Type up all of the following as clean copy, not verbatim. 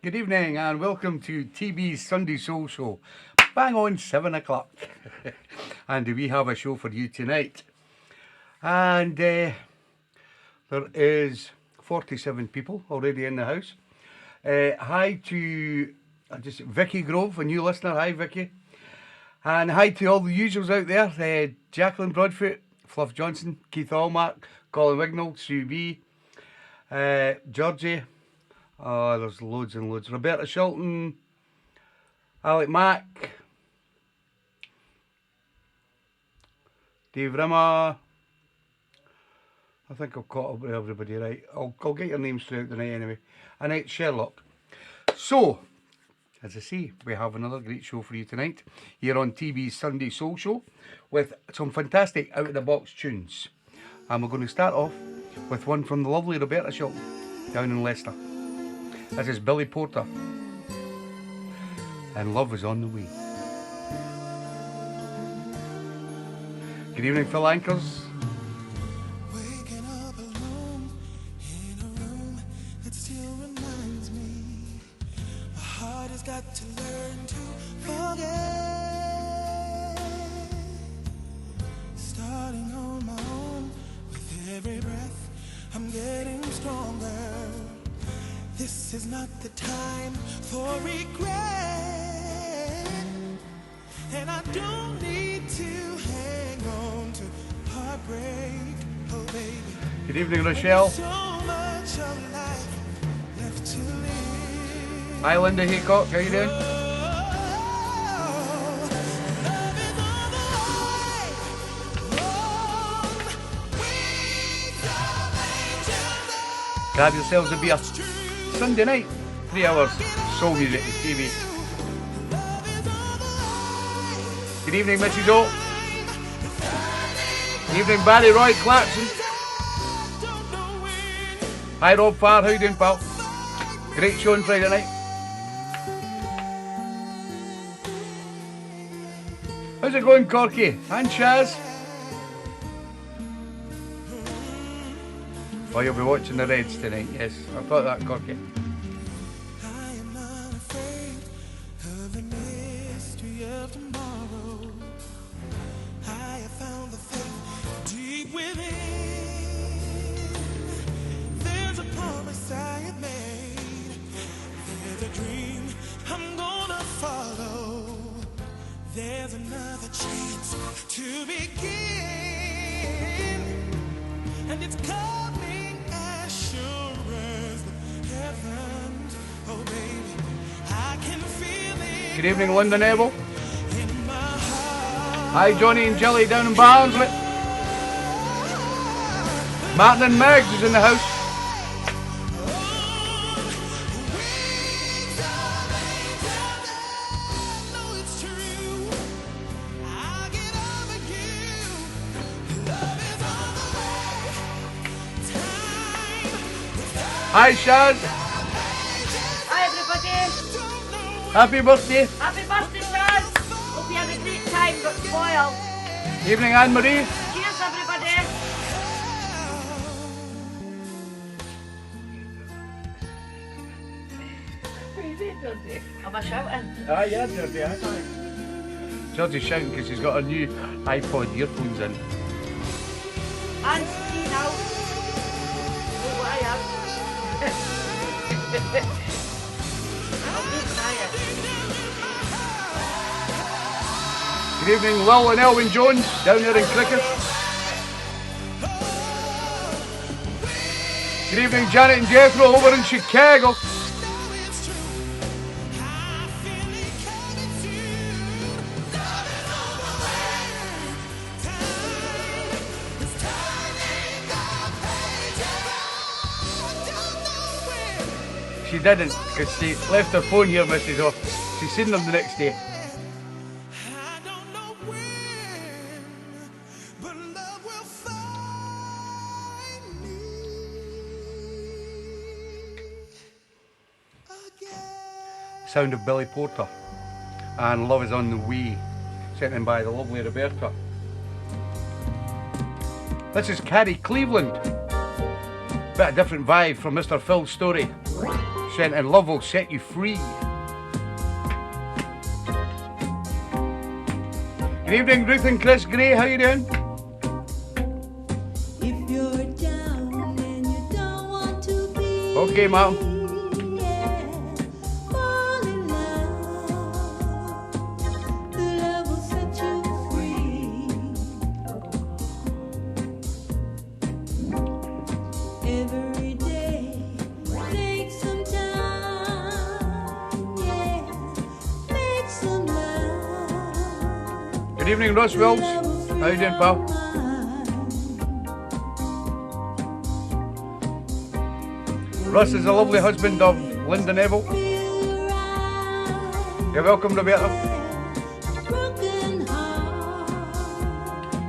Good evening and welcome to TeeBee's Sunday Soul Show. Bang on 7 o'clock. And we have a show for you tonight. And there is 47 people already in the house. Hi to Vicky Grove, a new listener. Hi, Vicky. And hi to all the usuals out there. Jacqueline Broadfoot, Fluff Johnson, Keith Allmark, Colin Wignall, Sue B, Georgie. Oh, there's loads and loads. Roberta Shilton, Alec Mack, Dave Rimmer. I think I've caught up with everybody, right? I'll get your names throughout the night anyway. Annette Sherlock. So, as I say, we have another great show for you tonight here on TeeBee's Sunday Soul Show with some fantastic out-of-the-box tunes. And we're going to start off with one from the lovely Roberta Shilton down in Leicester. This is Billy Porter, and Love Is On The Way. Good evening, Phil Anchors. Waking up alone in a room that still reminds me my heart has got to learn to forget. Starting on my own with every breath, I'm getting stronger. This is not the time for regret, and I don't need to hang on to heartbreak, oh baby. Good evening, Rochelle. So much of life left to live. Hi, Linda Haycock. How you doing? Grab yourselves a beer. Sunday night, 3 hours, soul music and TV. Good evening, Mrs. O. Good evening, Barry Roy Clarkson. Hi, Rob Farr. How you doing, pal? Great show on Friday night. How's it going, Corky? And Shaz? Oh, you'll be watching the Reds tonight, yes. I thought that, Corky. I am not afraid of the mystery of tomorrow. I have found the faith deep within. There's a promise I have made. There's a dream I'm gonna follow. There's another chance to begin, and it's coming as sure as the heavens. Oh baby, I can feel it. Good evening, Linda Neville. In my heart. Hi, Johnny and Jelly down in Barnsley. Martin and Megs is in the house. Hi, Shaz. Hi everybody! Happy birthday. Happy birthday, Shaz! Hope you had a great time, got spoiled. Evening, Anne Marie. Cheers everybody! What are you doing, Georgie? Am I shouting? Ah, yeah, Georgie, aye. Georgie's shouting because she's got her new iPod earphones in. And see now. Know what I am. I'll be tired. Good evening, Lil and Elwyn Jones, down there in Cricket. Good evening, Janet and Jethro over in Chicago. She didn't, because she left her phone here, Mrs. O. She's seen them the next day. I don't know when, but love will find me again. Sound of Billy Porter. And Love Is On The Way, sent in by the lovely Roberta. This is Carrie Cleveland. Bit of different vibe from Mr. Phil's story. Sent in Love Will Set You Free. Good evening, Ruth and Chris Gray. How you doing? If you're down and you don't want to be, Okay, ma'am. yeah, fall in love. The love will set you free. Every day, take some time, yeah, make some love. Good evening, Ross Wills. How you doing, pal? Russ is the lovely husband of Linda Neville. You're welcome, Roberta.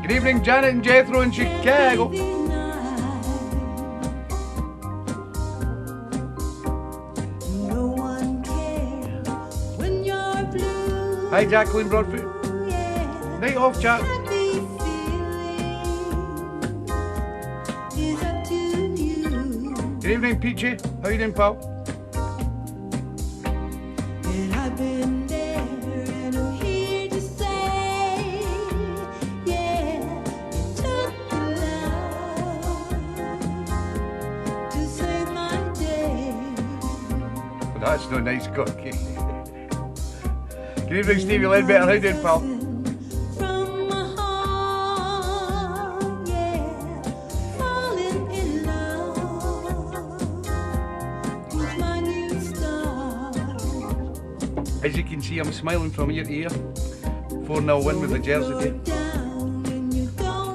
Good evening, Janet and Jethro in Chicago. Hi, Jacqueline Broadfoot. Night off, chat. Good evening, Peachy. How you doing, pal? And I've been there and I'm here to say, yeah, it took love to save my day. Well, that's no nice cookie. Good evening, Stevie Ledbetter. How you doing, pal? From my heart, yeah, falling in love with my new star. As you can see, I'm smiling from ear to ear. 4-0 win with the Jersey team.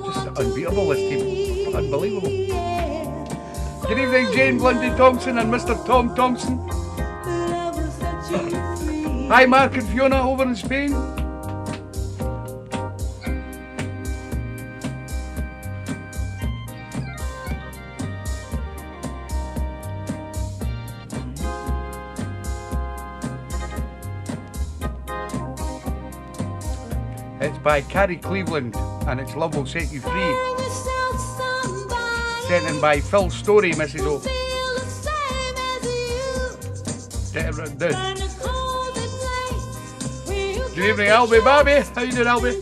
Just unbeatable, this team. Unbelievable. Good evening, Jane Blundy Thompson and Mr. Tom Thompson. Hi, Mark and Fiona over in Spain. It's by Carrie Cleveland and it's Love Will Set You Free. Sent in by Phil Story, Mrs. O. Get it written down. Good evening, Albie Barbie. How you doing, Albie?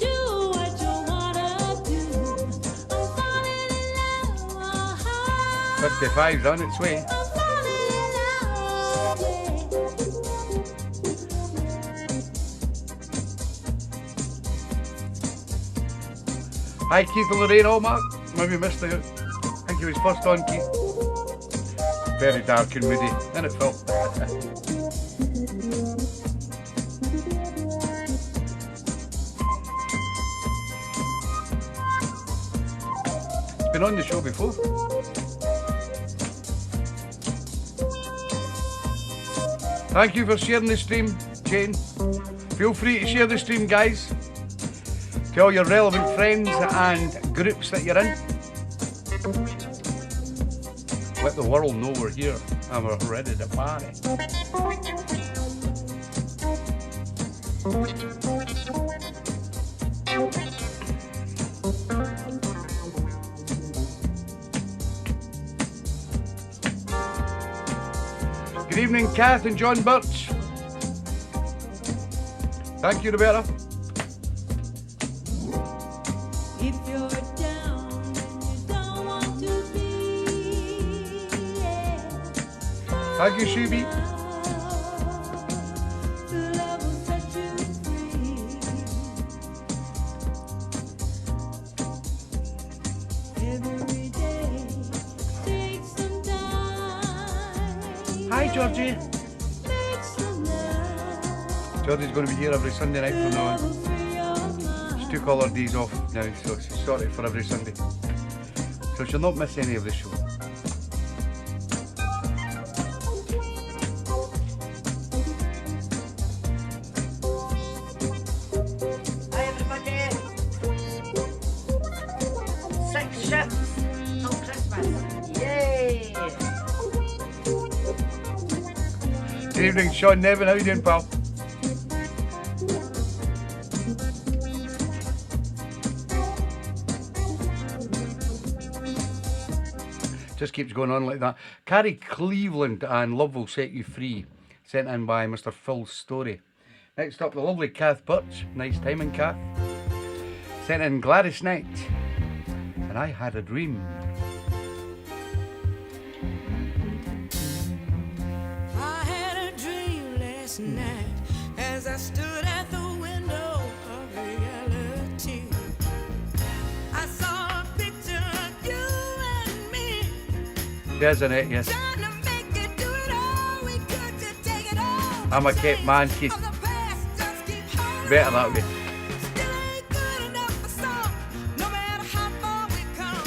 55's on its way. Hi, Keith and Lorraine. Oh, Mark. Maybe missed it. I think he was first on, Keith. Very dark and moody, isn't it, Phil? Been on the show before. Thank you for sharing the stream, Jane. Feel free to share the stream, guys, to all your relevant friends and groups that you're in. Let the world know we're here and we're ready to party. Good evening, Kath and John Birch. Thank you, Roberta. If you're down and you don't want to be, yeah, Thank you, Shubi. the love will set you free. Every day, take some time. Hi, Georgie. Make some love. Georgie's going to be here every Sunday night from now on. Free your mind. She took all her days off now, so she's sorted for every Sunday. So she'll not miss any of the show. Hi everybody. 6 shifts till Christmas. Yay! Good evening, Sean Nevin. How you doing, pal? Just keeps going on like that. Carrie Cleveland and Love Will Set You Free, sent in by Mr. Phil Story. Next up, the lovely Kath Birch. Nice timing, Kath. Sent in Gladys Knight. And I Had a Dream. I had a dream last night as I stood at the window of reality. I saw a picture of you and me. There's Annette, yes. Trying to make it, do it all we could to take it all. I'm a kept man, kid. The past just keep hurting. Better that way. Still ain't good enough for some, no matter how far we come.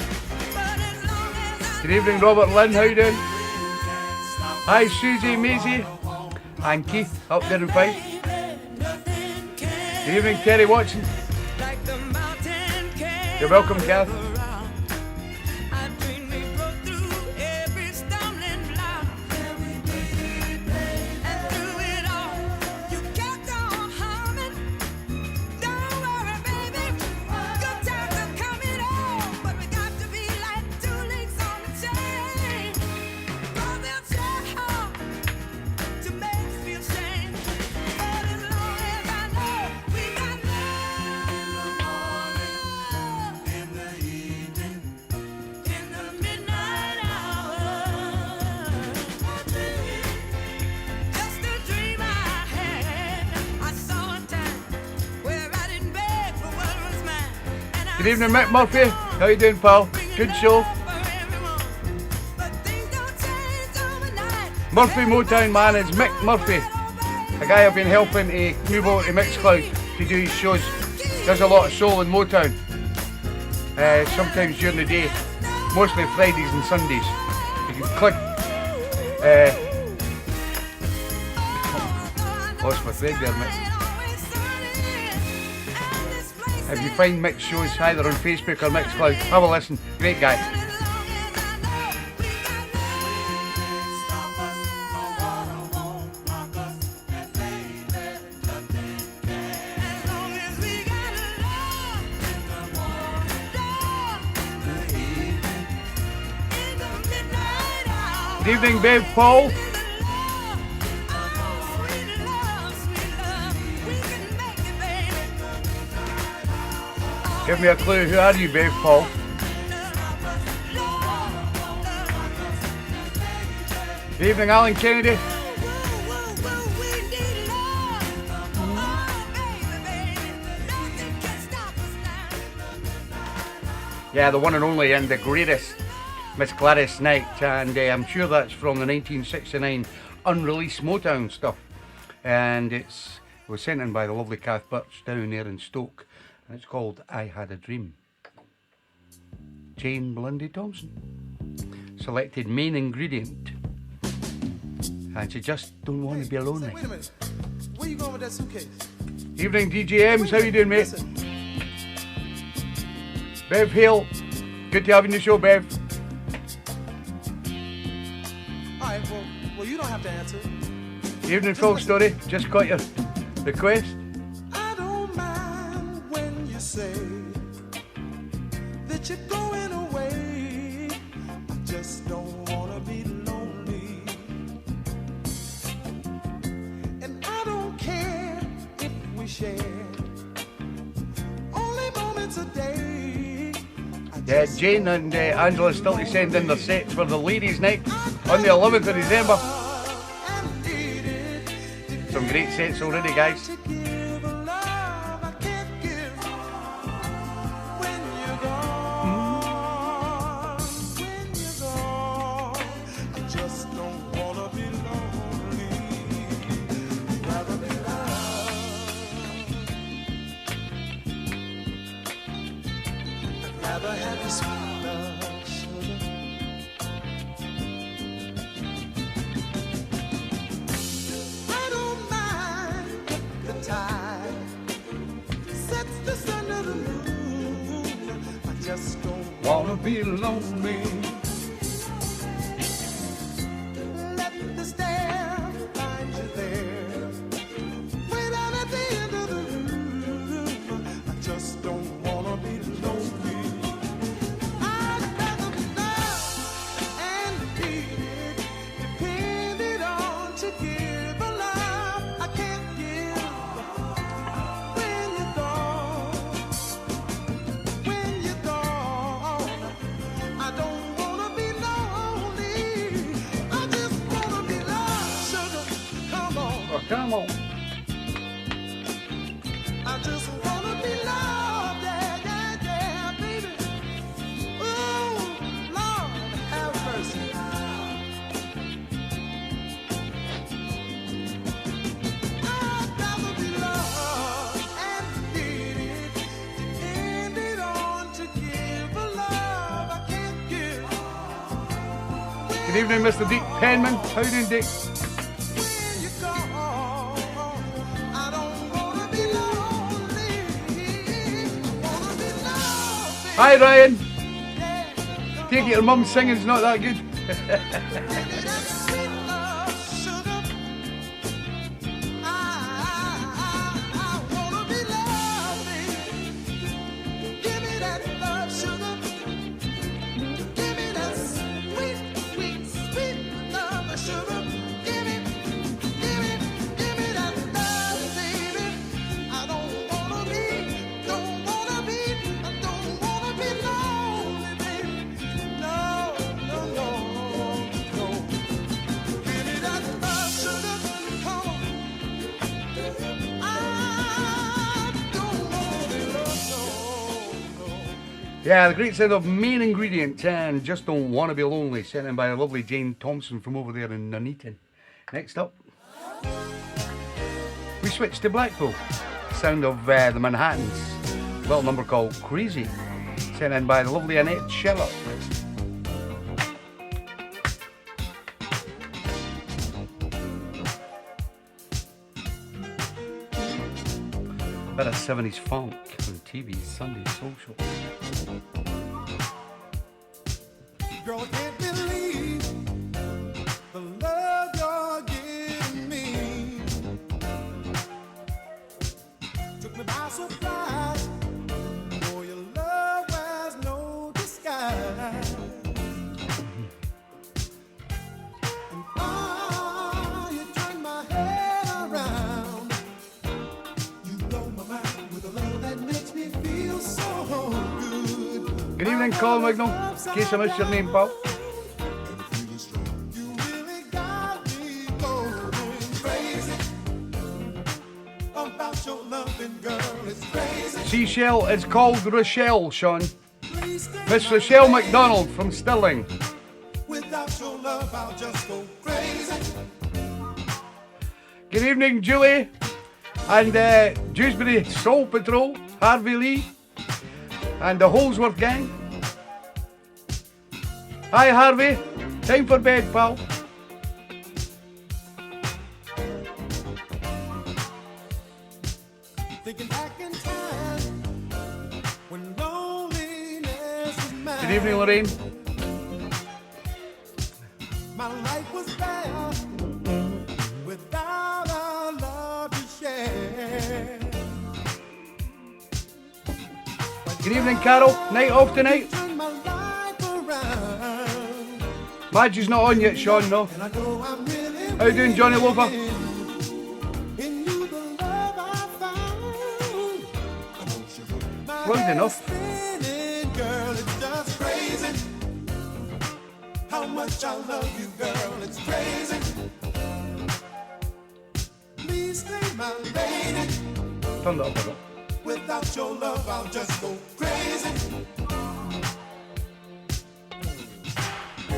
But as long as I Good evening, Robert Lynn. How you doing? Hi, Susie, Maisie, and Keith up there in Fife. Good evening, Terry Watson. like the mountain can. You're welcome, Kath. I dreamed we broke through every stumbling block. And through it all, you kept on humming. Don't worry, baby, good times are coming on. But we got to be like two links on the chain. 'Cause they'll try hard to make us feel shame. But as long as I know we got love in the evening, in the midnight hour. Just a dream I had. I saw a time where I didn't beg for what was mine. And I Good evening, Mick Murphy. How you doing, pal? Good show. But things don't change overnight. Murphy Motown Man is Mick Murphy, a guy I've been helping to move over to Mixcloud to do his shows. Does a lot of soul and Motown, sometimes during the day, mostly Fridays and Sundays. You can click, lost my thread there, Mick. If you find Mick's shows either on Facebook or Mixcloud, have a listen. Great guy. Good evening, Bev Paul. Give me a clue. Who are you, Bev Paul? Good evening, Alan Kennedy. Yeah, the one and only and the greatest Miss Gladys Knight, and I'm sure that's from the 1969 unreleased Motown stuff. And it was sent in by the lovely Kath Birch down there in Stoke, and it's called I Had a Dream. Jane Melinda Thompson selected main ingredient, and she just don't want to be alone. Wait a minute. Where you going with that suitcase? Evening, DJMs. How you doing, mate? Listen. Bev Hale. Good to have you on the show, Bev. All right, well, you don't have to answer. Evening, Phil Story. Just got your request. I don't mind when you say that you're going away. I just don't want to be lonely. And I don't care if we share only moments a day. Yeah, Jane and Angela still to send in their sets for the ladies' night on the 11th of December. Some great sets already, guys. Wanna be lonely. Let the stare find you there. Way down at the end of the room. I just don't wanna be lonely. I'd rather love on. I just wanna be loved, yeah, yeah, yeah, baby. Ooh, Lord, have mercy. I'd rather be loved and needed, depended on to give a love I can't give. Good evening, Mr. Dick Penman. How you doing, Dick? When you gone, I don't wanna be lonely. I wanna be loved, Hi, Ryan. yeah. Take it your mum's singing's not that good. Give me that sweet love, sugar. I wanna be loved, baby. Give me that love, sugar. Give me that sweet, sweet, sweet love, sugar. Give me that love, baby. I don't wanna be lonely, baby. No, no, no, no. Give me that love, sugar. Come on. I don't wanna be lonely, no. Yeah, the great sound of Main Ingredient and Just Don't Want to Be Lonely, sent in by the lovely Jane Thompson from over there in Nuneaton. Next up, we switch to Blackpool. Sound of the Manhattans. A little number called Crazy, sent in by the lovely Annette Sherlock. Bit of 70s funk on TeeBee's Sunday Social. Girl, I can't believe the love you're giving me. Took me by surprise. Boy, your love has no disguise. And you turn my head around. You blow my mind with a love that makes me feel so good. Good evening, Colin Wignall. In case I missed your name, pal. You really got me going crazy about your loving, girl. It's crazy. Seashell is called Rochelle, Sean. Please stay Miss Rochelle McDonald from Stirling. without your love, I'll just go crazy. Good evening, Julie. And Dewsbury Soul Patrol, Harvey Lee. And the Holsworth gang. Hi, Harvey. Time for bed, pal. Thinking back in time when loneliness was mine. Good evening, Lorraine. My life was bare without a love to share. Good evening, Carol. Night off tonight. Turn my life around. Madge's not on yet, Sean, no. And I know I'm really How you doing, Johnny Lover? in you the love I found. My Close head enough. is spinning, girl, it's just crazy. How much I love you, girl, it's crazy. Please stay my lady. Turn that up a bit. Without your love, I'll just go crazy.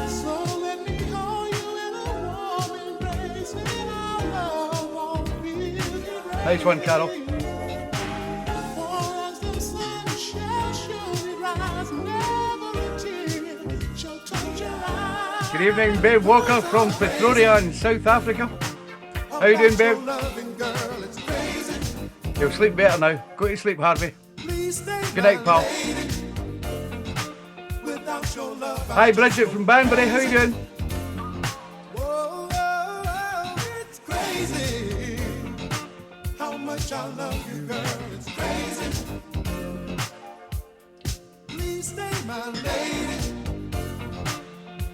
So let me hold you in a warm embrace, and our love won't be erased. Nice one, Carol. For as the sun shall surely rise, never a tear shall touch your eyes. Good evening, Babe Walker from Pretoria in South Africa. How you doing, babe? Loving girl, it's crazy. You'll sleep better now. Go to sleep, Harvey. Please stay Good night, pal. Without your love, Hi, Bridget from Banbury. How you doing? whoa, it's crazy. How much I love you, girl, it's crazy. Please stay my lady.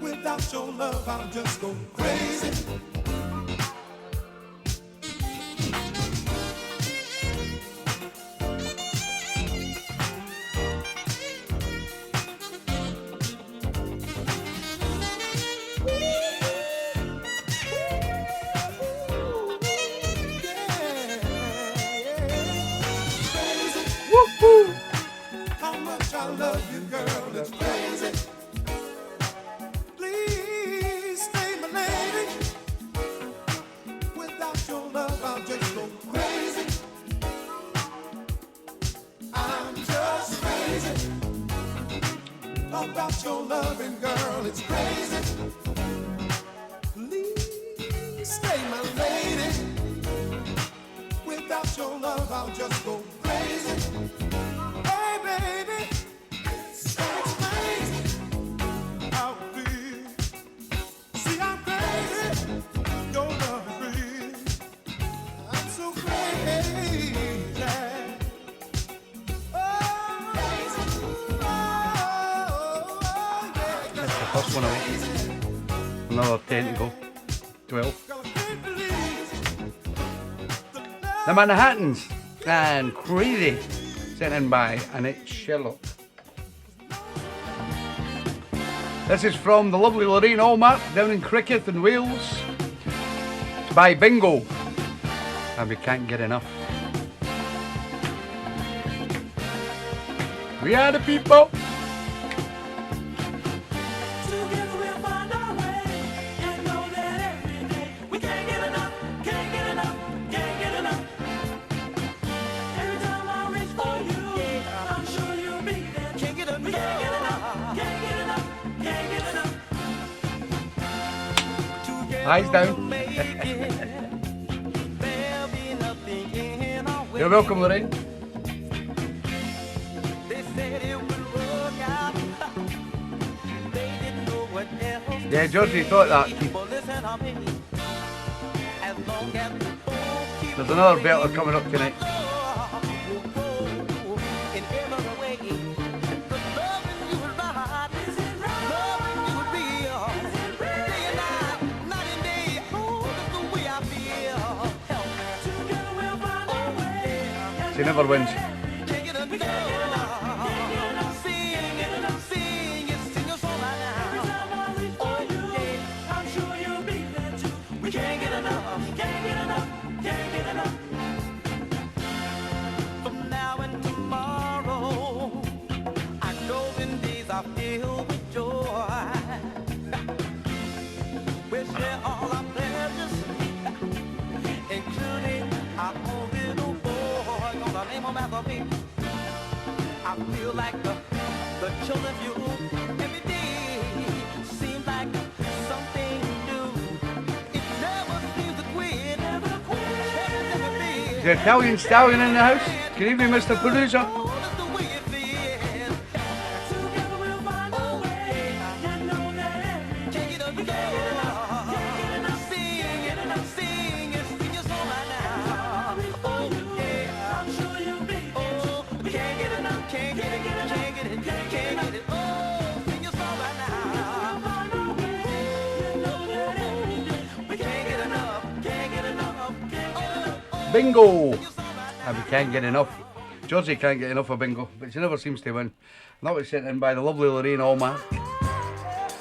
Without your love, I'll just go crazy. it's crazy. Please stay my lady. Without your love, I'll just go crazy. I'm just crazy about your loving, girl. It's crazy. Please stay my lady. Without your love, I'll just go crazy. Hey, baby, it's crazy how I feel. See, I'm crazy. Your love is real. I'm so crazy. That's the first one away. Another 10 to go. 12. The Manhattans and Crazy, sent in by Annette Sherlock. This is from the lovely Lorraine Allmark down in Cricket in Wales. It's by Bingo, and we can't get enough. We are the people. Together we'll find our way, and know that every day we can't get enough, can't get enough, can't get enough. Every time I reach for you, I'm sure you'll be there. Can't get enough, can't get enough, can't get enough, can't get enough. Eyes down. You're welcome, Lorraine. Yeah, Georgie thought that. There's another belter coming up tonight. She never wins. I feel like the children you every day seems like something new. It never seems to quit, never quit. The Italian stallion in the house. Good evening, Mr. Producer. Bingo! And we can't get enough. Georgie can't get enough of Bingo, but she never seems to win. And that was sent in by the lovely Lorraine Allmark.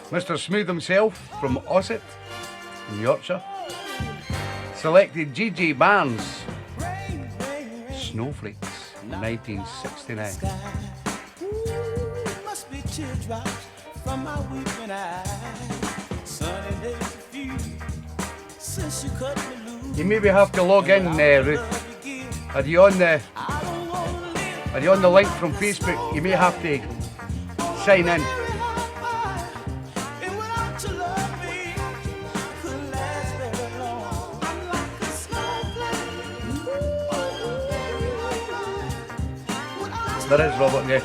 Mr. Smooth himself from Ossett in Yorkshire selected G.J. Barnes, Snowflakes, 1969. Must be teardrops from my weeping eyes. Sunny days few since you cut me loose. You maybe have to log in, Ruth. Are you on the link from Facebook? You may have to sign in. There is, Robert, yes.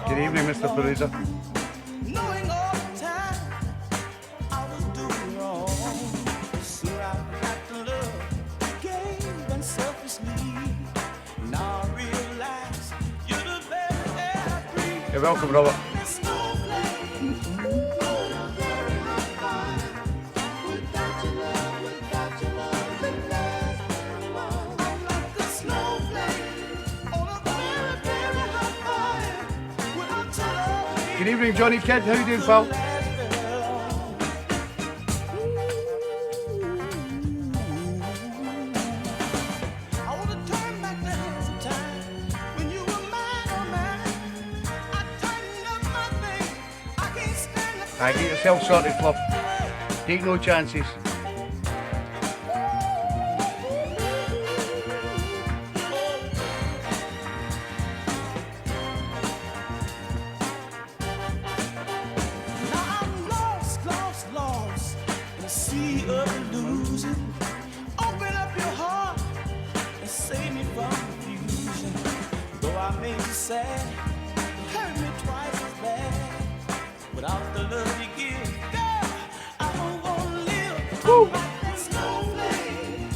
Good evening, Mr. Producer. Knowing all the time I was doing wrong, so I got to love, gave and selfishly. Now I realize you're the very air I breathe. You're welcome, Robert. Good evening, Johnny Kidd. How you doing, pal? I want to turn I get yourself sorted, Fluff. Take no chances. Now I'm lost, lost, lost in a sea of illusion. Open up your heart and save me from confusion. Though I made you sad, hurt me twice as bad. Without the love you give, girl, I don't wanna live. I'm like that snowflake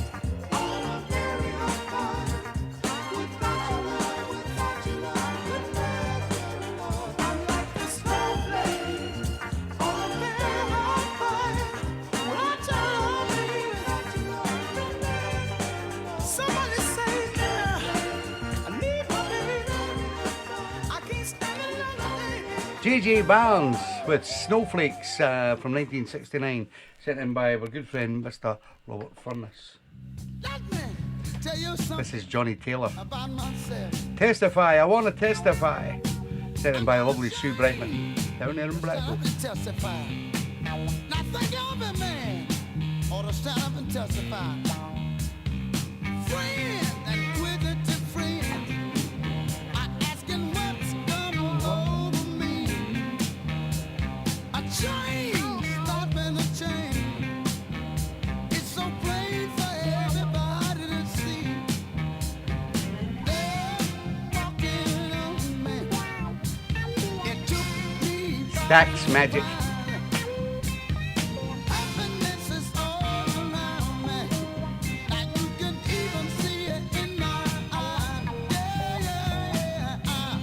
on a very hot fire. Without your love, couldn't last very long. I'm like the snowflake on a very hot fire. Without your love, couldn't last very long. Somebody save me now. I need my baby. I can't stand another day. J.J. Barnes with Snowflakes from 1969, sent in by our good friend Mr. Robert Furness. Let me tell you something This is Johnny Taylor. about myself. Testify, I want to testify. Sent in by a lovely Sue Brightman down there in I Blackpool. can testify. Now think of it, man. Ought to stand up and testify. Friend and inquisitive friend, I asking what's coming over me. A change, stopping a change. It's so plain for everybody to see. They're walking on me. It took me by Stacks Magic. happiness is all around me. Like you can even see it in my eyes. Yeah, yeah, yeah. I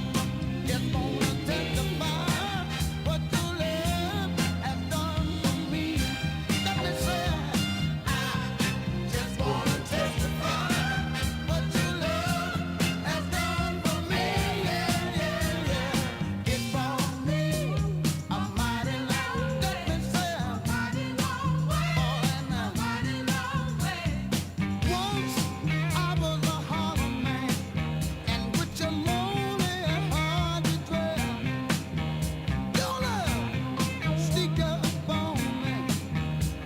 just wanna testify what your love has done for me. Let me say, I just wanna testify what your love has done for me. Yeah, yeah, yeah. It brought me a mighty long, let me say, a mighty long way. Oh, and a mighty long way. Once I was a hollow man, and with your lonely heart to dwell. Your love sneaked up on me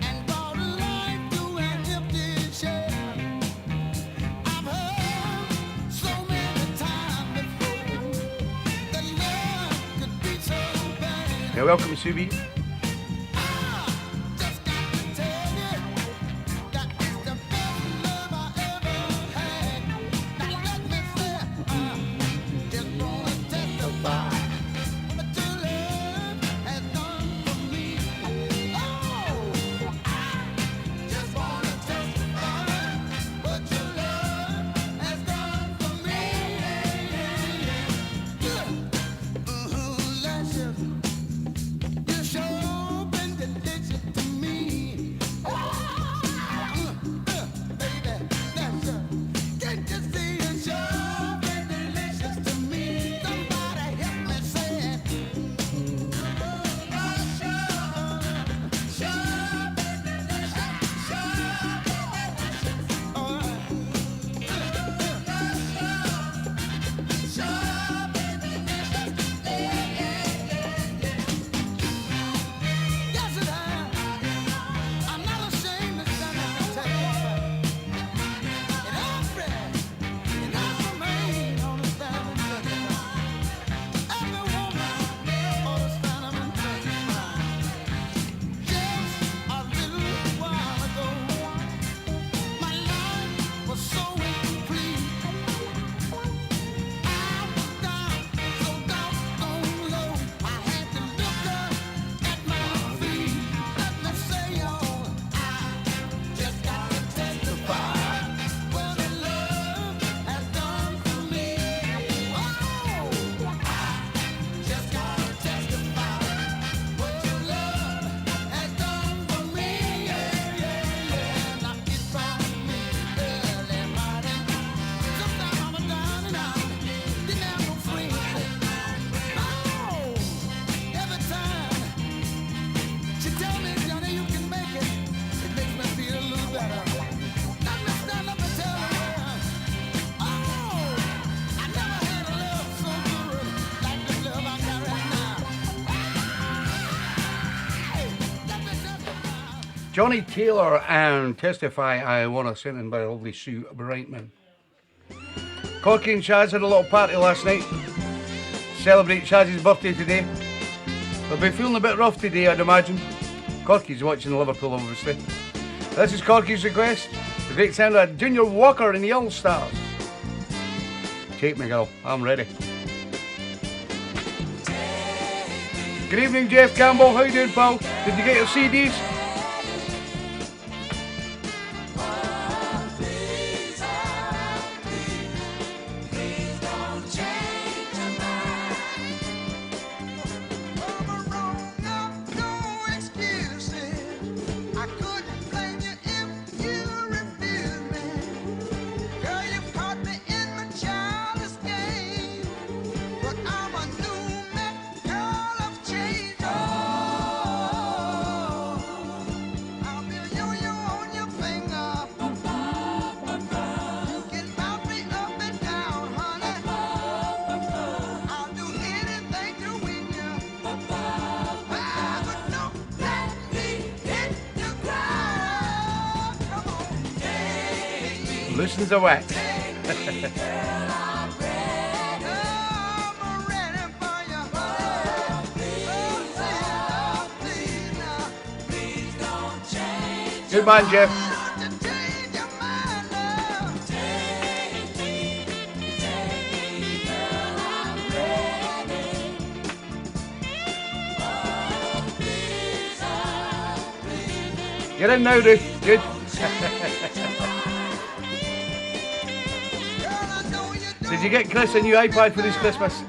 and brought life to an empty shell. I've heard so many times before that love could be so bad. Yeah, welcome, Subi. I just got to tell you that it's the best love I ever had. Now let me say, I just wanna testify what your love has done for me. Oh, I just wanna testify what your love has done for me. Yeah, yeah, yeah. Let's just. You show Johnny Taylor and Testify I Wanna, sent in by lovely Sue Brightman. Corky and Shaz had a little party last night. Celebrate Shaz's birthday today. They'll be feeling a bit rough today, I'd imagine. Corky's watching Liverpool, obviously. This is Corky's request. The great sound of Junior Walker and the All Stars. Take me, girl. I'm ready. Good evening, Jeff Campbell. How you doing, pal? Did you get your CDs? Loosens the wax. Good man, Jeff. Get in now, Ruth. Good. Did you get Chris a new iPad for this Christmas?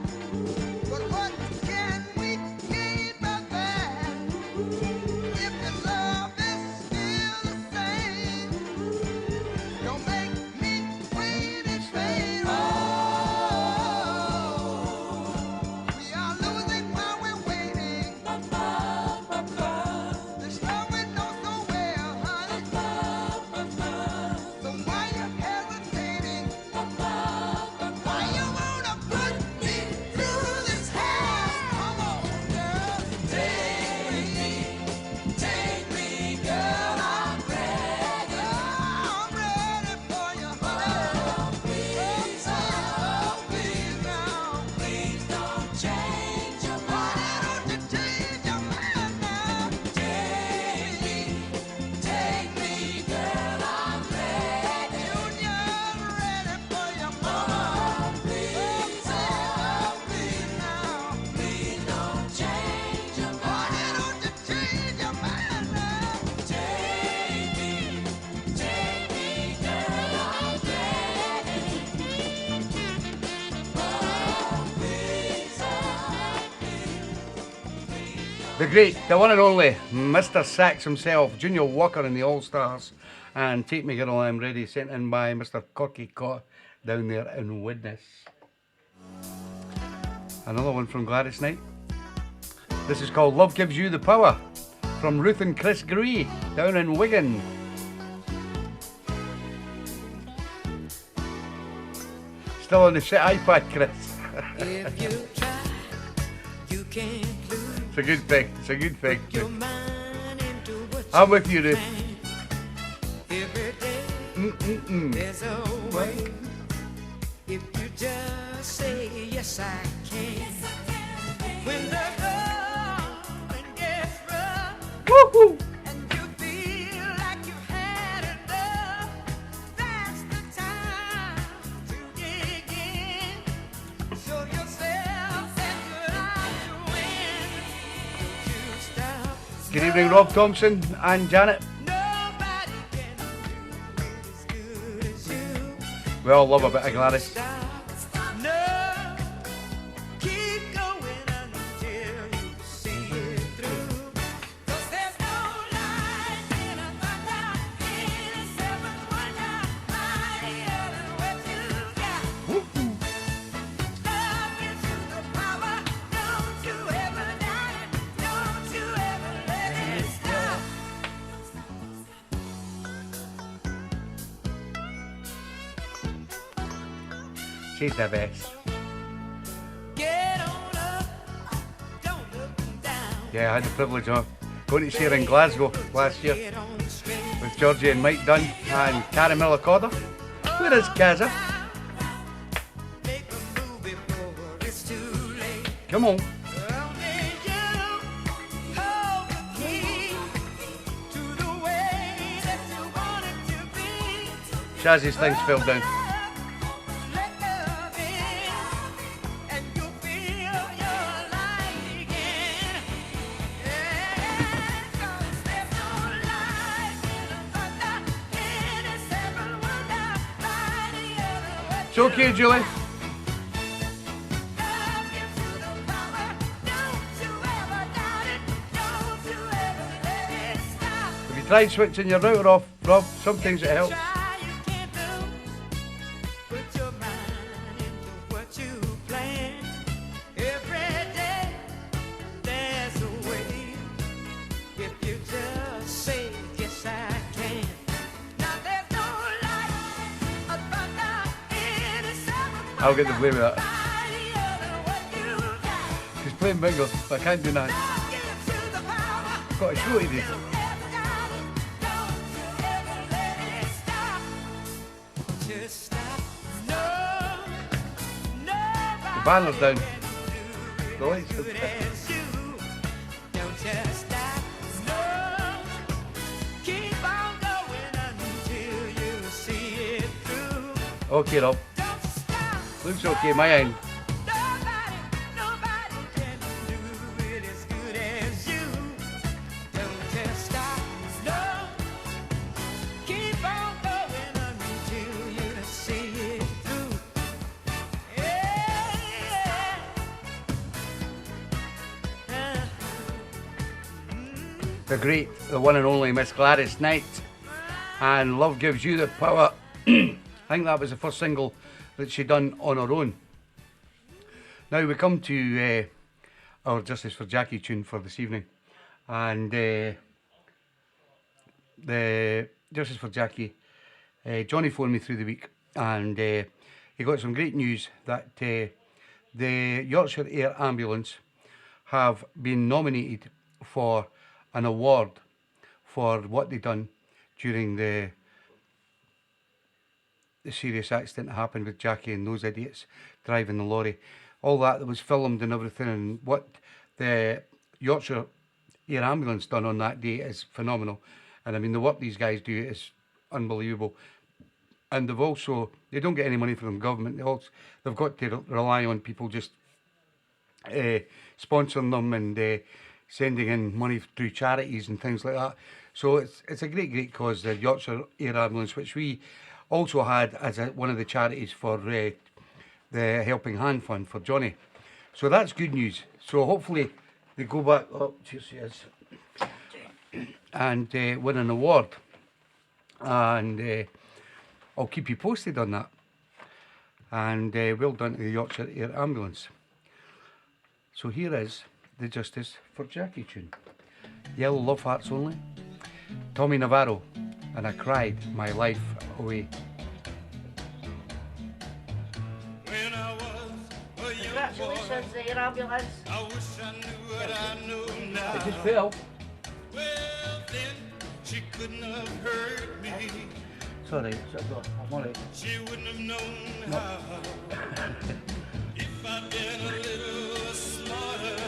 The great, the one and only Mr. Sax himself, Junior Walker and the All Stars, and Take Me Girl I'm Ready, sent in by Mr. Corky Cott down there in Widnes. Another one from Gladys Knight. This is called Love Gives You the Power, from Ruth and Chris Gree down in Wigan. Still on the shit iPad, Chris. If you try, you can't lose. It's a good thing. It's a good thing. Your mind into what I'm with you, Ruth. every day. There's a way. If you just say yes, I can. When the going gets rough Woohoo! and you feel like you've had enough, that's the time to dig in. Show yourself that you're out to win. You stop. Good evening, Rob Thompson and Janet. Nobody can do it as good as you. We all love a bit of Gladys. Stop. No. Keep going until you see it through. 'Cause there's no light in a thunder, in a seventh wonder, mightier than what you got. Love gives you the power. Don't you ever doubt it. Don't you ever let it stop. She's the best. Get on up. Don't look down. Yeah, I had the privilege of going to see her in Glasgow last year. Get on Georgie and Mike Dunn and Caramella Corder. Where is Kaza? Make a move before it's too late. Come on. Only you hold the key to the way that you want it to be. Shazzy's things fell down. Let love in, and you'll feel your life again. Yeah, 'cause there's no life in a thunder, in a seven wonder, by the other way. It's okay, Julie. Love gives you the power. Don't you ever doubt it. Don't you ever let it stop. Have you tried switching your router off, Rob? Sometimes it helps. Try, you can't do. Put your mind into what you plan. Every day there's a way. If you just say yes, I can. Now there's no light, a thunder in a seven. I'll get the blame of that. By the other, what you got. She's playing bingo, but I can't do that. Love gives you the power. Got a show to do. The banner's down. The lights are down. Okay, Rob. Looks okay, my end. Nobody can do it as good as you. Don't just stop. No. Keep on going until you see it through. Yeah. The great, the one and only Miss Gladys Knight. And Love Gives You the Power. I think that was the first single that she done on her own. Now we come to our Justice for Jackie tune for this evening. And the Justice for Jackie, Johnny phoned me through the week and he got some great news that the Yorkshire Air Ambulance have been nominated for an award for what they done during the serious accident that happened with Jackie and those idiots driving the lorry. All that was filmed and everything, and what the Yorkshire Air Ambulance done on that day is phenomenal. And I mean, the work these guys do is unbelievable. And they've also, they don't get any money from the government. They've got to rely on people just sponsoring them and sending in money through charities and things like that. So it's a great cause, the Yorkshire Air Ambulance, which we also had as one of the charities for the Helping Hand Fund for Johnny. So that's good news. So hopefully they go back up, here she is, and win an award. And I'll keep you posted on that. And well done to the Yorkshire Air Ambulance. So here is the Justice for Jackie tune. Yellow Love Hearts Only. Tommy Navarro, and I cried my life away. When I was a young Congratulations, boy, Air Ambulance. I wish I knew what I know now. It just fell. Well, then she couldn't have hurt me. Sorry, I'm on it. She wouldn't have known how. If I'd been a little smarter,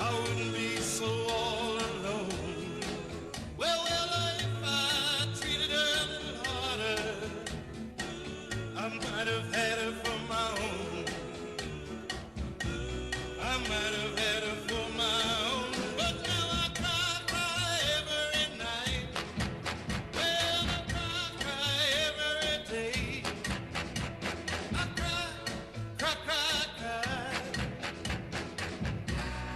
I wouldn't be so all alone. Well, if I treated her a little harder, I might have had her for my own. I might have had her for my own. But now I cry every night. Well, I cry every day. I cry,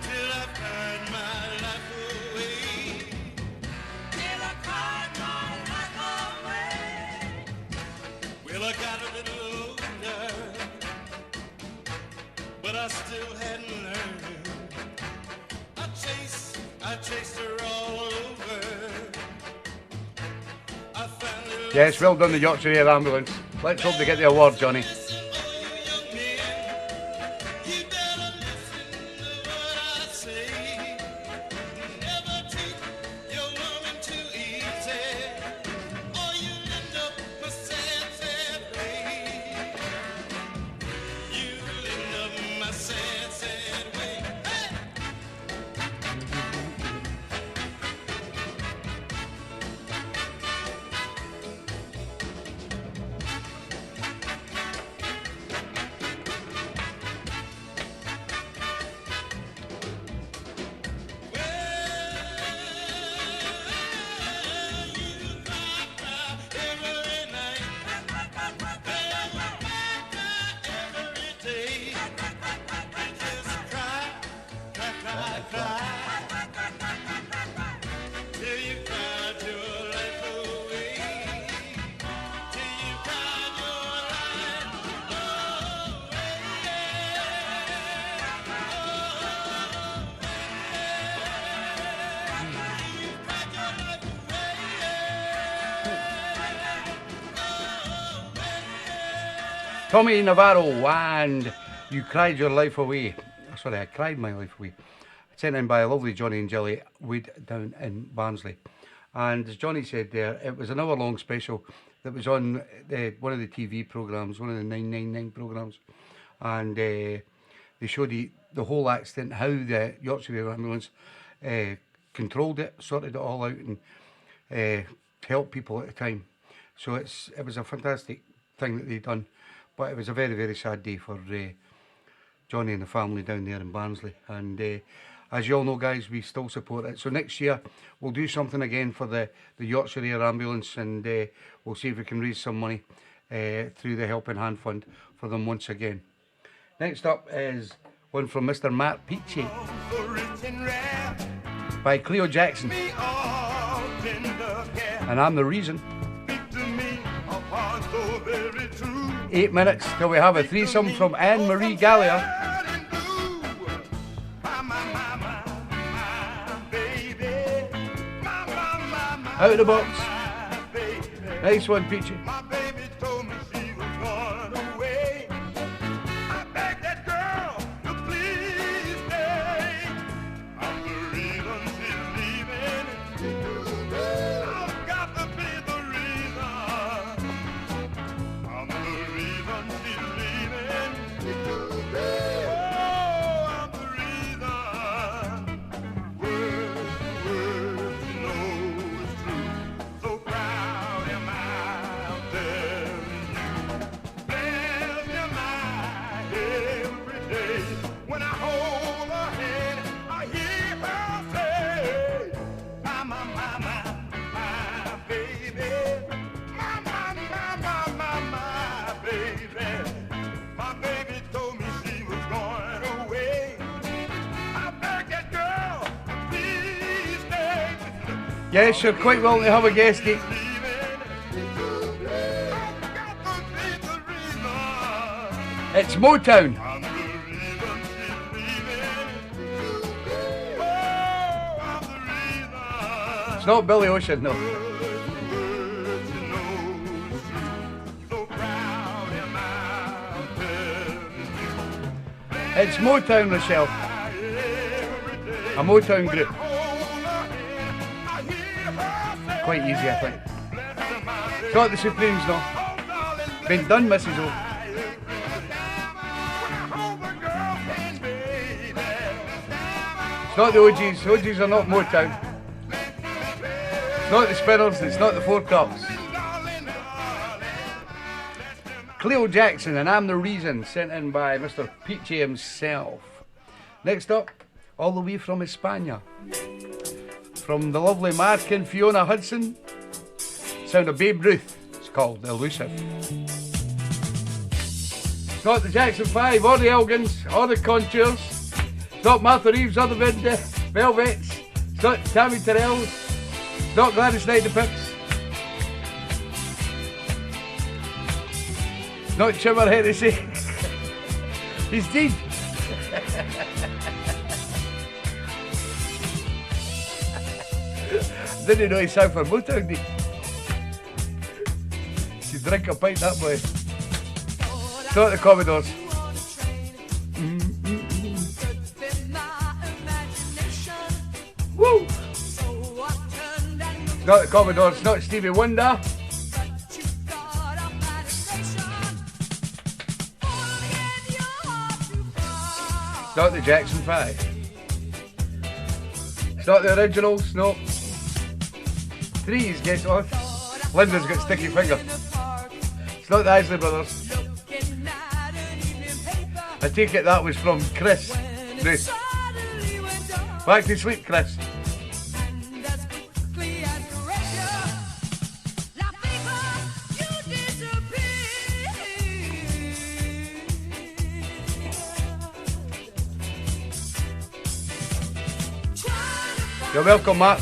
till I cried my life away. Till I cried my life away. Well, I got a little older, but I still hadn't learned. I chased her all over. I finally Yes, well done the Yorkshire Air Ambulance. Let's hope they get the award, Johnny. listen, oh, you young men, you better listen to what I say. Never treat your woman too easy. Tommy Navarro and You Cried Your Life Away. Sorry, I Cried My Life Away. Sent in by a lovely Johnny and Jelly Wood down in Barnsley. And as Johnny said there, it was an hour-long special that was on one of the TV programmes, one of the 999 programmes. And they showed the whole accident, how the Yorkshire Ambulance controlled it, sorted it all out, and helped people at the time. So it was a fantastic thing that they'd done. But it was a very, very sad day for Johnny and the family down there in Barnsley. And as you all know, guys, we still support it. So next year, we'll do something again for the Yorkshire Air Ambulance, and we'll see if we can raise some money through the Helping Hand Fund for them once again. Next up is one from Mr. Matt Peachy by Cleo Jackson. And I'm the Reason. 8 minutes till we have a threesome from Anne-Marie Gallia. Out of the box. Nice one, Peachy. Yes, you're quite willing to have a guestie. It's Motown. It's not Billy Ocean, no. It's Motown, Rochelle. A Motown group. Quite easy, I think. It's not the Supremes, no. Been done, Mrs. O. It's not the OGs. OGs are not Motown. It's not the Spinners. It's not the Four Cups. Cleo Jackson and I'm the Reason, sent in by Mr. Peachy himself. Next up, all the way from España. From the lovely Mark and Fiona Hudson, sound of Babe Ruth. It's called Elusive. It's not the Jackson 5 or the Elgins or the Contours. It's not Martha Reeves or the Velvets. It's not Tammy Terrell. It's not Gladys Knight the Pips. It's not Chimmer Hennessy. He's dead. Didn't know he sang for Motown, did he? You drink a pint, that boy. It's not the Commodores. Woo! It's not the Commodores, it's not Stevie Wonder. It's not the Jackson 5. It's not the Originals, no. Threes, guess what? Linda's got sticky finger. It's not the Isley Brothers. I take it that was from Chris. Ruth. Back to sleep, Chris. You're welcome, Matt.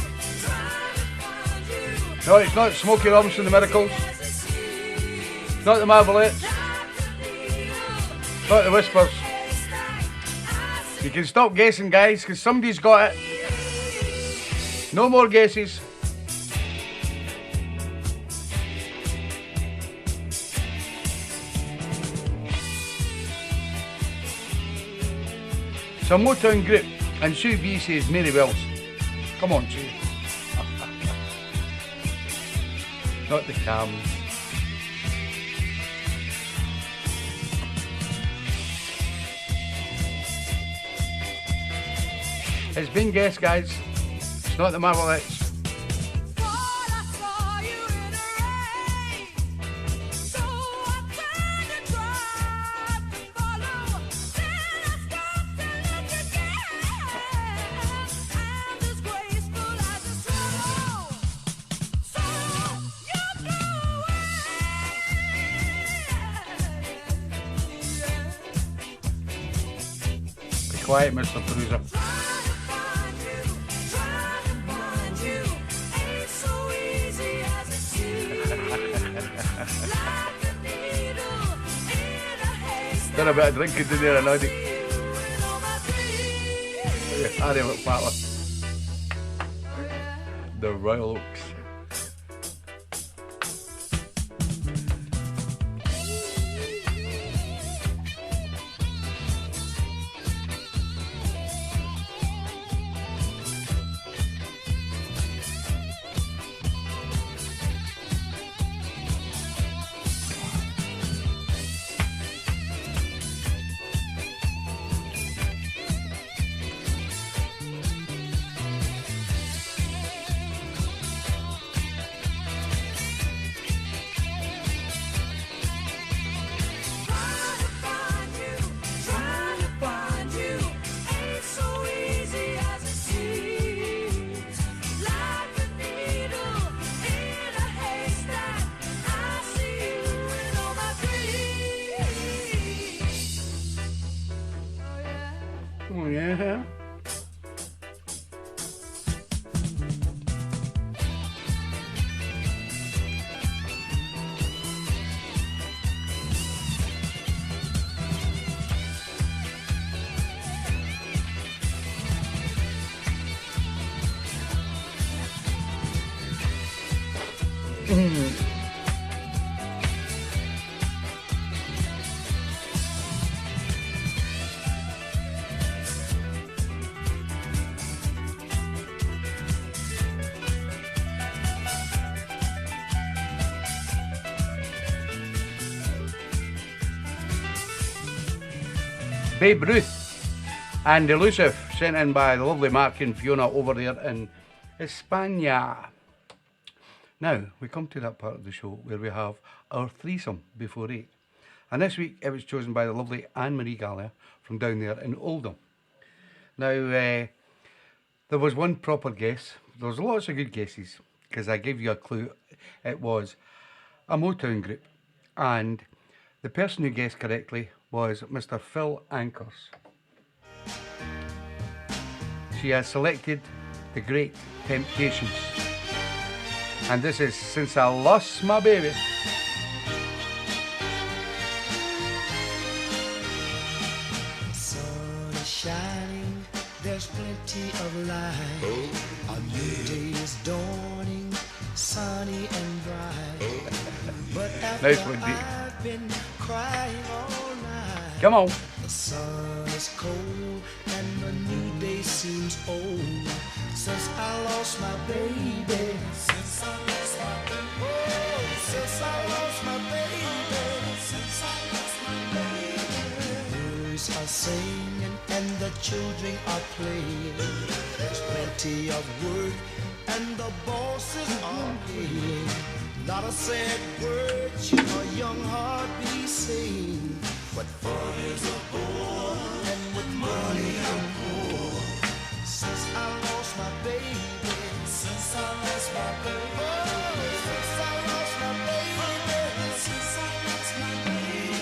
No, it's not Smokey Robinson, the Miracles. It's not the Marvelettes. It's not the Whispers. You can stop guessing, guys, because somebody's got it. No more guesses. It's a Motown group, and Sue B says Mary Wells. Come on, Sue. Not the cams. It's been guessed, guys. It's not the Marvelettes. Be quiet, Mr. Producer. Done a bit of drinking in there, I Harry McPartler. The Royal Oaks. Oh yeah. Babe Ruth and Elusive, sent in by the lovely Mark and Fiona over there in España. Now, we come to that part of the show where we have our threesome before 8. And this week it was chosen by the lovely Anne-Marie Gallia from down there in Oldham. Now, there was one proper guess. There was lots of good guesses, because I gave you a clue. It was a Motown group. And the person who guessed correctly was Mr. Phil Anchors. She has selected the Great Temptations. And this is Since I Lost My Baby. The sun is shining, there's plenty of light. A new day is dawning, sunny and bright. But after Nice one, Dee. I've been crying all night. Come on. The sun is cold and the new day seems old. Since I lost my baby. Since I lost my baby. Oh, since I lost my baby. Since I lost my baby. The birds are singing and the children are playing. There's plenty of work and the bosses are paying. Not a sad word should a young heart be saying. But fun is a bore, and with money I'm poor. Since I lost my baby, since I lost my baby, since I lost my baby, since I lost my baby.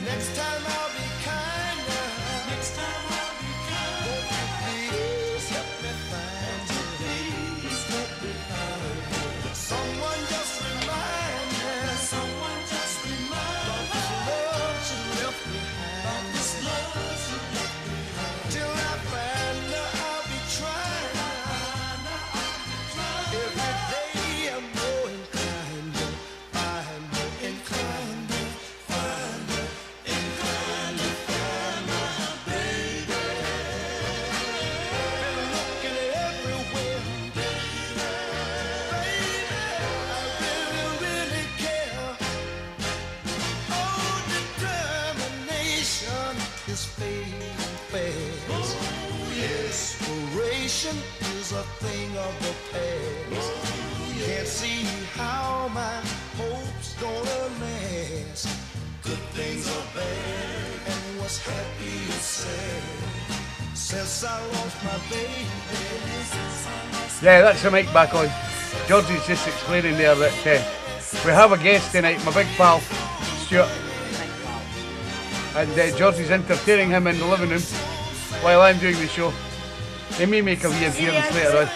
Next time I'll be kinder. Next time I'll be kinder. Won't you please help me find you? Please help me find you. Someone just remind me. Someone just remind me. Love you left behind. thing of the past. Can't see how my hope's gonna last. Good things are bad, and what's happy is sad. Since I lost my baby. Yeah, that's the mic back on. Georgie's just explaining there that we have a guest tonight, my big pal, Stuart. And Georgie's entertaining him in the living room while I'm doing the show. He may make a wee appearance later on.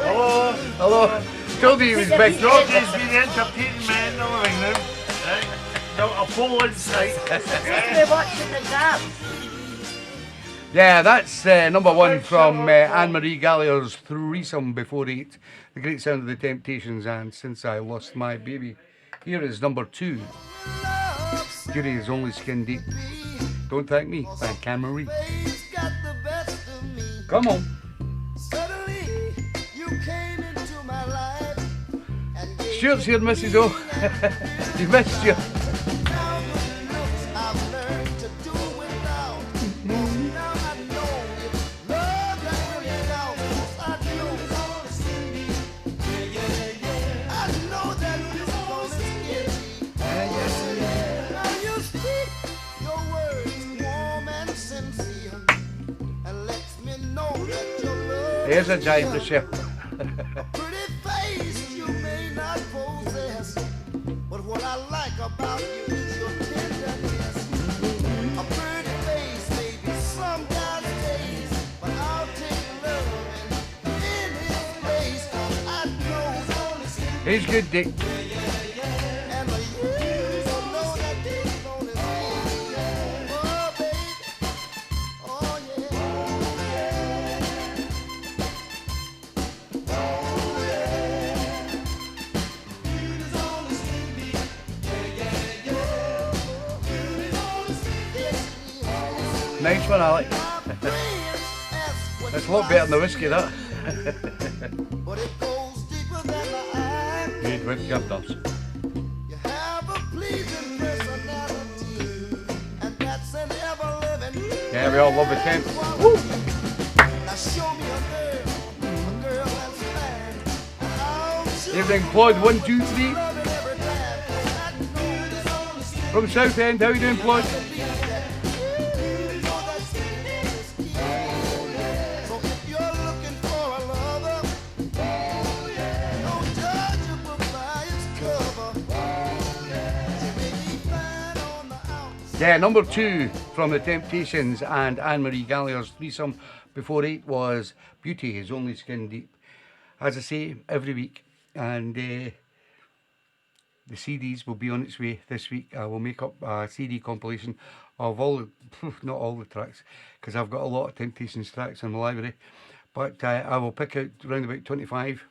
Hello. Hello. Told you he was big. Georgie's been entertaining me in the living room. Right? Not a pole in sight. We're watching the dance. Yeah, that's number one from Anne-Marie Gallagher's Threesome Before 8. The great sound of the Temptations and Since I Lost My Baby. Here is number 2. Beauty is only skin deep. Don't thank me, thank Anne-Marie. Come on. Suddenly you came into my life and gave Stuart's here, Mrs. O. You missed you. now the looks I've learned to do without. Now I know it's love that really counts. I know it's all the same. I know that this all is now you speak your words warm and sincere and lets me know that your love There's a giant to share. pretty face you may not possess, but what I like about you is your tenderness. A pretty face may be some guy's taste, but I'll take love and in his place, 'cause I know it's only skin He's good, Dick. and the years I know that it's only skin. Oh baby, oh yeah. Nice one, Alec. That's a lot better than the whiskey, that. But it goes deeper than the eye. Good with your dust. You have a pleasing personality, and that's an ever-living. Yeah, we all love the tent. Now show me a girl that's fine. And I'll show Evening, Claude, 1, 2, 3. you love it every time. I know this only skin From Southend, how you doing, Claude? that you know that skin is key. So if you're looking for a lover, don't judge a book by its cover. She may be fine on the outside. Yeah, number 2 from the Temptations and Anne-Marie Gallagher's Threesome Before 8 was Beauty is Only Skin Deep. As I say, every week. And the CDs will be on its way this week. I will make up a CD compilation of all the, not all the tracks, because I've got a lot of Temptations tracks in my library. But I will pick out around about 25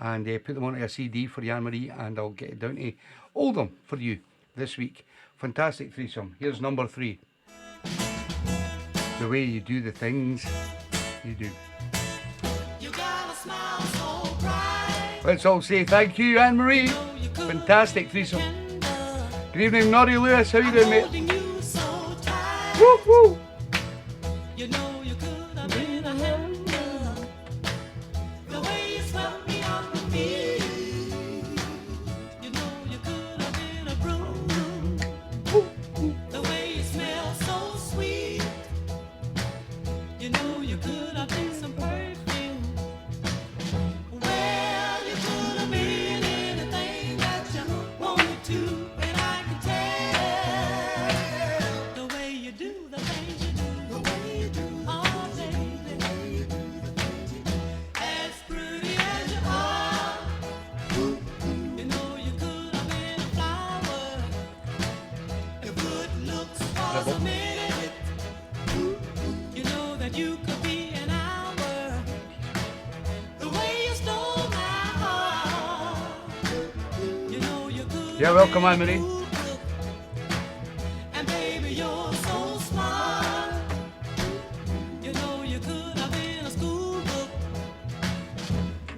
and put them onto a CD for Anne-Marie, and I'll get it down to Oldham for you this week. Fantastic threesome. Here's number 3. The way you do the things you do. You got a smile so bright. Let's all say thank you, Anne-Marie. Fantastic threesome. Good evening, Noddy Lewis. How you doing, mate? Holding you so tight. Woo woo. You know you could have been a handler. The way you swept me off the feet. You know you could have been a broom. The way you smell so sweet. You know you could have been some perfume. Well, you could have been anything that you wanted to, and I can tell the way you do the things you do, the way you do, oh baby, as pretty as you are. You know you could have been a flower if good looks was a minute. You know that you could be an hour. The way you stole my heart. You know you could. Yeah, welcome, Anne-Marie. And baby, you're so smart. You know you could have been a school book.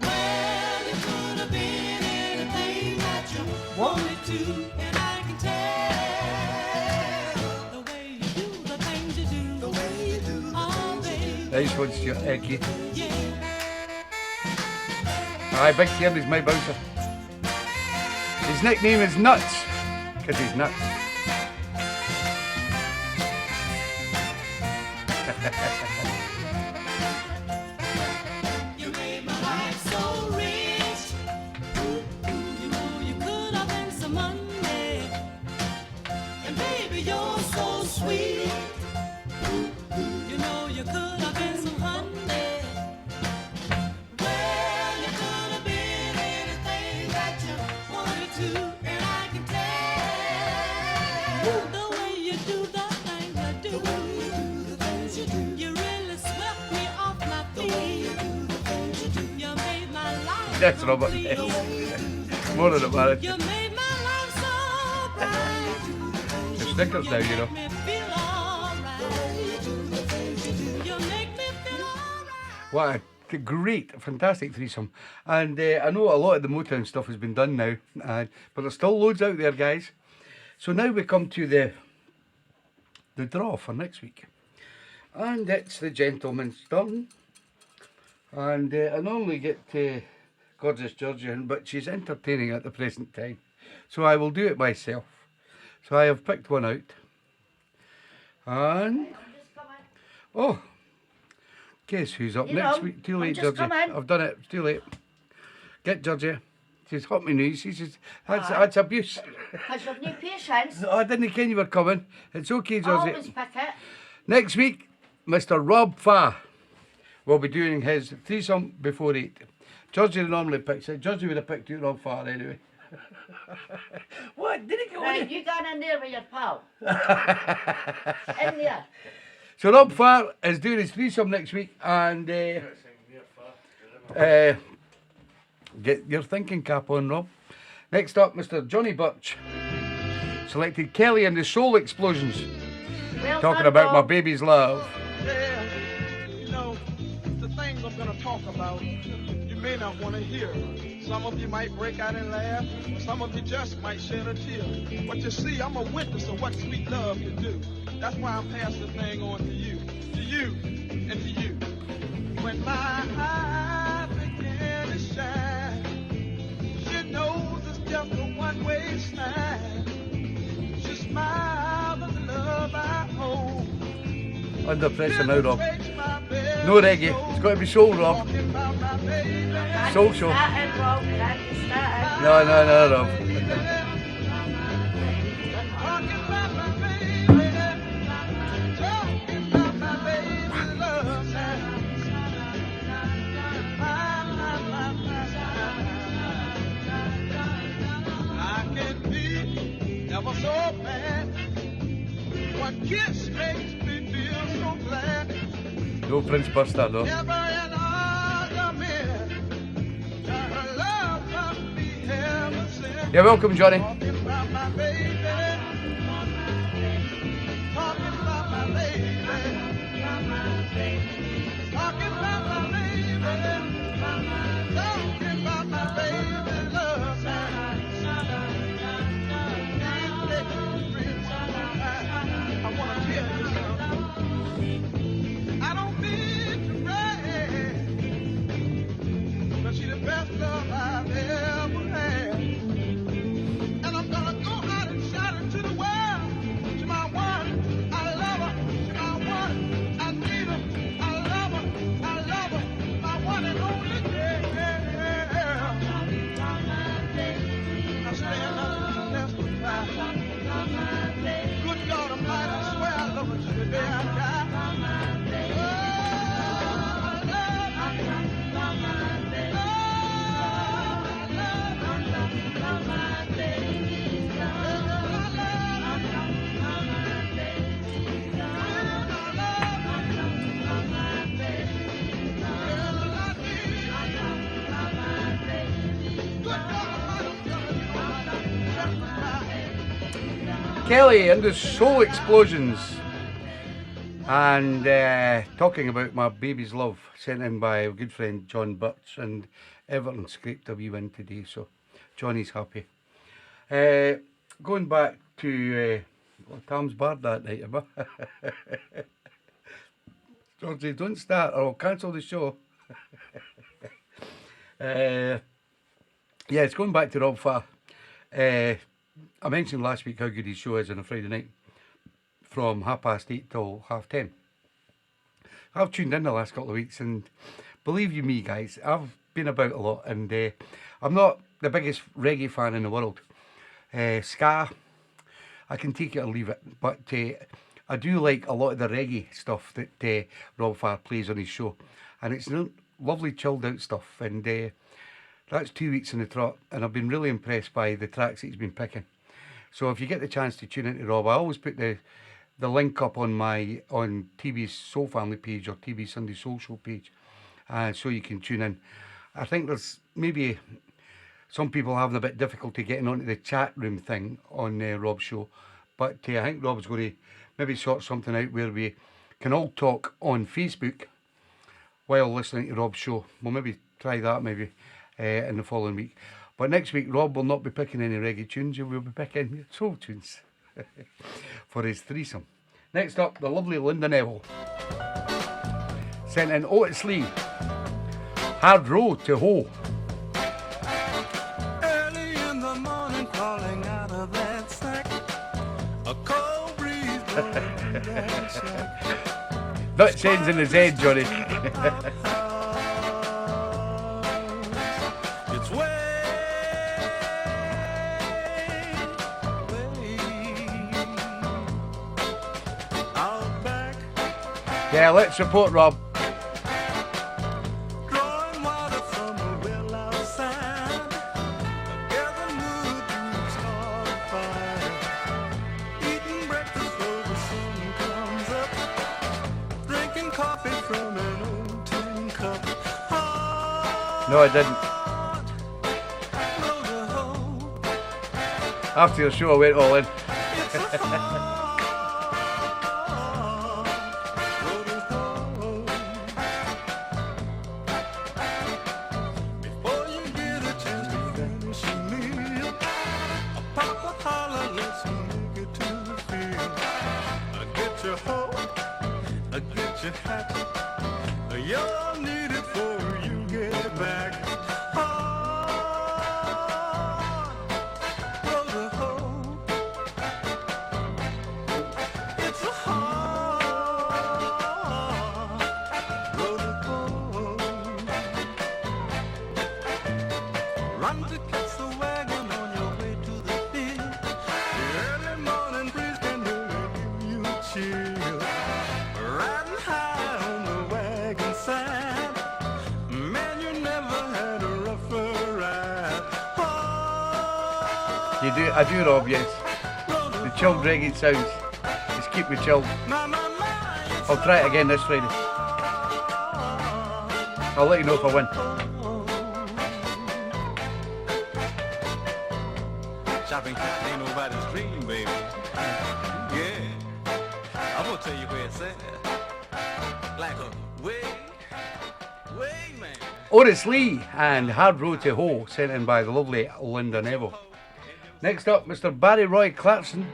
Well, you could have been anything that you wanted to, and I can tell the way you do the things you do, the way you do, oh baby, Nice one, Stuart. Keith. yeah. Aye, Big Tierney's my bouncer. His nickname is Nuts, because he's nuts. You made my life so rich. You know you could have been some money. And baby, you're so sweet. You know you could have been some honey. Well, you could have been anything that you wanted to. And I can tell the way you do the things you do. You really swept me off my feet. You made my life That's Robert. complete. More than a minute. You made my life so bright. The stickers now, you know. Make me feel alright. You make me feel alright. What a great, fantastic threesome. And I know a lot of the Motown stuff has been done now, but there's still loads out there, guys. So now we come to the draw for next week. And it's the gentleman's turn. And I normally get Gorgeous Georgian, but she's entertaining at the present time. So I will do it myself. So I have picked one out. And, oh, guess who's up You next know, week? Too I'm late, just Georgie. coming. I've done it. It's too late. Get Georgie. She's hot me news. She says, that's abuse. Because you've no patience. I didn't ken you were coming. It's okay, Georgie. Always pick it. Next week, Mr. Rob Farr will be doing his threesome before 8. Georgie normally picks it. Georgie would have picked you Rob Farr anyway. What? Did he go Right, in? you gone in there with your pal. In there. So Rob Farr is doing his threesome next week, and get your thinking cap on, Rob. Next up, Mr. Johnny Birch selected Kelly and the Soul Explosions, Well talking done, about my Rob. baby's love. Yeah, you know, the things I'm gonna talk about, you may not want to hear. Some of you might break out and laugh, or some of you just might shed a tear. But you see, I'm a witness of what sweet love can do. That's why I'm passing the thing on to you, and to you. When my eyes begin to shine, she knows it's just a one-way slide. She smiles at the love I hold. Under pressure now, Rob. Breaks my bed. No reggae. It's got to be soul, Rob. Talking about my baby. Soul show. Started, Rob. Can't you start it? No, Rob. Talking about my baby. Talking about my baby's love. I can be ever so bad. One kiss makes me feel so glad. No Prince Buster, no. Never an argument. Her love must be heaven sent. You're welcome, Johnny. Talking about my baby. Talking about my baby. Talking about my baby. Talking about my baby love. I want to tell you something. I don't mean to brag, but she's the best love I've ever had. And I'm gonna go out and shout it to the world. To my one, I love her. To my one, I need her. I love her. I love her. My one and only girl. I stand up and testify. Good God Almighty, I swear I love her to the day I die. Kelly and the Soul Explosions. And talking about my baby's love, sent in by a good friend John Birch, and Everton scraped a wee win today, so Johnny's happy. Going back to Tom's Bar that night, am I? Georgie, don't start or I'll cancel the show. Yeah, it's going back to Rob Farr. I mentioned last week how good his show is on a Friday night from 8:30 till 10:30. I've tuned in the last couple of weeks, and believe you me, guys, I've been about a lot, and I'm not the biggest reggae fan in the world. Ska, I can take it or leave it, but I do like a lot of the reggae stuff that Rob Farr plays on his show, and it's lovely chilled out stuff, and that's 2 weeks in the trot, and I've been really impressed by the tracks that he's been picking. So if you get the chance to tune into Rob, I always put the link up on TeeBee's Soul Family page or TeeBee's Sunday Soul Show page, so you can tune in. I think there's maybe some people having a bit difficulty getting onto the chat room thing on Rob's show, but I think Rob's going to maybe sort something out where we can all talk on Facebook while listening to Rob's show. We'll maybe try that maybe in the following week. But next week, Rob will not be picking any reggae tunes. He will be picking soul tunes for his threesome. Next up, the lovely Linda Neville sent in Otis Lee, Hard Road to Hoe. Early in the morning, crawling out of that sack, a cold breeze blowing through that shack. Nuts ends in his head, Johnny. It's way out back, Yeah, let's support Rob. drawing water from a well outside, gathering wood to start a fire, eating breakfast before the sun comes up, drinking coffee from an old tin cup. No, I didn't. After your show, I went all in. Before you get a chance to finish your meal, a papa holler, let's make it to the field. I get your hoe, I get your hat, you'll need it before you get back. Roll the hoe. It's a hard road to hoe. Run to catch the wagon on your way to the field. The early morning breeze can really give you a chill. Riding high on the wagon side, man, you never had a rougher ride. You do, I do, Rob, yes. The chilled reggae sounds just keep me chilled. I'll try it again this Friday. I'll let you know if I win. Shopping cart ain't nobody's dream, baby. Yeah, I'm gonna tell you where it's at. Like a way, man. Otis Lee and Hard Road to Hoe, sent in by the lovely Linda Neville. Next up, Mr. Barry Roy Clarkson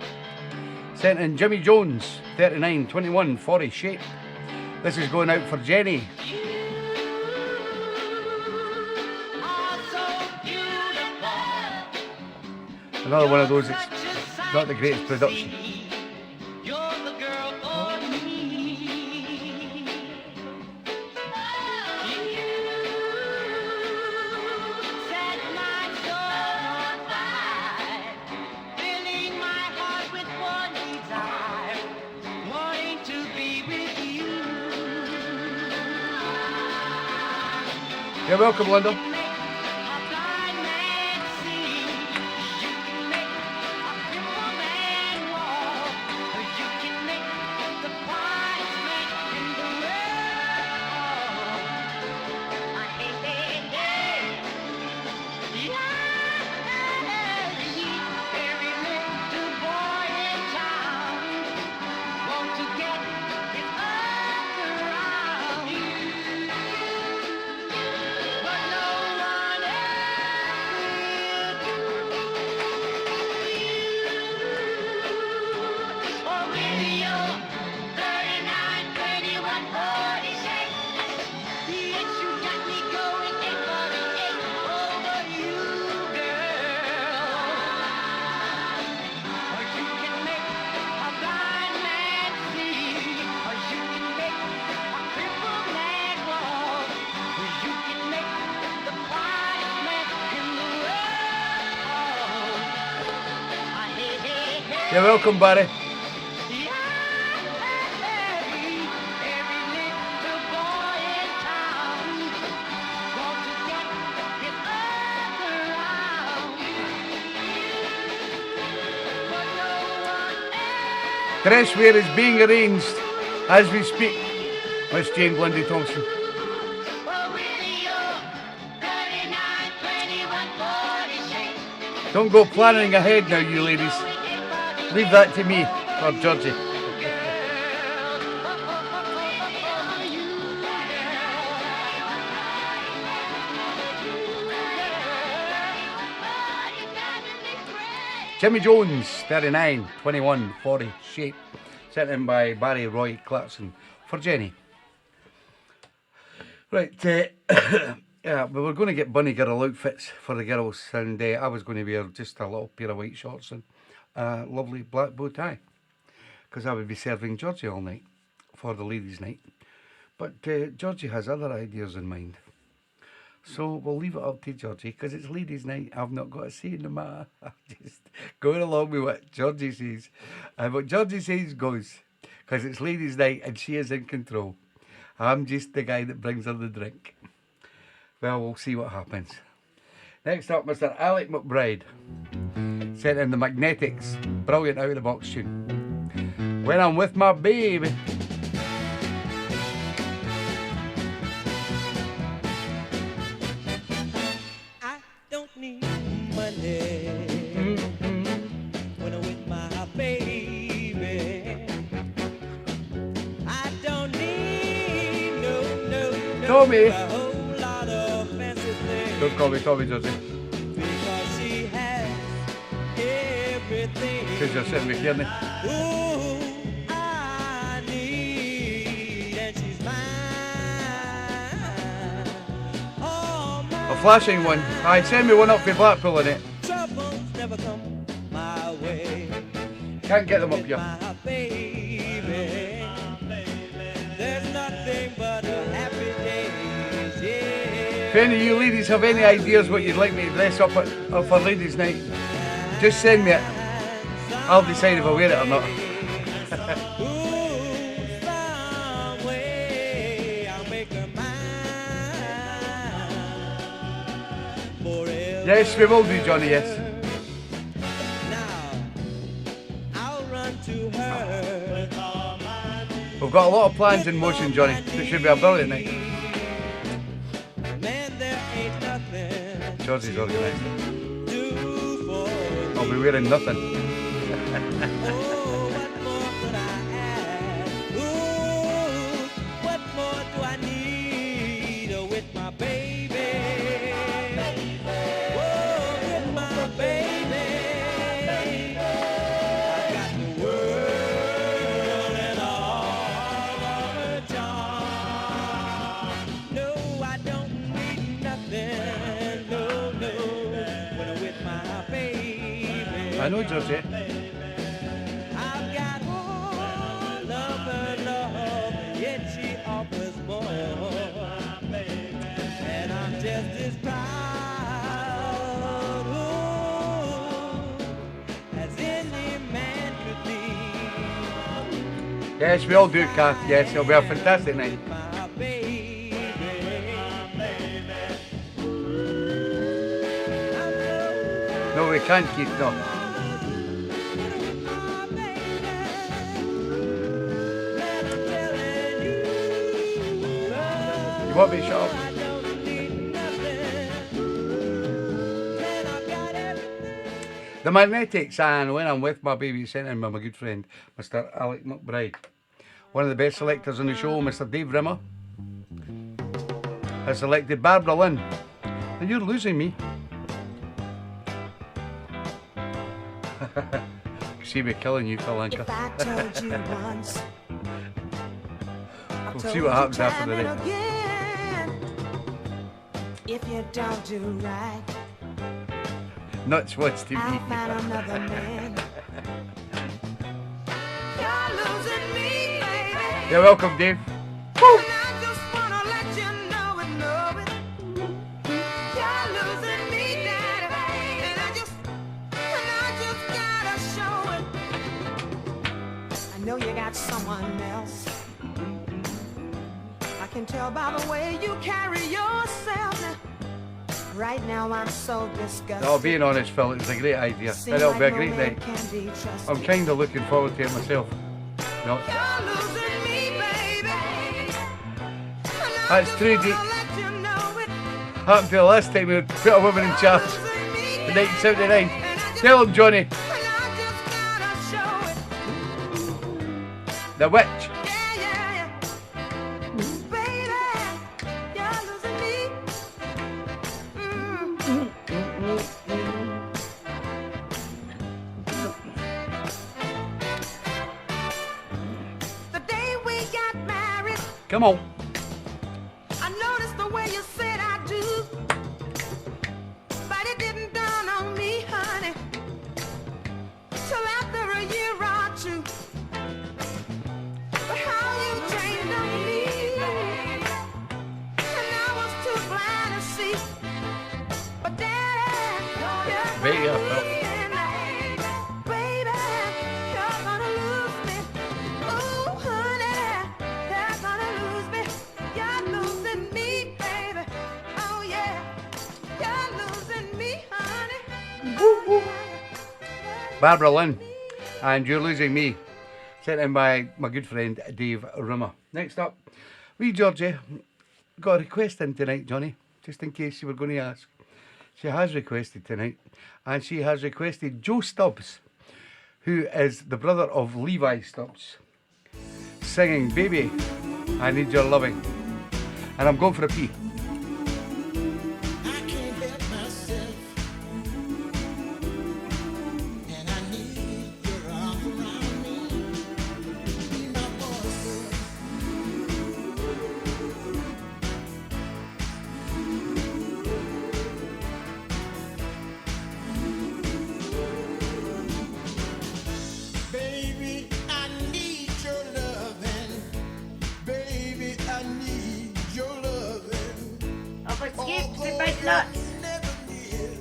sent in Jimmy Jones, 39, 21, 40 shape. This is going out for Jenny. Another one of those that's not the greatest production. You're welcome, Linda. You're welcome, Barry. Dresswear is being arranged as we speak. Miss Jane Blundy Thompson. Don't go planning ahead now, you ladies. Leave that to me, or Georgie. Jimmy Jones, 39, 21, 40, shape. Sent in by Barry Roy Clarkson for Jenny. Right, yeah, we were going to get bunny girl outfits for the girls, and I was going to wear just a little pair of white shorts and a lovely black bow tie, because I would be serving Georgie all night for the ladies' night. But Georgie has other ideas in mind. So we'll leave it up to Georgie, because it's ladies' night. I've not got a say in the matter. I'm just going along with what Georgie says. And what Georgie says goes, because it's ladies' night and she is in control. I'm just the guy that brings her the drink. Well, we'll see what happens. Next up, Mr. Alec McBride. Sent in the Magnetics. Brilliant out of the box tune. When I'm with my baby. Need money when I'm with my baby. I don't need no Tommy. a whole lot of fancy things. Don't call me Tommy, Georgie. Because she has everything. Because you're sitting with Kearney. Ooh, I need, and she's mine. Oh, my A flashing one. Aye, send me one up for Blackpool in it. troubles never come my way. Can't get them up here. My baby, there's nothing but a happy days, yeah. If any of you ladies have any ideas what you'd like me to dress up for ladies' night, just send me it. I'll decide if I wear it or not. Ooh, some way I'll make her mine forever. Yes, we will do, Johnny, yes. Now I'll run to her. We've got a lot of plans in motion, Johnny. It should be a brilliant night. Man, there ain't nothing Georgie's organised it. to do for I'll be wearing nothing. Oh, what more could I ask? Ooh, what more do I need with my baby? Oh, with my baby. I got the world and all of her charm. No, I don't need nothing. No, when I'm with my baby. I know, Georgie. I've got all of her love, yet she offers more. And I'm just as proud as any man could be. Yes, we all do, Kath. Yes, it'll be a fantastic night. My baby. No, we can't keep, no. You want me to shut up? The Magnetics, and when I'm with my baby, sent in by my good friend, Mr. Alec McBride. One of the best selectors on the show, Mr. Dave Rimmer, has selected Barbara Lynn. And you're losing me. See me killing you, Kalanka. If I told you once, We'll see what happens after the day. if you don't do right, Nuts wants to I'll be. find another man. You're losing me, baby. You're welcome, Dave. And I just wanna let you know it. You're losing me, daddy. And I just gotta show it. know you got someone else. I can tell by the way you carry yourself. Now, right now I'm so disgusted. Oh, being honest, Phil, it's a great idea. Seems It'll be a like no great man night. can be trusted. I'm kind of looking forward to it myself. No, You're losing me, baby. And That's I'm true, just Dee. gonna let you know it. happened to the last time we put a woman in charge Losing me, in baby. 1979. And I just- Tell him, Johnny, and I just gotta show it. the witch. Yeah, yeah, yeah. Baby, you're losing me. The day we got married, Come on. I noticed the way you said I do. But it didn't dawn on me, honey, till after a year or two. But how you changed on me, and I was too blind to see. But Daddy, you're Baby, gonna I felt- lose me now. Baby, you're gonna lose me. Ooh, honey, you're gonna lose me. You're losing me, baby. Oh yeah, you're losing me, honey. Barbara Lynn, and You're Losing Me, sent in by my good friend Dave Rimmer. Next up, wee Georgie got a request in tonight, Johnny, just in case you were going to ask. She has requested tonight, and she has requested Joe Stubbs, who is the brother of Levi Stubbs, singing Baby, I Need Your Loving. And I'm going for a pee. I can't help myself, and I need your arms around me. Be my boyfriend. Baby, I need your loving. Baby, I need your loving. I've escaped the big nuts. Never near.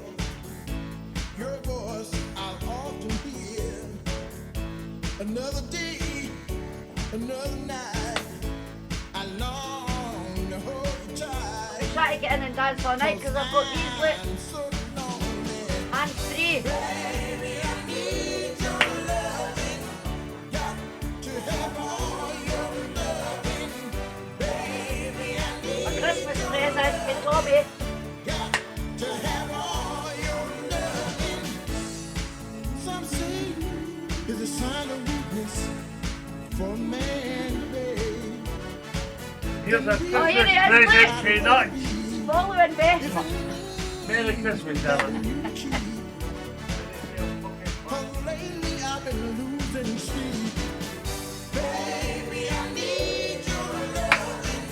Your voice I'll often hear. Another day, another night. I long to hold you tight. Try to get in and dance all night because I've got these lit I'm so lonely. and free. Baby, I need your loving. Got to have all your loving. Baby, I need A Christmas present for Tommy. got to have all your loving. Some say it's a sign of weakness for a man, babe. Here's a Oh, here Christmas he is, present look. for you nuts. Following me. Merry Christmas, darling. Cause lately I've been losing sleep. Baby, I need your loving.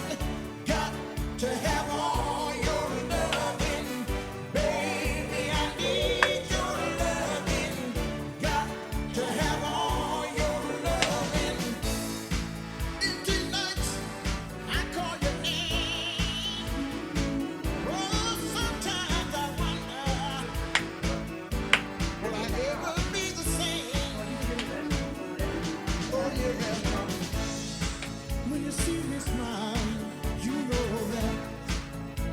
Got to have all your loving. Baby, I need your loving. Got to have all your loving. Empty nights, I call your name. Oh, sometimes I wonder, will I ever be the same? Oh yeah. When you see me smile, you know that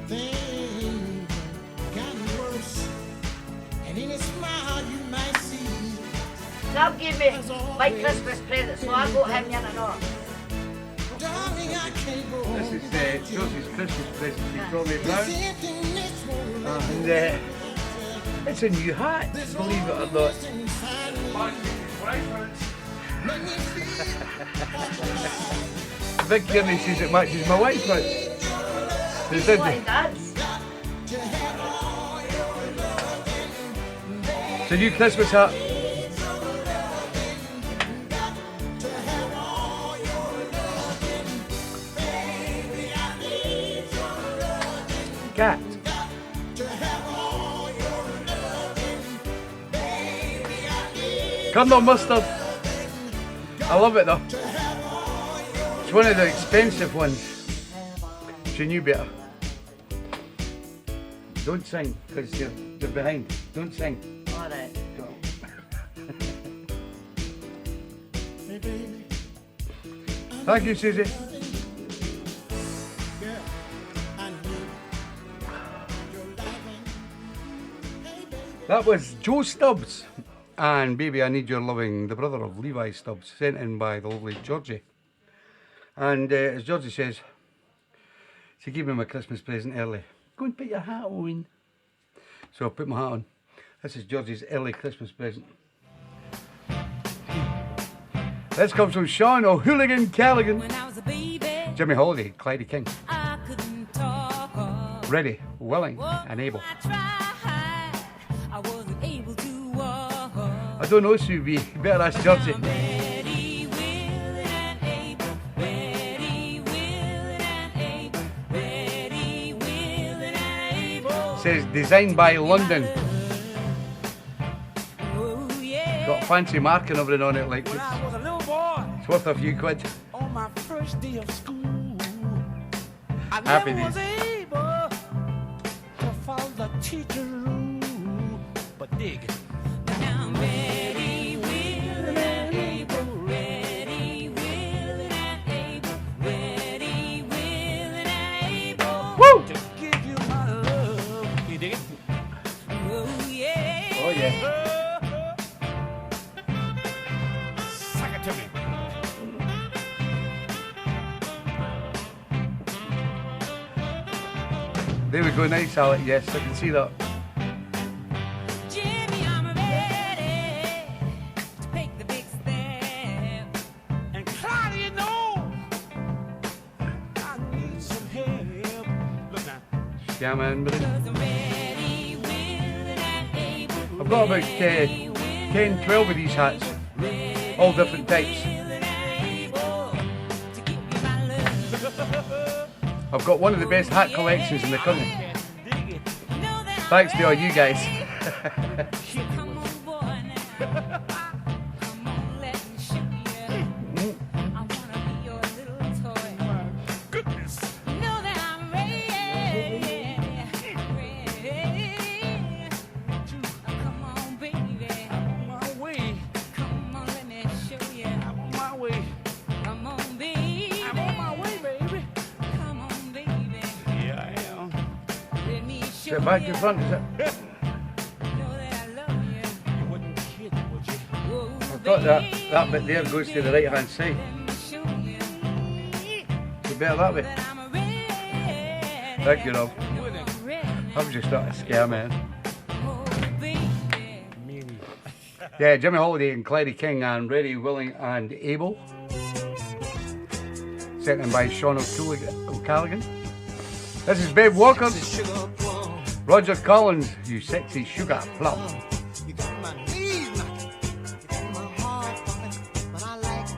things gotten worse. And in a smile you might see. Sam gave me my Christmas present, so I got him in and all. Darling, I can't go This on is without you. Josie's Christmas present to Tommy This Brown. emptiness won't let And me it's a new hat, believe it or not. rest inside me. Let me feel Big Kearney says it matches my white pants. They He's did what he they? does. It's a new Christmas hat. Cat. Curdled mustard. I love it though. It's one of the expensive ones. So you knew better. Don't sing, because you're behind. Don't sing. Alright. Hey baby, Thank you, Susie. That was Joe Stubbs and Baby I Need Your Loving, the brother of Levi Stubbs, sent in by the lovely Georgie. And as Georgie says, she gave me my Christmas present early. Go and put your hat on. So I put my hat on. This is Georgie's early Christmas present. This comes from Sean O'Hooligan Callaghan. When I was a baby, Jimmy Holiday, Clyde King. I couldn't talk. Ready, willing, and able. I tried, I wasn't able to walk. I don't know, Sue B. You better ask Georgie. Ready, willing, and able. Ready, willing, and able. Ready, willing, and able. Says designed by London. Oh, yeah. Got fancy mark and everything on it, like When I was a little boy, it's worth a few quid. on my first day of school, I Happy never was days. able to follow the teacher's rule. But dig it. Now I'm ready, willing, and able. Ready, willing, and able. Ready, willing, and able. Woo! To give you my love. You dig it? Oh, yeah. Oh yeah. Suck it to me. There we go, nice Alec, yes, I can see that. Jimmy, I'm ready to take the big step. And Clyde, you know, I need some help. Look now. Yeah man, but 'Cause I'm ready, willing, and able. I've got about 10, 12 of these hats. All different types. Willing, and able to give you my love. I've got one of the best hat collections in the country. Dig it. Know that I'm Thanks to all you guys. Come on, boy, now. Come on, let me show you. I wanna be your little toy. Goodness. Know that I'm ready. Come on, baby. On my way. Come on, let me show you. I'm on my way. Come on, baby. I'm on my way, baby. Come on, baby. Yeah, I am. Let me show Sit back to you. front, is it? Know that I love you. You wouldn't kid, would you? Whoa, I've got that bit there goes to the right hand side. let me show you. You better that way. That I'm ready. Thank you, Rob. I'm ready. I'm just not a scare man. Oh, baby. Meanie. Yeah, Jimmy Holiday and Clyde King and Ready, Willing and Able. Sent in by Sean O'Callaghan. This is Babe Walker. Roger Collins, you sexy sugar plum. You got my knees knocking, you got my heart pumping, but I like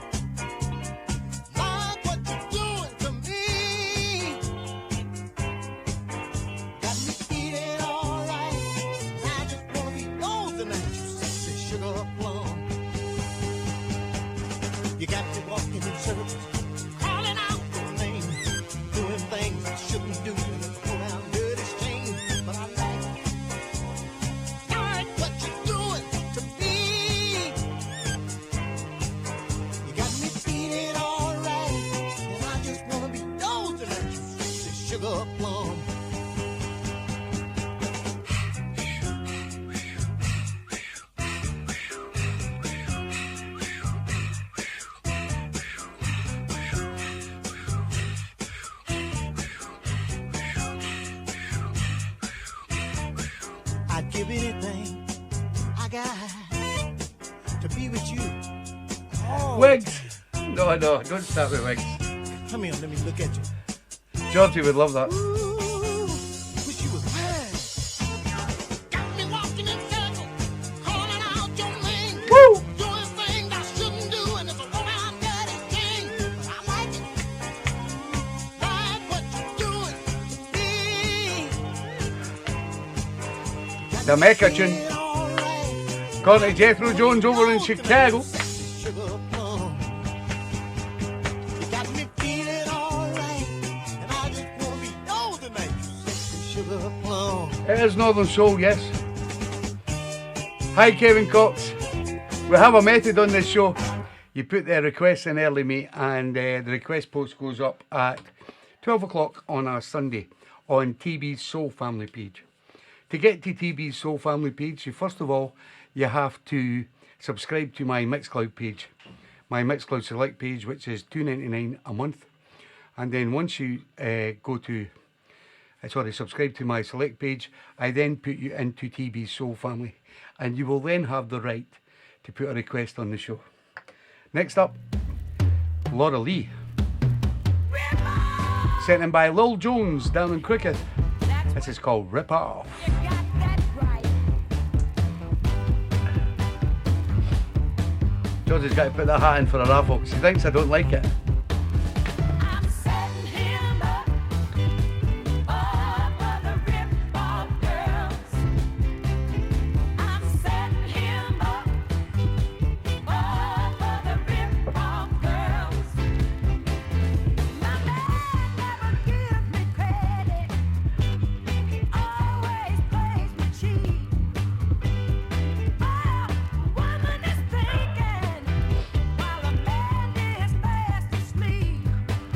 what you're doing to me. Got me feeling alright. I just wanna be yours tonight, you sexy sugar plum. You got me walking in circles, calling out your name, doing things I shouldn't do. Around dirty shame, but I like what you're doing to me. You got me feeling alright, and I just wanna be yours tonight, you sexy sugar plum. I'd give anything I got to be with you. Oh, Wigs! No, don't start with wigs. come here, let me look at you. Georgie would love that. Ooh, wish you was mine. Got me walking in circles, calling out your name. Woo! Doing things I shouldn't do, and it's a round dirty thing. But I like it. Like what you're doing to me. The Mecca tune. Feeling alright. According to Jethro Jones over in Chicago. Sugar plum. You got me feeling alright, and I just wanna be yours tonight, you sexy sugar plum. It is Northern Soul, yes. Hi Kevin Cox. We have a method on this show. You put the request in early, mate, and the request post goes up at 12 o'clock on a Sunday on TeeBee's Soul Family page. To get to TeeBee's Soul Family page, first of all, you have to subscribe to my Mixcloud page, my Mixcloud Select page, which is $2.99 a month. And then once you subscribe to my Select page, I then put you into TeeBee's Soul Family, and you will then have the right to put a request on the show. Next up, Laura Lee. Sent in by Lil Jones down in Cricket. This is called Rip Off. You got that right. George has got to put that hat in for a raffle because he thinks I don't like it. I'm setting him up. Oh, for the rip-off girls. I'm setting him up. Oh, for the rip-off girls. My man never gives me credit. He always plays me cheap. Oh, woman is thinking while a man is fast asleep.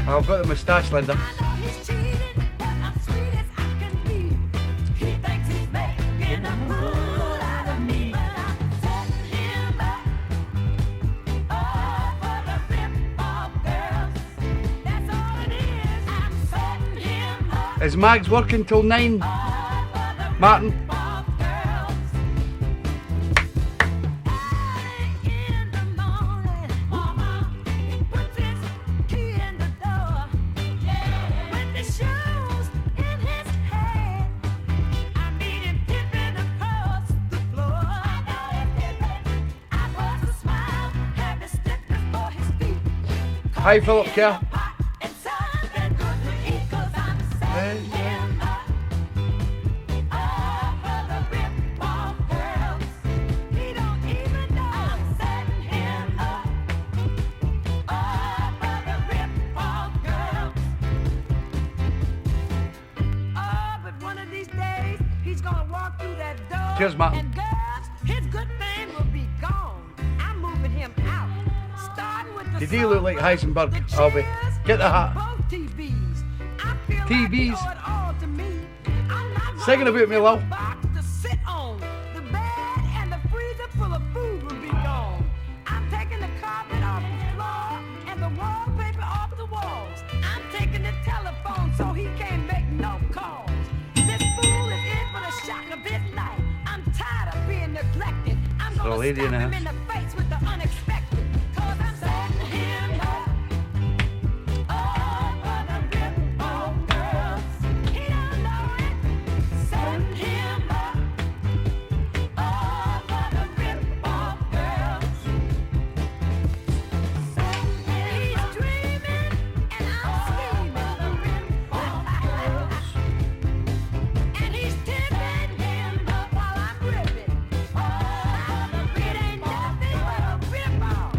I've got the moustache, Linda. I know he's cheating, but I'm sweet as I can be. He thinks he's making a fool out of me, but I'm setting him up. Oh, for the rip-off girls. That's all it is. I'm setting him up. Is Mags working till 9? Oh, for the Martin? rip-off girls. Early in the morning, he puts his key in the door. With the shoes in his hand, I meet him tipping across the floor. I bust a smile, have his stick before his feet. Hi, Philip Kerr. Pot and something good to eat, 'cause I'm setting him up. Oh, for the rip-off girls. He don't even know I'm setting him up. Oh, for the rip-off girls. Oh, but one of these days, he's gonna walk through that door. Cheers, Martin. And girls, his good name will be gone. I'm moving him out. Starting with the Did he look like sofa, Heisenberg, the Albie? chairs, Get the hat. both TVs. I feel TVs. like they owe it all to me. I'm not Singing gonna about me, give Lil. a box to sit on. The bed and the freezer full of food will be gone. I'm taking the carpet off the floor and the wallpaper off the walls. I'm taking the telephone so he can't make no calls. This fool is in for the shock of his life. I'm tired of being neglected. I'm There's a gonna lady in slap the him house. in the face with the unexpected. 'Cause I'm setting him up. Oh, for the rip-off girls. He don't know it. Setting him up. Oh, for the rip-off girls. He's dreaming and I'm scheming. And he's tipping him up while I'm ripping. Oh, it ain't nothing but a rip-off.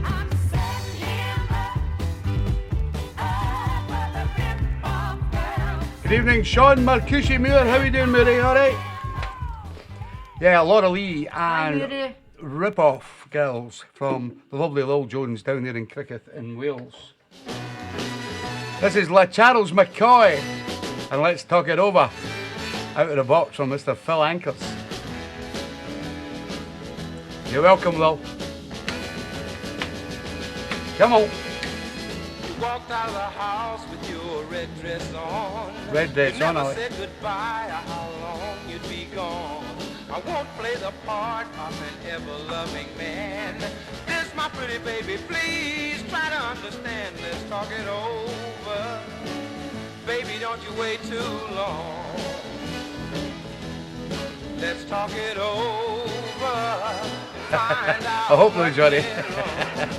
I'm setting him up. Oh, for the rip-off girls. Good evening, Sean Marcucci Moore. How you doing, Murray? All right? Yeah, Laura Lee and Murray. Rip-Off Girls from the lovely Lil Jones down there in Cricket in Wales. This is La Charles McCoy, and let's talk it over. Out of the box from Mr. Phil Ankers. You're welcome, Lil. Come on. You walked out of the house with your red dress on. Red dress You never on, Alex. said goodbye or how long you'd be gone. I won't play the part of an ever-loving man. This, my pretty baby, please try to understand. Let's talk it over. Baby, don't you wait too long. Let's talk it over. Find out I hope you what enjoyed it. went wrong.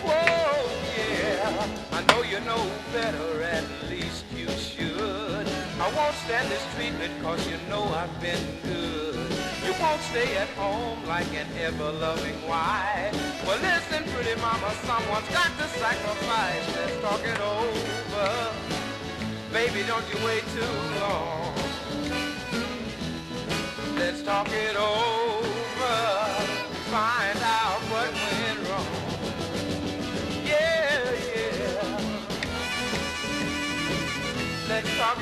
Whoa, yeah. I know you know better, at least you should. I won't stand this treatment, 'cause you know I've been good. You won't stay at home like an ever-loving wife. Well, listen, pretty mama, someone's got to sacrifice. Let's talk it over. Baby, don't you wait too long. Let's talk it over. Find out what went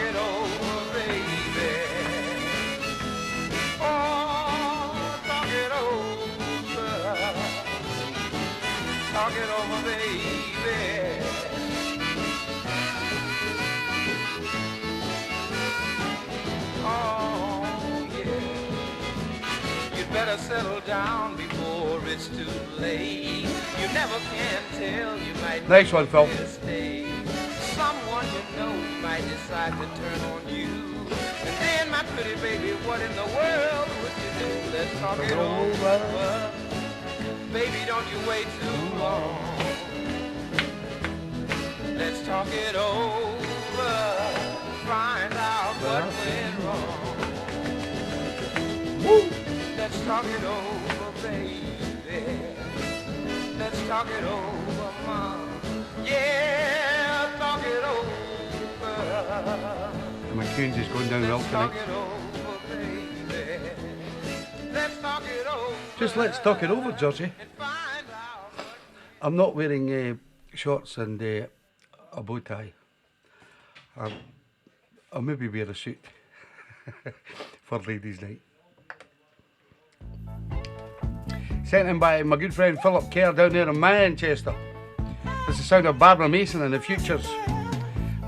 it over, baby. Oh, talk it over. Talk it over, baby. Oh, yeah. You'd better settle down before it's too late. You never can tell, you might Nice one, Phil. mistake. Someone you know might decide to turn on you. And then, my pretty baby, what in the world would you do? Let's talk it over. Baby, don't you wait too long. Let's talk it over. Find out what went wrong. Let's talk it over, baby. Let's talk it over, mom. Yeah, talk it over. My tune's just going down well Let's talk tonight. it over, baby. Let's talk it over. Just let's talk it over, Georgie. And find out what I'm not wearing shorts and a bow tie. I'll maybe wear a suit for ladies' night. Sent in by my good friend Philip Kerr down there in Manchester. It's the sound of Barbara Mason and the Futures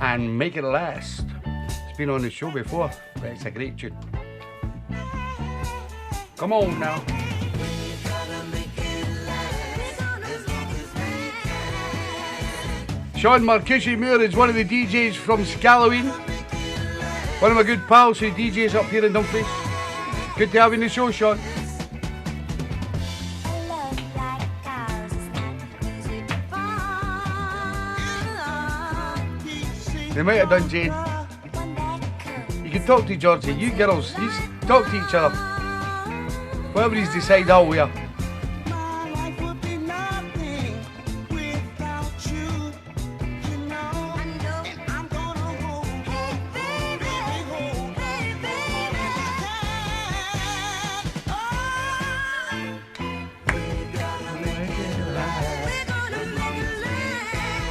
and Make It Last. It's been on the show before, but it's a great tune. Come on now. Sean Marcucci Moore is one of the DJs from Scalloween. One of my good pals who DJs up here in Dumfries. Good to have you in the show, Sean. They might have done, Jane. You can talk to Georgie. You girls, you talk to each other. Whatever he's decide, I'll wear. My life would be nothing without you. You know, and I'm gonna hold you. Hey, baby, hold you. Hey, baby, oh, we gotta make it last. We're gonna make it last.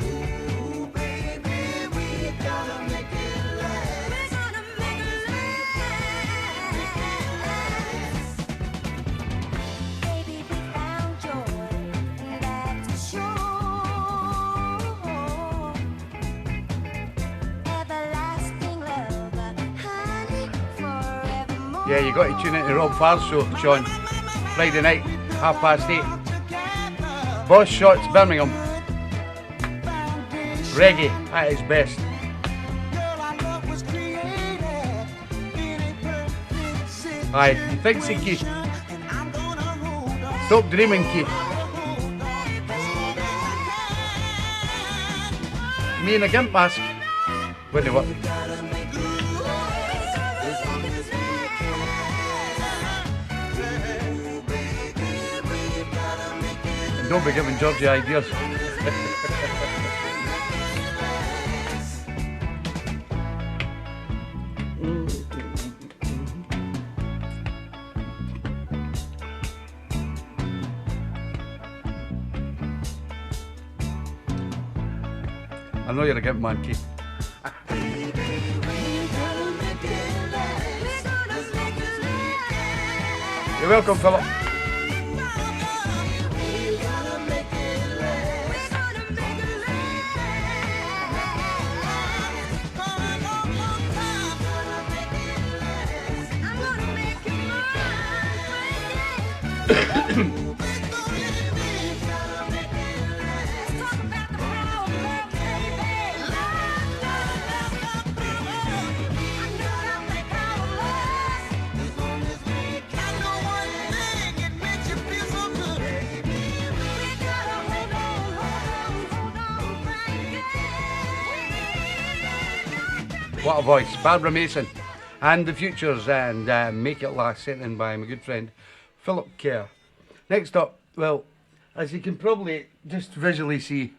Ooh, baby, we gotta make it last. We're gonna make it last. Baby, we found joy, that's sure. Everlasting love, honey, forevermore. Yeah, you got to tune into Rob Farr's show, Sean. Friday night, 8:30. Boss Shots, Birmingham. Reggae at its best. Aye, you think so, Keith? Stop dreaming, Keith. Me in a gimp mask. Wouldn't work. And don't be giving Georgie ideas. I know you're a gimp man, Keith. You're welcome, Philip. What a voice, Barbara Mason and the Futures and Make It Last, sent in by my good friend Philip Kerr. Next up, well, as you can probably just visually see,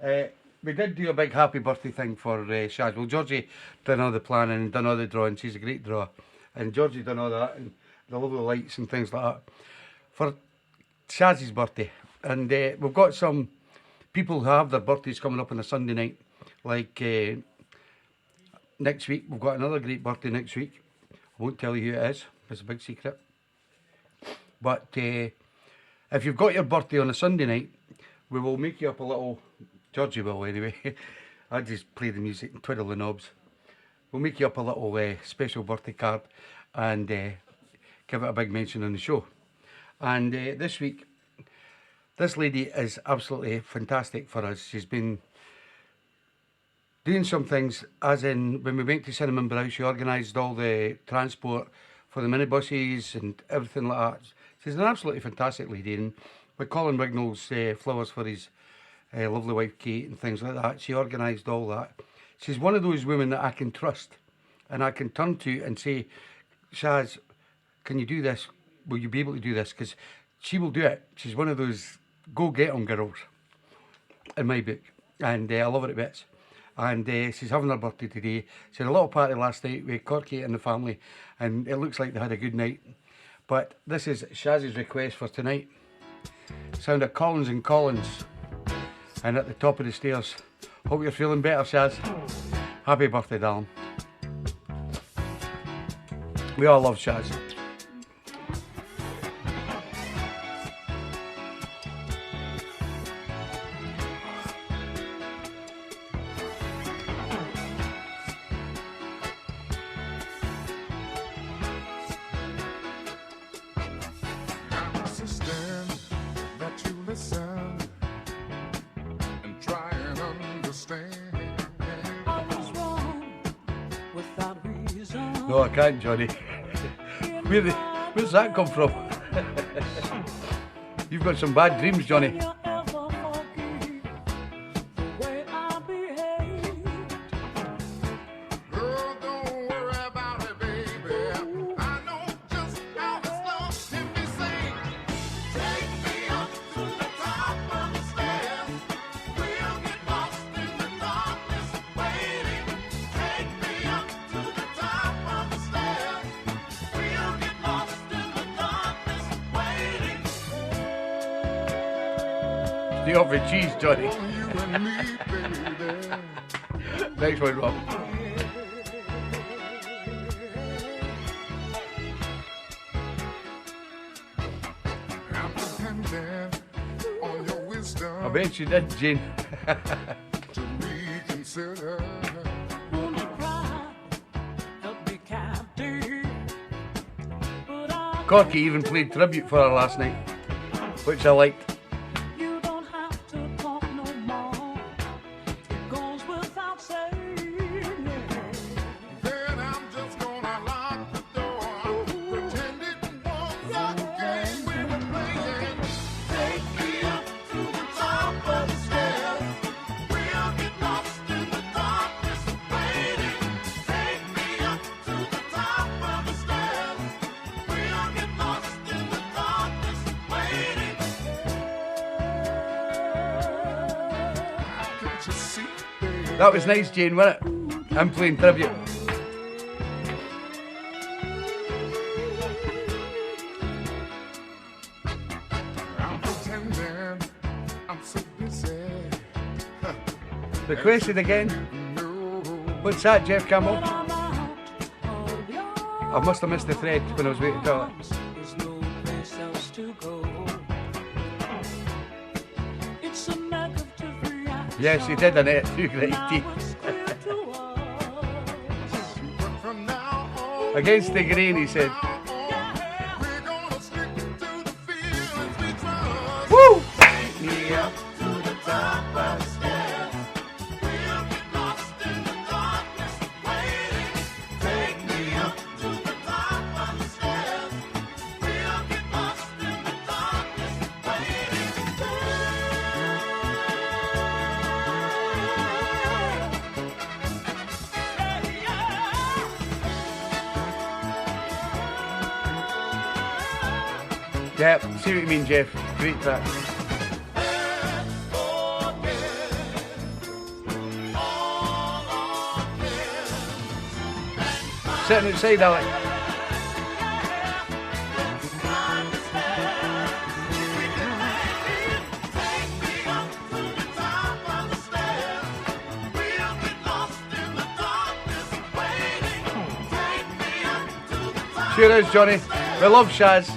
we did do a big happy birthday thing for Shaz. Well, Georgie done all the planning and done all the drawing. She's a great drawer, and Georgie done all that and the lovely lights and things like that for Shaz's birthday. And we've got some people who have their birthdays coming up on a Sunday night, like next week, we've got another great birthday next week. I won't tell you who it is. It's a big secret. But if you've got your birthday on a Sunday night, we will make you up a little... Georgie will anyway. I just play the music and twiddle the knobs. We'll make you up a little special birthday card and give it a big mention on the show. And this week, this lady is absolutely fantastic for us. She's been doing some things, as in when we went to Cinnamon Brow, she organised all the transport for the minibuses and everything like that. She's an absolutely fantastic lady, and with Colin Wignall's flowers for his lovely wife Kate and things like that, she organised all that. She's one of those women that I can trust and I can turn to and say, Shaz, can you do this? Will you be able to do this? Because she will do it. She's one of those go-get-on girls in my book, and I love her to bits. And she's having her birthday today. She had a little party last night with Corky and the family, and it looks like they had a good night. But this is Shaz's request for tonight. Sound of Collins and Collins, and At the Top of the Stairs. Hope you're feeling better, Shaz. Happy birthday, darling. We all love Shaz. No, I can't, Johnny. Where's that come from? You've got some bad dreams, Johnny. Stay off with cheese, Johnny. Next one, Rob. I bet you did, Jane. Corky even played tribute for her last night, which I liked. That was nice, Jane, wasn't it? I'm playing tribute. Requested again. What's that, Jeff Campbell? I must have missed the thread when I was waiting for it. Yes, he did, Annette. Too great. Against the grain, he said. Woo! Me up to the top of the stairs. We'll get lost in the darkness, waiting. Take me up to the top of the stairs. We'll get lost in the darkness, waiting. Yeah, see what you mean, Jeff. Great track. Sitting outside, Alec. Sure is, Johnny. We love Shaz.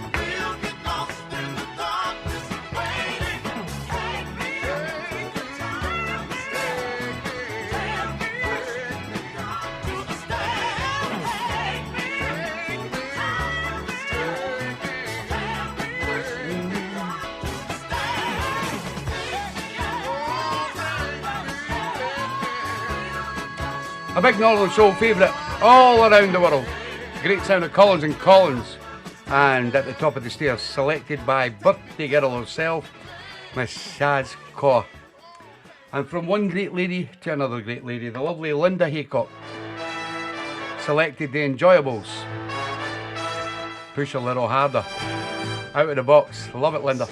A big Northern Soul favourite all around the world. Great sound of Collins and Collins. And at the top of the stairs, selected by birthday girl herself, Miss Shaz Kaw. And from one great lady to another great lady, the lovely Linda Haycock selected the Enjoyables. Push a little harder. Out of the box. Love it, Linda.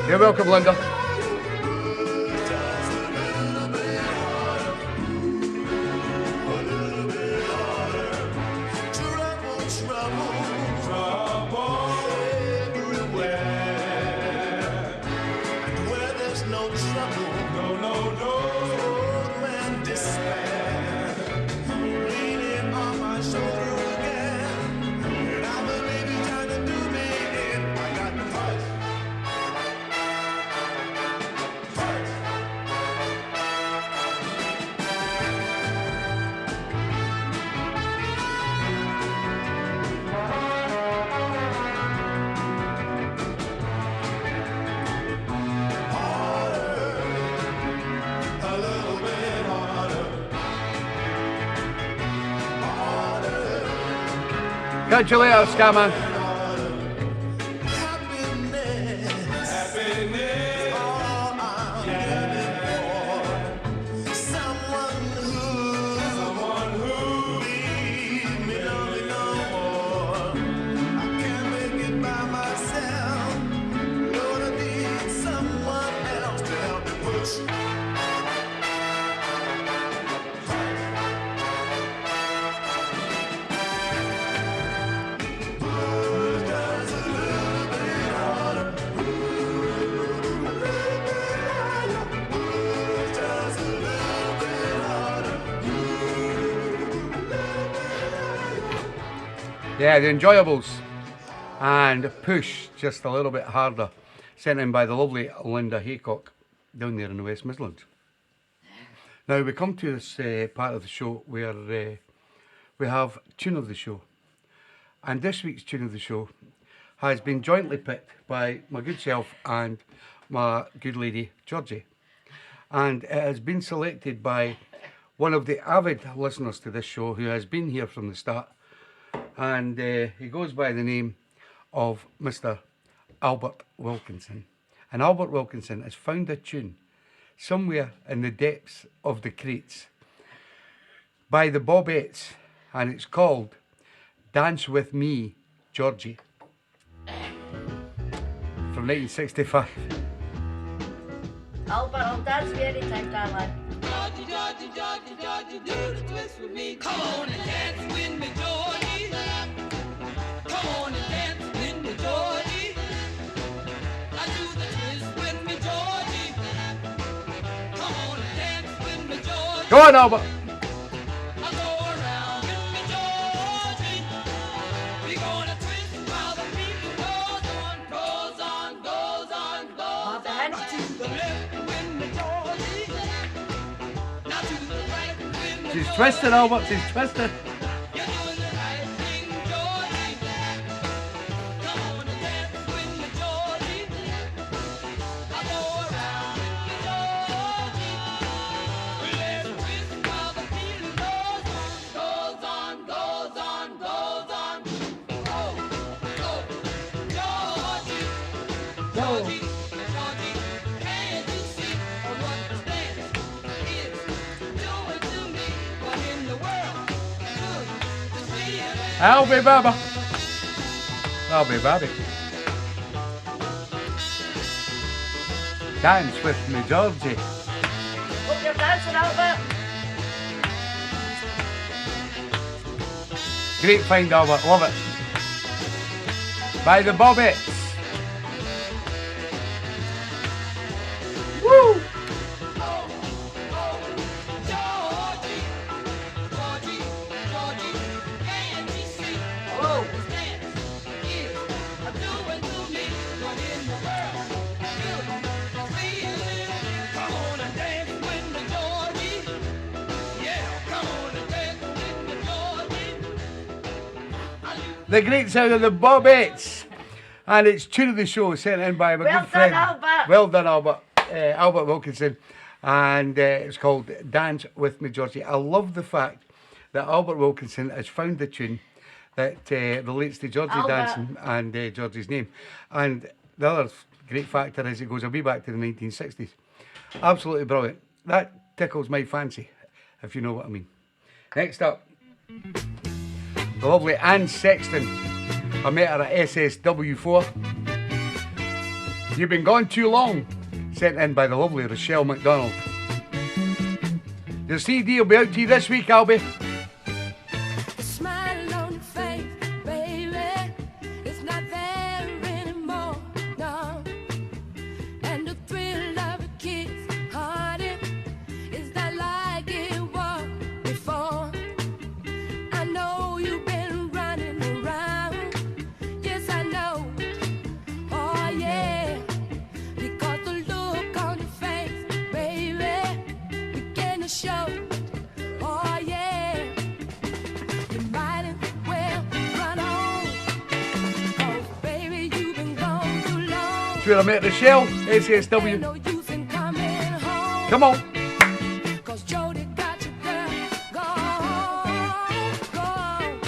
You're welcome, Linda. Catch you later, Scammer. Yeah, the Enjoyables and Push just a little bit harder, sent in by the lovely Linda Haycock down there in the West Midlands. Now we come to this part of the show where we have Tune of the Show, and this week's Tune of the Show has been jointly picked by my good self and my good lady Georgie, and it has been selected by one of the avid listeners to this show who has been here from the start. And he goes by the name of Mr. Albert Wilkinson. And Albert Wilkinson has found a tune somewhere in the depths of the crates by the Bobettes, and it's called Dance With Me, Georgie, from 1965. Albert, I'll dance with you anytime, darling. Georgie, Georgie, Georgie, Georgie, do the twist with me. Come on and dance with me, Georgie. Come on and dance with me, Georgie. I do the twist with me, Georgie. Come on and dance with me, Georgie. Go on, Albert. I go around with me, Georgie. We gonna twist while the beat goes on, goes on, goes on, goes on. Not to the left with me, Georgie. Not to the right with me, She's Georgie. twisted, Albert, she's twisted. You're doing the right thing, Georgie. Come on and dance with me, Georgie. I go around with me, Georgie. Let's twist while the feeling goes on, goes on, goes on, goes on. Oh, No. I'll be Baba. I'll be Bobby. Dance with me, Georgie. Hope you're dancing, Albert. Great find, Albert. Love it. By the Bobbettes. Woo! Hello. The great sound of the Bobbettes. And it's tune of the show sent in by my Well good friend. done, Albert. Well done, Albert. Albert Wilkinson. And it's called Dance With Me, Georgie. I love the fact that Albert Wilkinson has found the tune that relates to Georgie Albert. dancing and Georgie's name. And the other great factor is it goes a wee back to the 1960s. Absolutely brilliant. That tickles my fancy, if you know what I mean. Next up, the lovely Anne Sexton. I met her at SSW4. You've been gone too long. Sent in by the lovely Rochelle McDonald. Your CD will be out to you this week, Albie. The smile on your face, baby, it's not there anymore, no. And the thrill of a kiss, honey, is not like it was before. I know you've been running around, yes I know, oh yeah. Because the look on your face, baby, began to show, oh yeah. You might as well run on, 'cause baby you've been gone too long. It's where I met Rochelle, Ain't SSW. no use in coming home. Come on. 'Cause Jody got your girl gone, gone.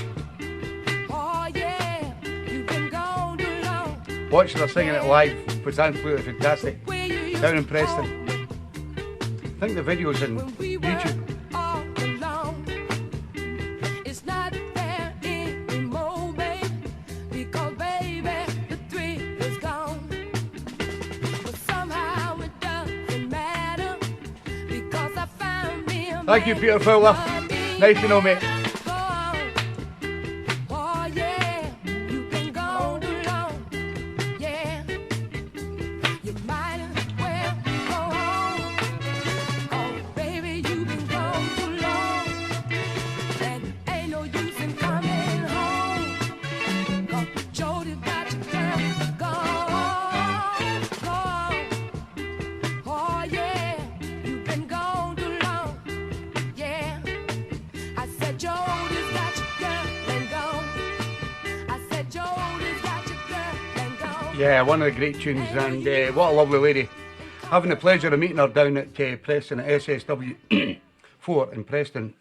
Oh yeah, you've been gone too long. Watching her singing it live was absolutely fantastic. Where you used Down to in Preston. call me I think the video's in when we were YouTube. all alone. It's not there anymore, babe, because baby the thrill is gone. But somehow it doesn't matter, because I found me a Thank you, man Peter Fowler. who loved me Nice to know, mate. better. Oh yeah, you've been gone too long. Yeah, you might as well go home. Oh baby, you've been gone too long, and ain't no use in coming home. 'Cause Jody got your girl gone, gone. Oh yeah, you've been gone too long. Yeah, I said Jody's got your girl and gone. I said Jody's got your girl and gone. Yeah, one of the great tunes, and what a lovely lady. Having the pleasure of meeting her down at Preston at SSW4 in Preston.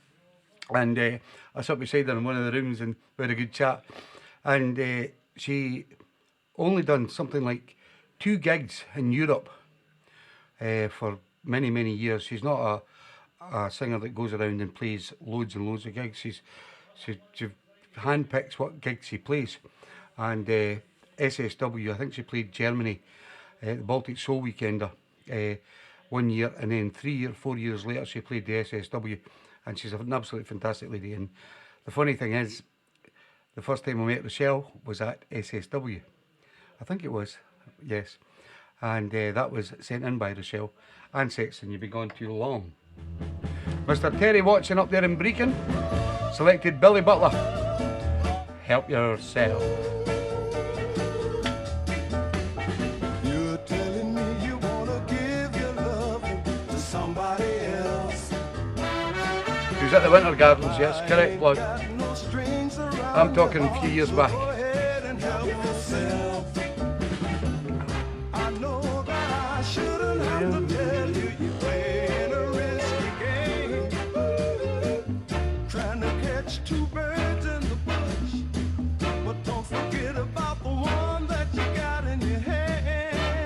And I sat beside her in one of the rooms and we had a good chat. And she only done something like 2 gigs in Europe for many, many years. She's not a singer that goes around and plays loads and loads of gigs. She handpicks what gigs she plays. And SSW, I think she played Germany, the Baltic Soul Weekender, 1 year, and then 4 years later she played the SSW, and she's an absolutely fantastic lady. And the funny thing is, the first time I met Rochelle was at SSW. I think it was, yes. And that was sent in by Rochelle. Anne Sexton, you've been gone too long. Mr. Terry Watson up there in Brecon selected Billy Butler. Help yourself. You're telling me you wanna give your love to somebody else. She was at the Winter Gardens, yes, correct, Blood. Got no strings around. I'm talking a few years back. Go ahead and help yourself. I know that I shouldn't have to tell you you're playing a risky game, trying to catch 2 birds in the bush. But don't forget about the one that you got in your hand.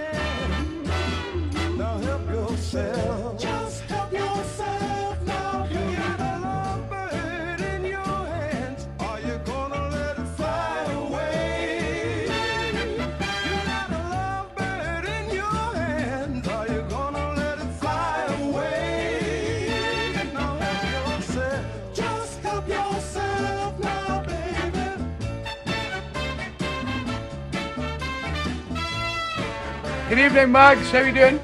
yourself. Just help yourself now. You got a lovebird in your hands. Are you gonna let it fly away? You got a lovebird in your hands. Are you gonna let it fly away? Now help yourself. Just help yourself now, baby. Good evening, Mags. How you doing?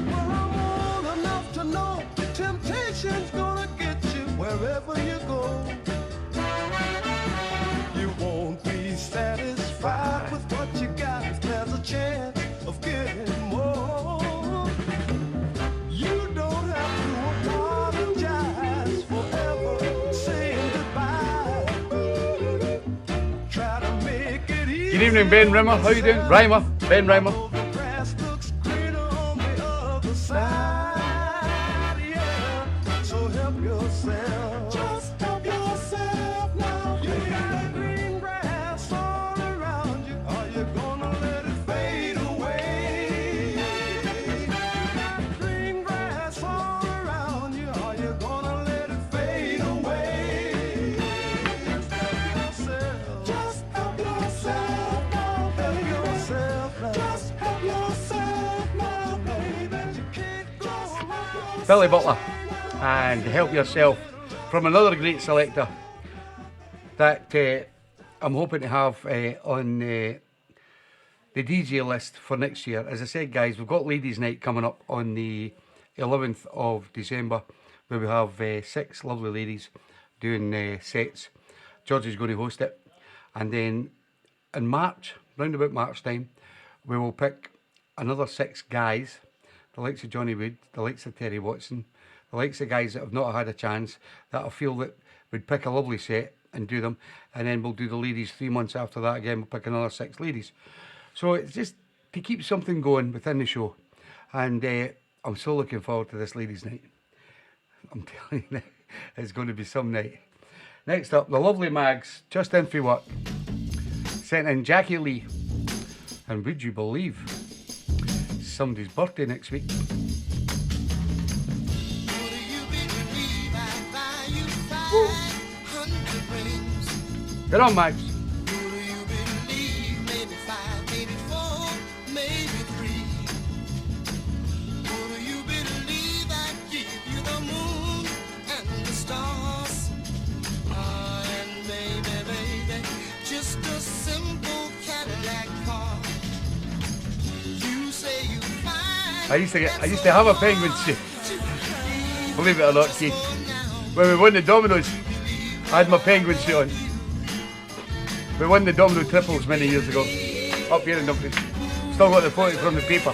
Well, I'm old enough to know temptation's gonna get you wherever you go. You won't be satisfied with what you got if there's a chance of getting more. You don't have to apologize for ever saying goodbye. Try to make it easy. Good evening, Ben Rimmer. How you doing? Reimer. Ben Reimer. The grass looks greener on the other side, yeah. So help yourself. Just help yourself now. You got green grass all around you. Are you gonna let it fade away? You got green grass all around you. Are you gonna let it fade away? Just help yourself now. Help yourself now. Just help yourself now, baby. You can't go around. Billy Butler and Help Yourself from another great selector that I'm hoping to have on the DJ list for next year. As I said, guys, we've got Ladies' Night coming up on the 11th of December where we have 6 lovely ladies doing sets. George is going to host it. And then in March, round about March time, we will pick another 6 guys, the likes of Johnny Wood, the likes of Terry Watson, the likes of guys that have not had a chance, that I feel that would pick a lovely set and do them. And then we'll do the ladies 3 months after that again, we'll pick another 6 ladies. So it's just to keep something going within the show. And I'm so looking forward to this ladies' night. I'm telling you, it's going to be some night. Next up, the lovely Mags, just in for work, sent in Jackie Lee. And would you believe somebody's birthday next week? Get on, Mags. Just a simple Cadillac car. You say you find I used to have a penguin suit. Believe it or not, Keith. When we won the Dominoes, I had my penguin suit on. We won the Domino triples many years ago, up here in Dumfries. Still got the photo from the paper.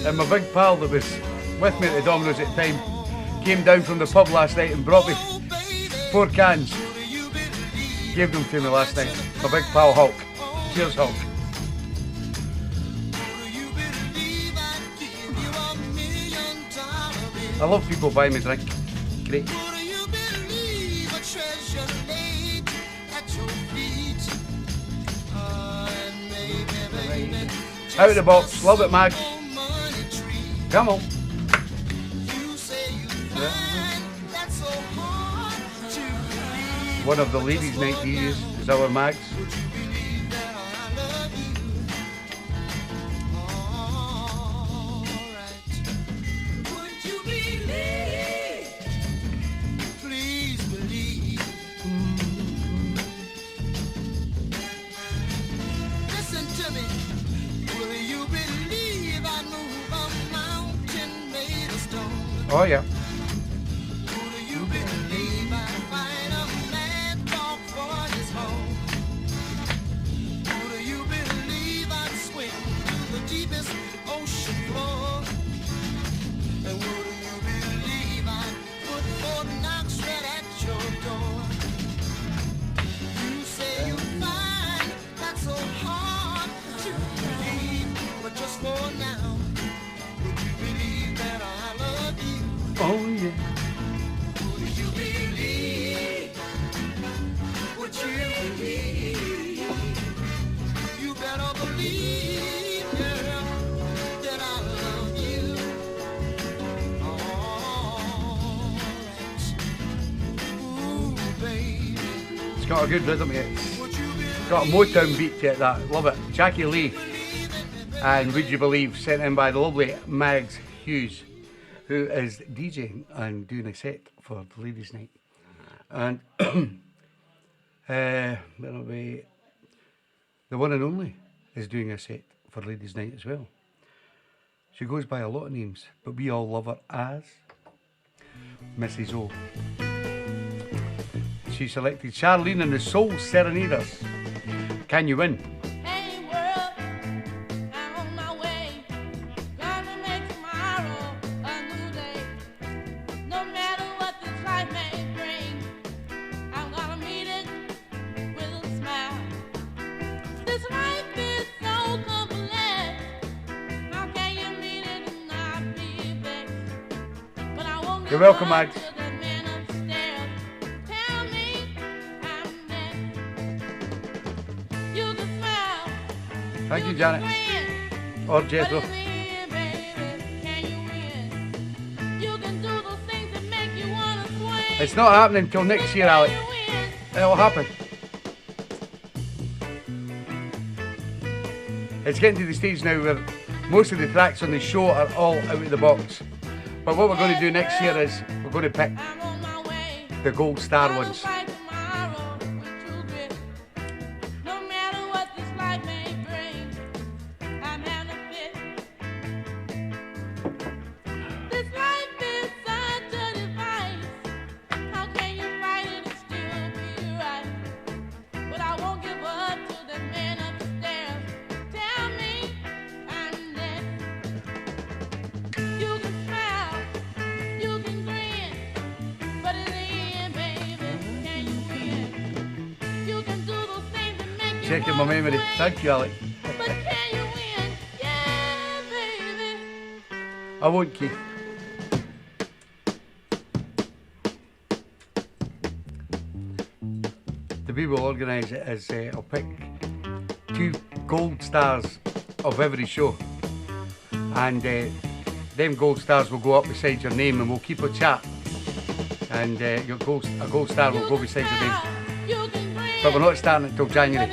And my big pal that was with me at the Dominoes at the time came down from the pub last night and brought me 4 cans. Gave them to me last night. My big pal Hulk. Cheers, Hulk. I love people buying me drink. Great. Out of the box. Love it, Mag. Come on. Yeah. One of the ladies' night DJs is our Mags. Oh yeah. Oh yeah. got a good rhythm to it. It's got a Motown beat to it, that. Love it. Jackie Lee and Would You Believe, sent in by the lovely Mags Hughes, who is DJing and doing a set for the ladies' night. And that'll be the one and only is doing a set for ladies' night as well. She goes by a lot of names, but we all love her as Mrs. O. She selected Charlene and the Soul Serenaders. Can You Win? Hey world, I'm on my way. Gonna make tomorrow a new day. No matter what this life may bring, I'm gonna meet it with a smile. This life is so complex. How can you meet it and not be vexed? But I won't You're give welcome, up Mags. to the man upstairs. Tell me I'm next. You can smile. Thank you, Janet. Or Jethro. It's not happening until next year, Alec. It'll happen. It's getting to the stage now where most of the tracks on the show are all out of the box. But what we're going to do next year is we're going to pick the gold star ones. Checking my memory. Thank you, Alec. I won't, Keith. The way we'll organise it is I'll pick 2 gold stars of every show, and them gold stars will go up beside your name, and we'll keep a chat, and a gold star will go beside your name. But we're not starting until January.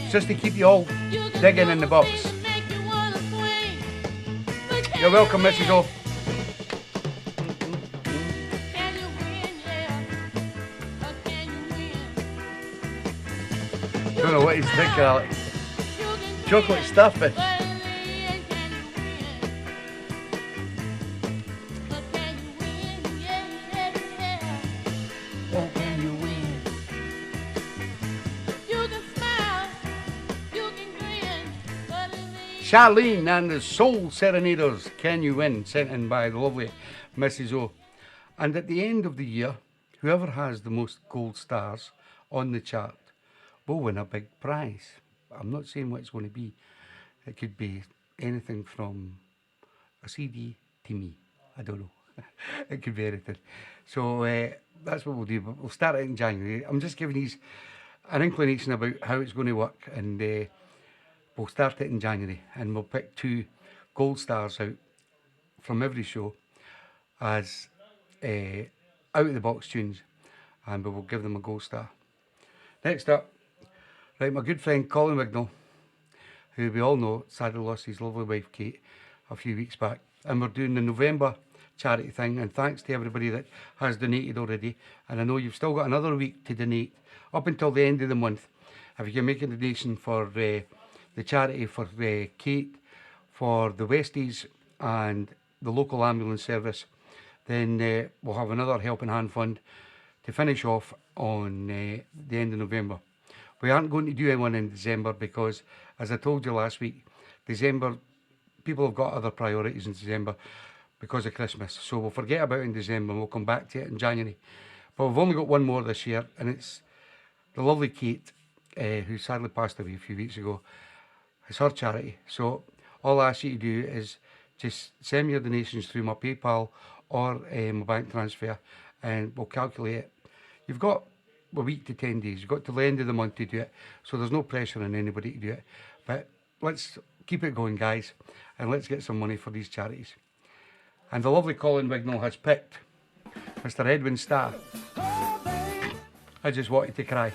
It's just to keep you all digging in the box. You're welcome, Mrs. O. Don't know what he's thinking, Alex. Chocolate starfish. Charlene and the Soul Serenaders, Can You Win, sent in by the lovely Mrs. O. And at the end of the year, whoever has the most gold stars on the chart will win a big prize. I'm not saying what it's going to be. It could be anything from a CD to me. I don't know. It could be anything. So that's what we'll do. But we'll start it in January. I'm just giving you an inclination about how it's going to work, and we'll start it in January, and we'll pick 2 gold stars out from every show as out of the box tunes, and we will give them a gold star. Next up, right, my good friend Colin Wignall, who we all know sadly lost his lovely wife Kate a few weeks back, and we're doing the November charity thing, and thanks to everybody that has donated already, and I know you've still got another week to donate up until the end of the month. If you can make a donation for the charity for Kate, for the Westies and the local ambulance service, then we'll have another helping hand fund to finish off on the end of November. We aren't going to do anyone in December because, as I told you last week, December, people have got other priorities in December because of Christmas. So we'll forget about it in December and we'll come back to it in January. But we've only got one more this year, and it's the lovely Kate, who sadly passed away a few weeks ago. It's her charity. So all I ask you to do is just send me your donations through my PayPal or my bank transfer, and we'll calculate it. You've got a week to 10 days. You've got till the end of the month to do it. So there's no pressure on anybody to do it. But let's keep it going, guys, and let's get some money for these charities. And the lovely Colin Wignall has picked Mr. Edwin Starr. I just wanted to cry.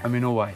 And we know why.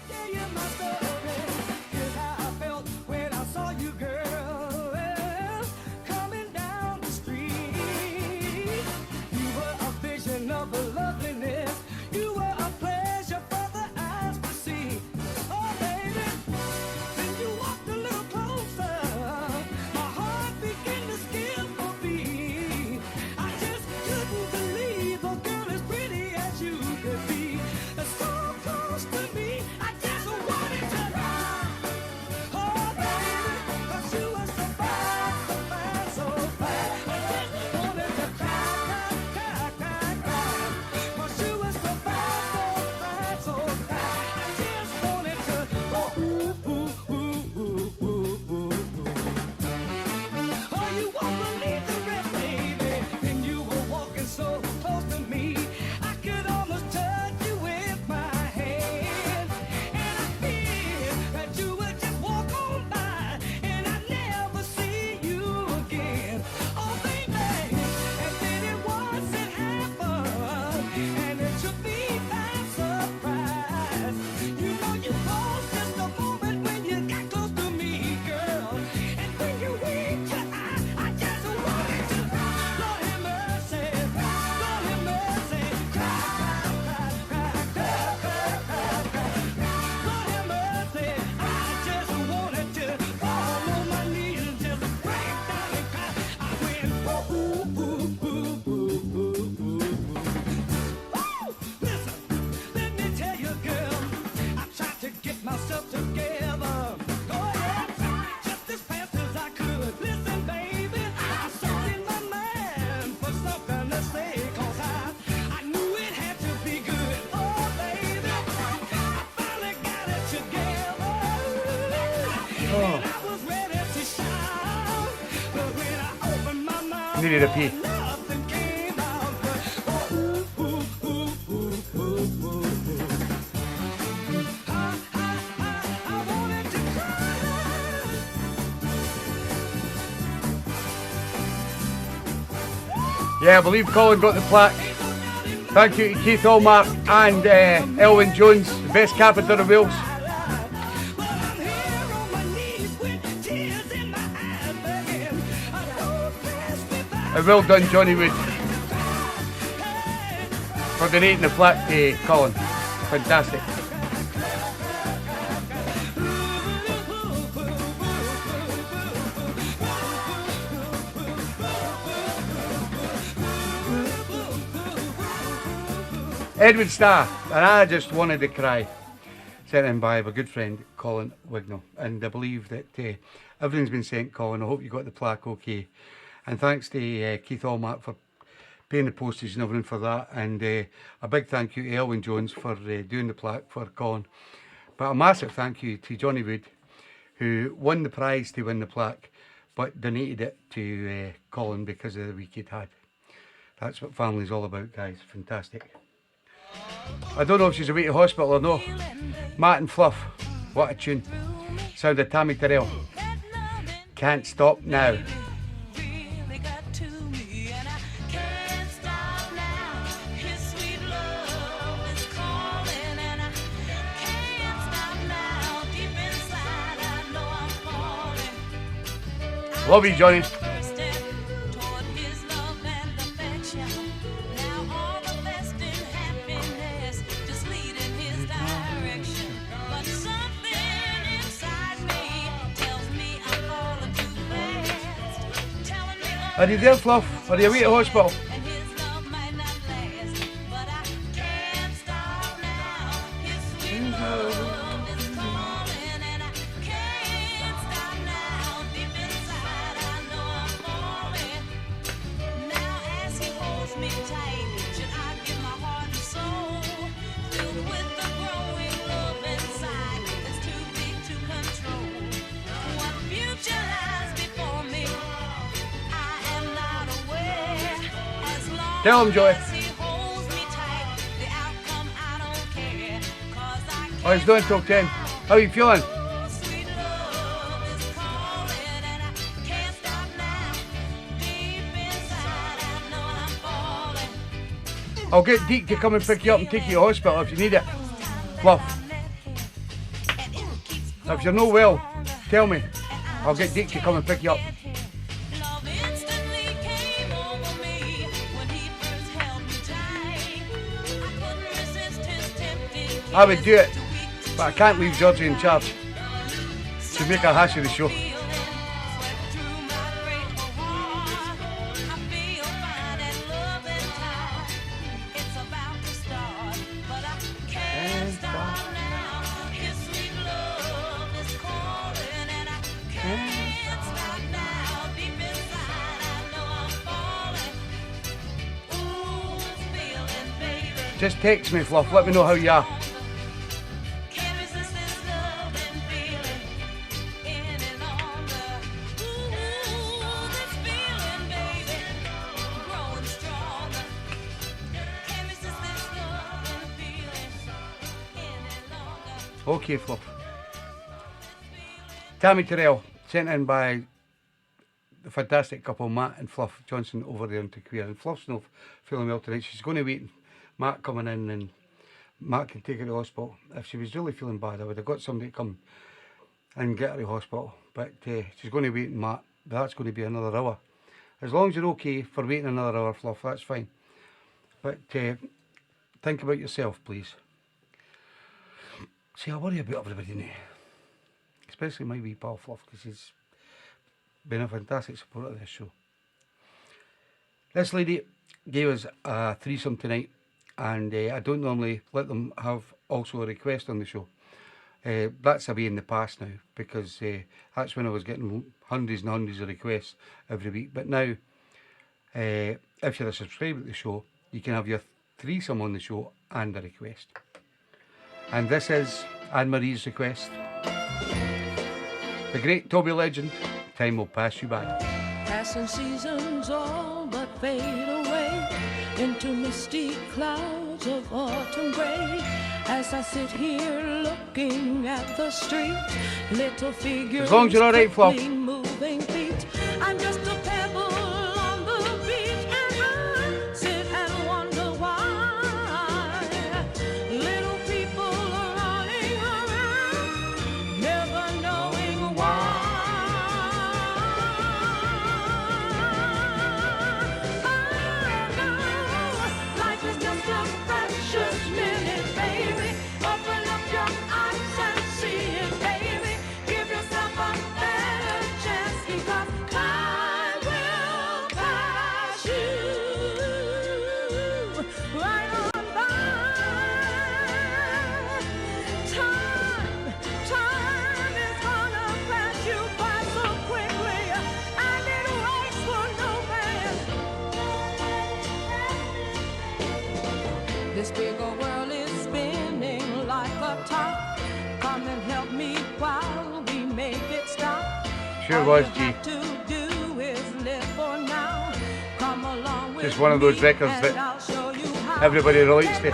Needed a pee. Yeah, I believe Colin got the plaque. Thank you to Keith Allmark and Elwyn Jones, the best carpenter of Wales. And well done, Johnny Wood, for donating the plaque to Colin. Fantastic. Edward Starr, and I just wanted to cry. Sent in by my good friend Colin Wignall, and I believe that everything's been sent, Colin. I hope you got the plaque okay. And thanks to Keith Allmark for paying the postage and everything for that. And a big thank you to Elwyn Jones for doing the plaque for Colin. But a massive thank you to Johnny Wood, who won the prize to win the plaque, but donated it to Colin because of the week he'd had. That's what family's all about, guys. Fantastic. I don't know if she's away to hospital or no. Matt and Fluff, what a tune. Sound of Tammy Terrell. Can't Stop Now. Love you, Johnny. Are you there, Fluff? Are you away to hospital? Tell him, Joy. Oh, he's doing till 10. How are you feeling? I'll get Deke to come and pick you up and take you to hospital if you need it. Fluff. If you're not well, tell me. I'll get Deke to come and pick you up. Love instantly came over me when he first held me tight. I couldn't resist his tempting. I would do it, but I can't leave Georgie in charge. She'd make a hash of the show. Just text me, Fluff. Let me know how you are. Okay, Fluff. Tammy Terrell, sent in by the fantastic couple Matt and Fluff Johnson over there in Queer. And Fluff's not feeling well tonight. She's going to wait. Matt coming in and Matt can take her to hospital. If she was really feeling bad, I would have got somebody to come and get her to hospital. But she's going to wait in Matt. That's going to be another hour. As long as you're okay for waiting another hour, Fluff, that's fine. But think about yourself, please. See, I worry about everybody now. Especially my wee pal Fluff, because he's been a fantastic supporter of this show. This lady gave us a threesome tonight. And I don't normally let them have also a request on the show. That's away in the past now, because that's when I was getting hundreds and hundreds of requests every week. But now, if you're a subscriber to the show, you can have your threesome on the show and a request. And this is Anne-Marie's request. The great Toby legend, Time Will Pass You By. Passing seasons all but fade away into misty clouds of autumn gray. As I sit here looking at the street, little figures, as long as you're all right, Fluff. Moving feet. I'm just a pebble on the beach, and I sit and wonder why little people are running around, never knowing why. This big old world is spinning like a top. Come and help me while we make it stop. Sure was, G. Just one of those records that everybody relates to.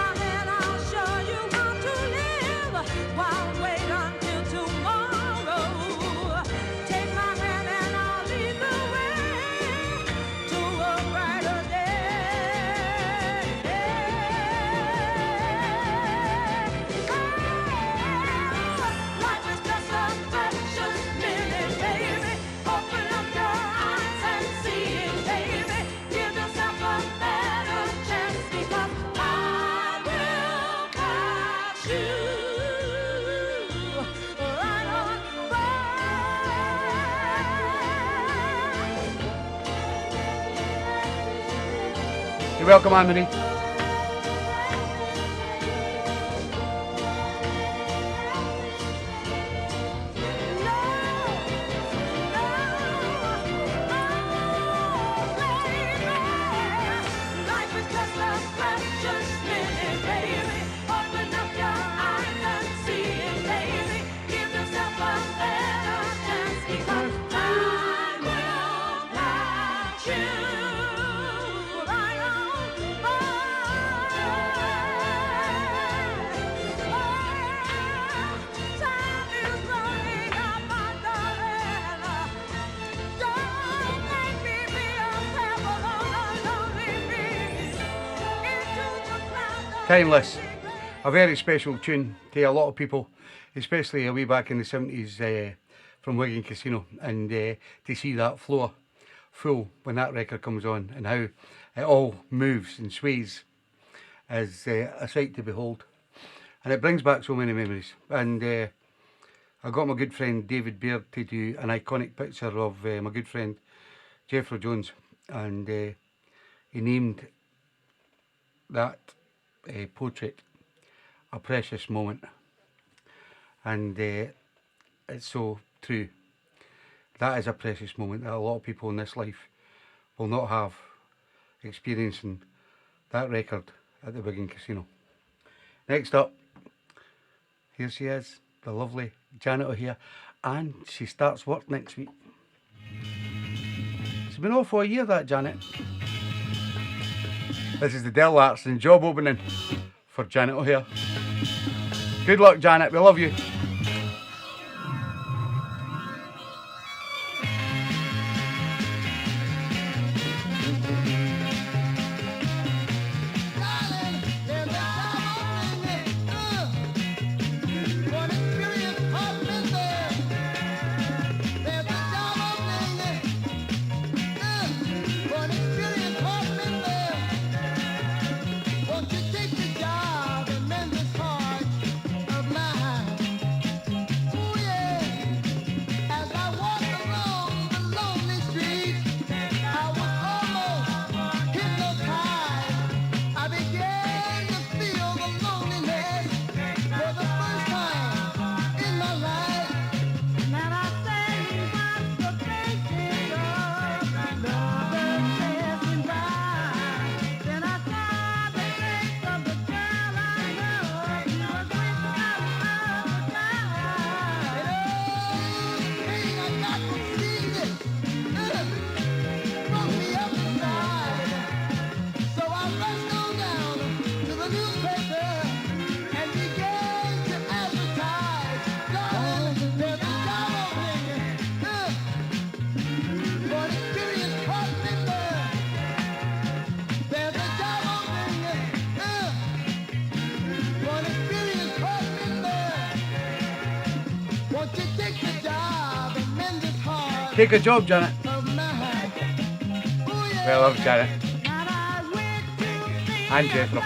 You're welcome, Anthony. Timeless. A very special tune to a lot of people, especially way back in the 70s from Wigan Casino. And to see that floor full when that record comes on and how it all moves and sways is a sight to behold. And it brings back so many memories. And I got my good friend David Baird to do an iconic picture of my good friend Jeffro Jones. And he named that portrait A Precious Moment. And it's so true. That is a precious moment that a lot of people in this life will not have, experiencing that record at the Wigan Casino. Next up, here she is, the lovely Janet O'Hare, and she starts work next week. It's been off for a year, that Janet. This is the Del Arts and job opening for Janet O'Hare. Good luck, Janet, we love you. Take a job, Janet. Well, love Janet. And Jethro.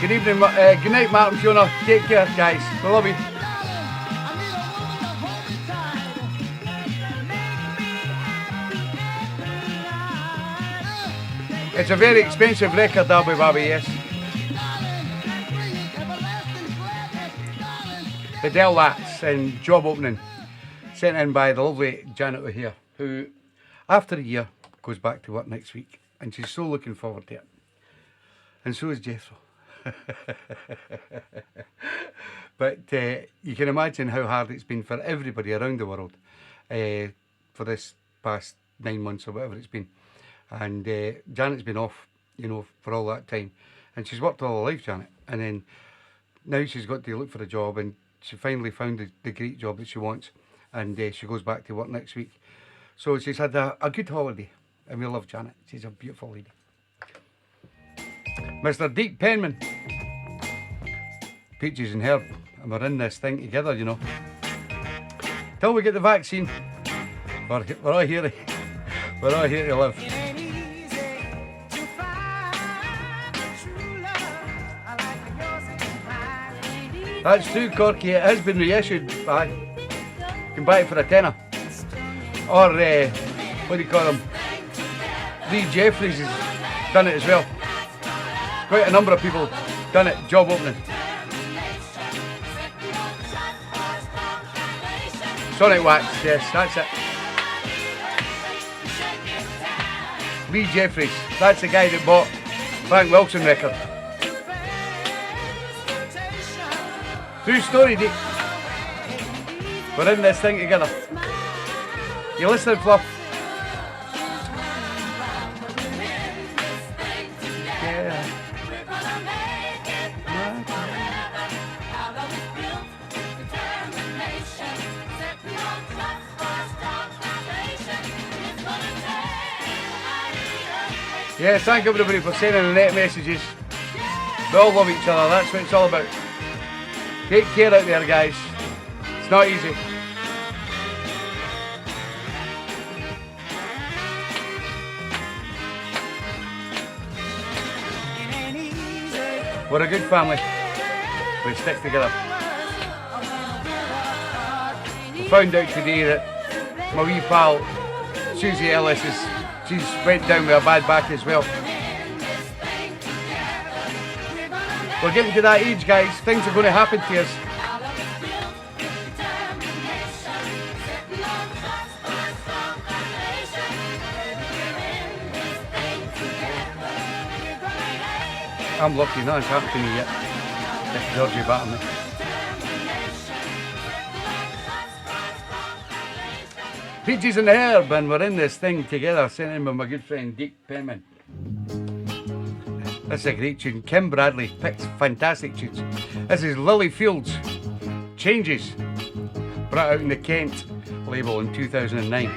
Good evening, good night, Martin, Fiona. Take care, guys. We love you. It's a very expensive record, Darby Bobby, yes. The Del Lats and job opening, sent in by the lovely Janet O'Hare, who, after a year, goes back to work next week, and she's so looking forward to it. And so is Jethro. But you can imagine how hard it's been for everybody around the world for this past 9 months or whatever it's been. And Janet's been off, you know, for all that time, and she's worked all her life, Janet, and then now she's got to look for a job, and she finally found the great job that she wants, and she goes back to work next week. So she's had a good holiday, and we love Janet. She's a beautiful lady. Mr. Deep Penman, Peaches and Herb, and we're in this thing together, you know. Till we get the vaccine, we're all here to live. That's true, Corky. It has been reissued. You can buy it for a tenner. Or, what do you call them? Lee Jeffries has done it as well. Quite a number of people done it, job opening. Sonic Wax, yes, that's it. Lee Jeffries. That's the guy that bought Frank Wilson record. True story, Dick. We're in this thing together. You listening, Fluff? Yeah. Yeah, thank everybody for sending the net messages. We all love each other, that's what it's all about. Take care out there, guys. It's not easy. We're a good family. We stick together. Found out today that my wee pal Susie Ellis she's went down with a bad back as well. We're getting to that age, guys. Things are going to happen to us. I'm lucky, nothing's happened to me yet. If Georgie batter me. Peaches and Herb, and we're in this thing together, sent in with my good friend Dick Penman. This is a great tune. Kim Bradley picks fantastic tunes. This is Lily Fields, Changes, brought out in the Kent label in 2009.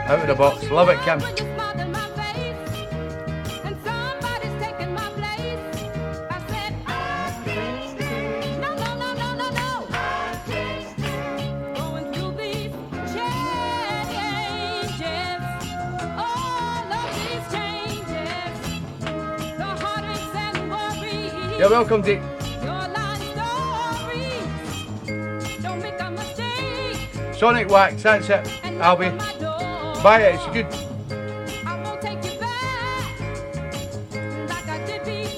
Out of the box, love it, Kim. You're welcome, Dick. Sonic Wax, that's it, Albie. Buy it, it's good.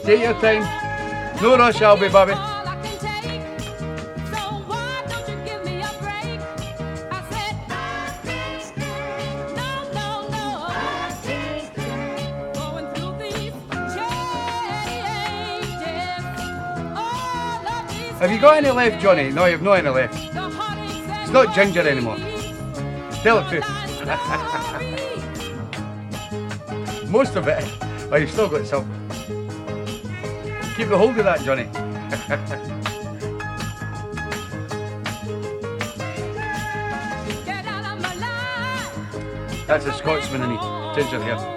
Take your time. No rush, Albie, baby. Have you got any left, Johnny? No, you've not any left. It's not ginger anymore. Tell the truth. Most of it. Oh, you've still got some. Keep a hold of that, Johnny. That's a Scotsman in ginger here.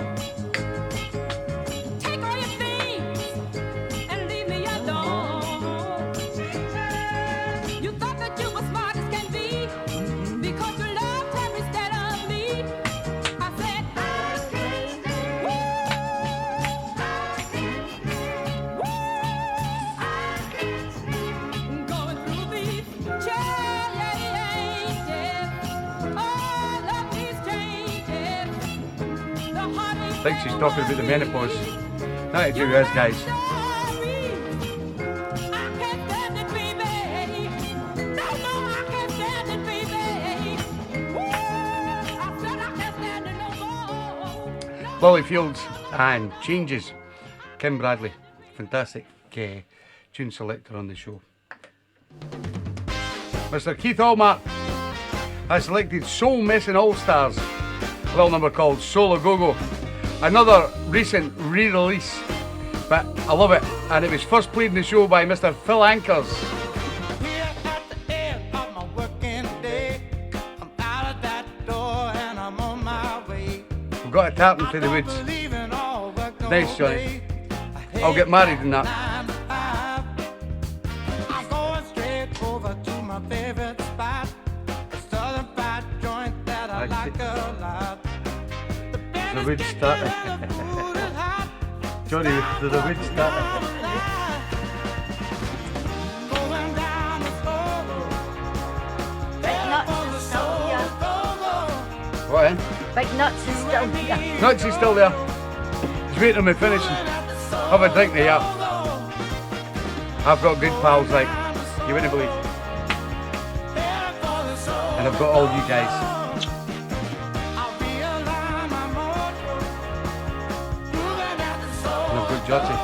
I think she's talking about the menopause. Nothing to do with us, guys. Lily Fields and Changes. Kim Bradley. Fantastic tune selector on the show. Mr. Keith Allmark has selected Soul Messin' All Stars, a little number called Soul A Go Go. Another recent re-release, but I love it, and it was first played in the show by Mr. Phil Ankers. We've got a tap into the woods. Nice, Johnny. I'll get married in that. The wood started. Johnny, the wood started. What, eh? Big Nuts is still here. Nuts is still there. He's waiting on me finishing. Have a drink there. I've got good pals like you wouldn't believe. And I've got all you guys. And I've got Georgie.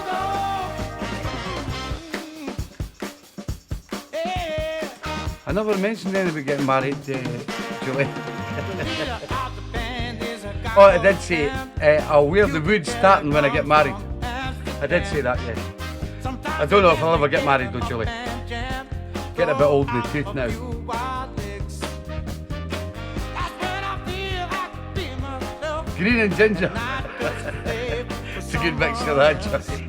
I never mentioned anything about getting married, Julie. Oh, I did say I'll wear the wood starting when I get married. I did say that, yes. I don't know if I'll ever get married though, Julie. Getting a bit old in the tooth now. Green and ginger. It's a good mixture of that, Julie.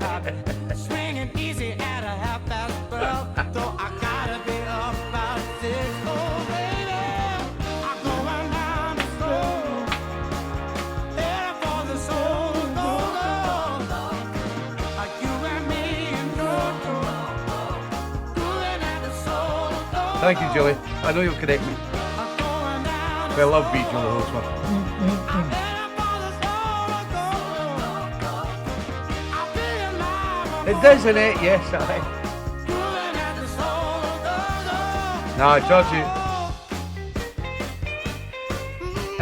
Thank you, Julie. I know you'll correct me. I love beat, Julie Holdsworth. It does, innit? Yes, aye. Nah, Georgie.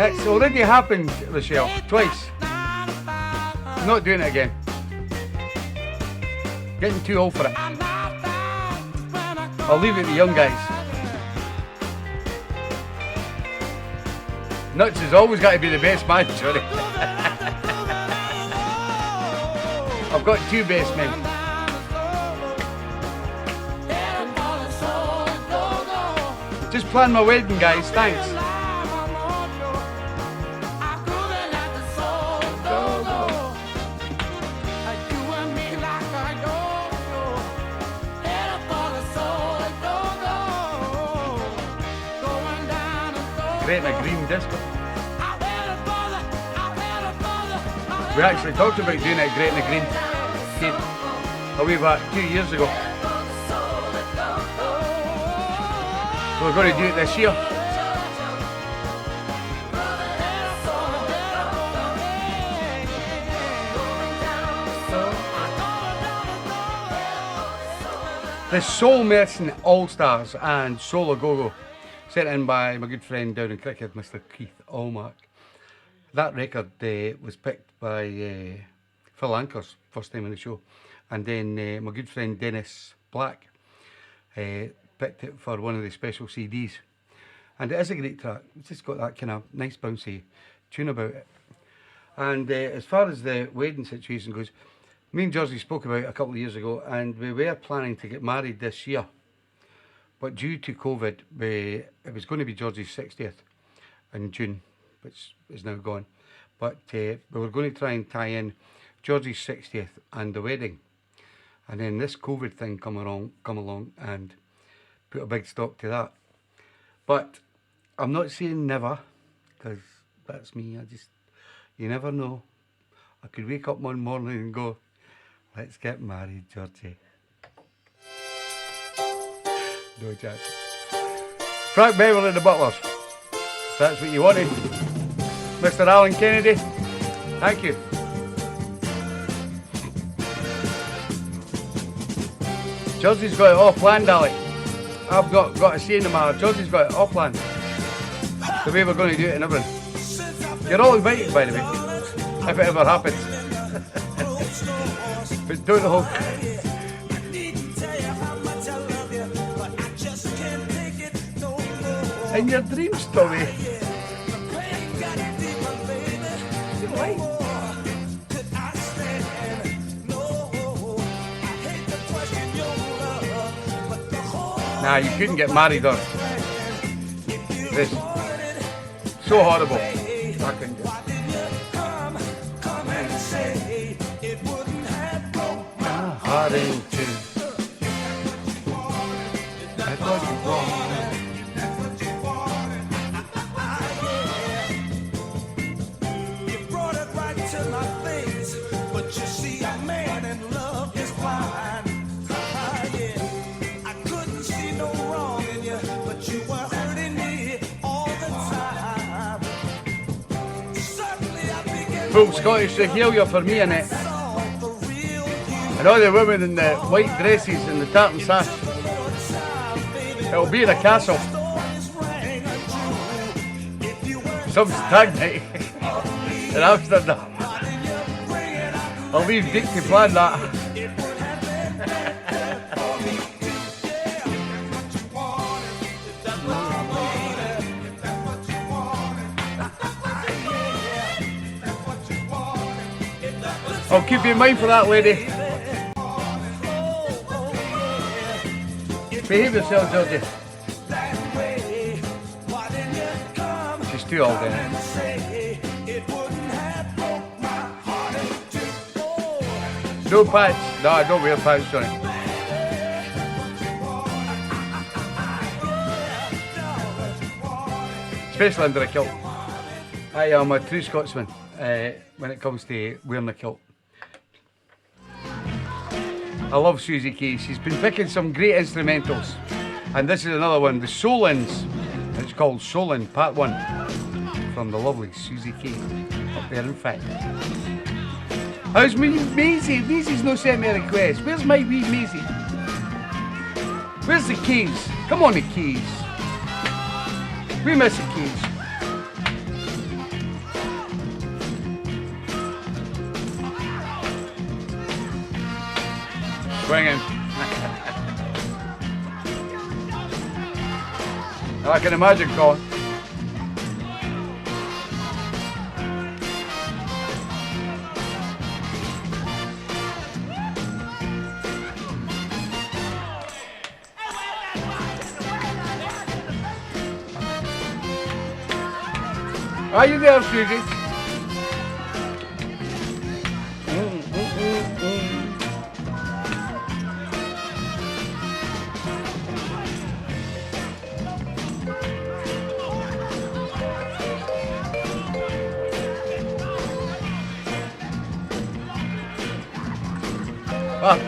It's already happened, Rochelle, twice. I'm not doing it again. Getting too old for it. I'll leave it to the young guys. Nuts has always got to be the best man, sorry. I've got two best men. Just planned my wedding, guys, thanks. Great in a green disco. We actually talked about doing it great in a green a wee back 2 years ago. So we're going to do it this year. The Soul Medicine All-Stars and Solo Go-Go, sent in by my good friend down in Cricket, Mr. Keith Allmark. That record was picked by Phil Anker's first time on the show, and then my good friend Dennis Black picked it for one of the special CDs. And it is a great track. It's just got that kind of nice bouncy tune about it. And as far as the wedding situation goes, me and Georgie spoke about it a couple of years ago, and we were planning to get married this year. But due to COVID, it was going to be Georgie's 60th in June, which is now gone. But we were going to try and tie in Georgie's 60th and the wedding. And then this COVID thing come along and put a big stop to that. But I'm not saying never, because that's me. You never know. I could wake up one morning and go, let's get married, Georgie. No chance. Frank Beverly and the Butlers. If that's what you wanted. Mr. Alan Kennedy, thank you. Georgie's got it off land, Ali. I've got a say in the matter. Georgie's got it off land. The way we're going to do it and everything. You're all invited, by the way, if it ever happens. But don't hold. In your dreams, Tommy. Nah, you couldn't get married on this. So horrible. I couldn't do it. I thought you were. Full Scottish regalia for me, innit? And all the women in the white dresses and the tartan sash. It'll be in a castle. Some stag night in Amsterdam. I'll leave Dick to plan that. I'll keep you in mind for that, lady. Behave yourself, Georgie. She's too old, then. No pants. No, I don't wear pants, Johnny. Especially under a kilt. I am a true Scotsman when it comes to wearing a kilt. I love Susie Kay. She's been picking some great instrumentals. And this is another one, the Solins. It's called Solin Part 1 from the lovely Susie Kay up there in fact. How's me Maisie? Maisie's no sent me a request. Where's my wee Maisie? Where's the keys? Come on, the keys. We miss the keys. Swinging. I can imagine, Colin. Are you there, Susie? Part 2,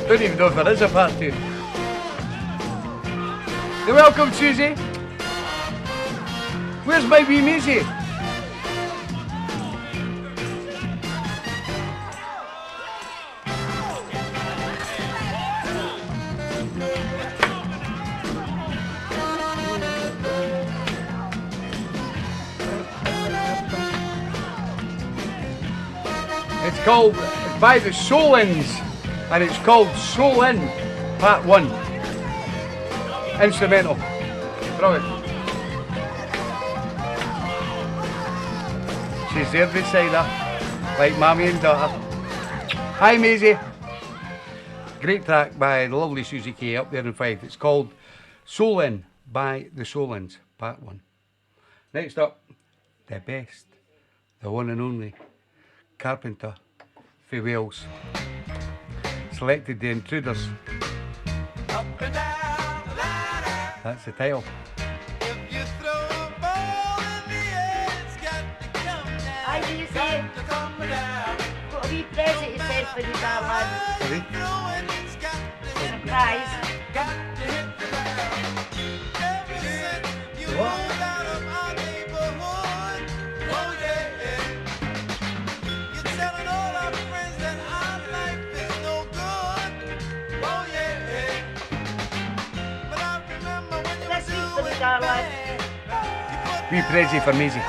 don't even know if there is a part 2. You're welcome, Susie. Where's my wee Maisie? It's called by the Solins, and it's called Solin Part 1. Instrumental. Brilliant. She's there beside her, like mommy and daughter. Hi, Maisie. Great track by the lovely Susie Kay up there in Fife. It's called Solin by the Solins, Part 1. Next up, the best, the one and only Carpenter for Wales. Selected The Intruders. That's the title. I do you say, got a wee present you sent for you, darling. Surprise. What? This week for you, darling. Wee present for Maisie.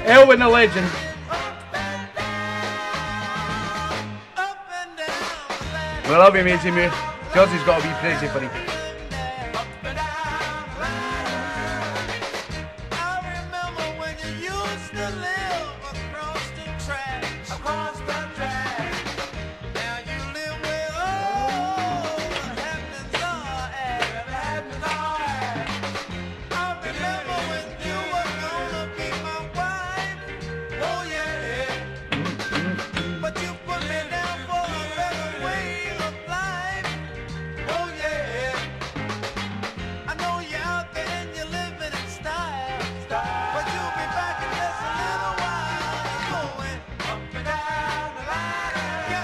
Elwin the Legend. We love you, Maisie Moo. Georgie's got a wee present for you.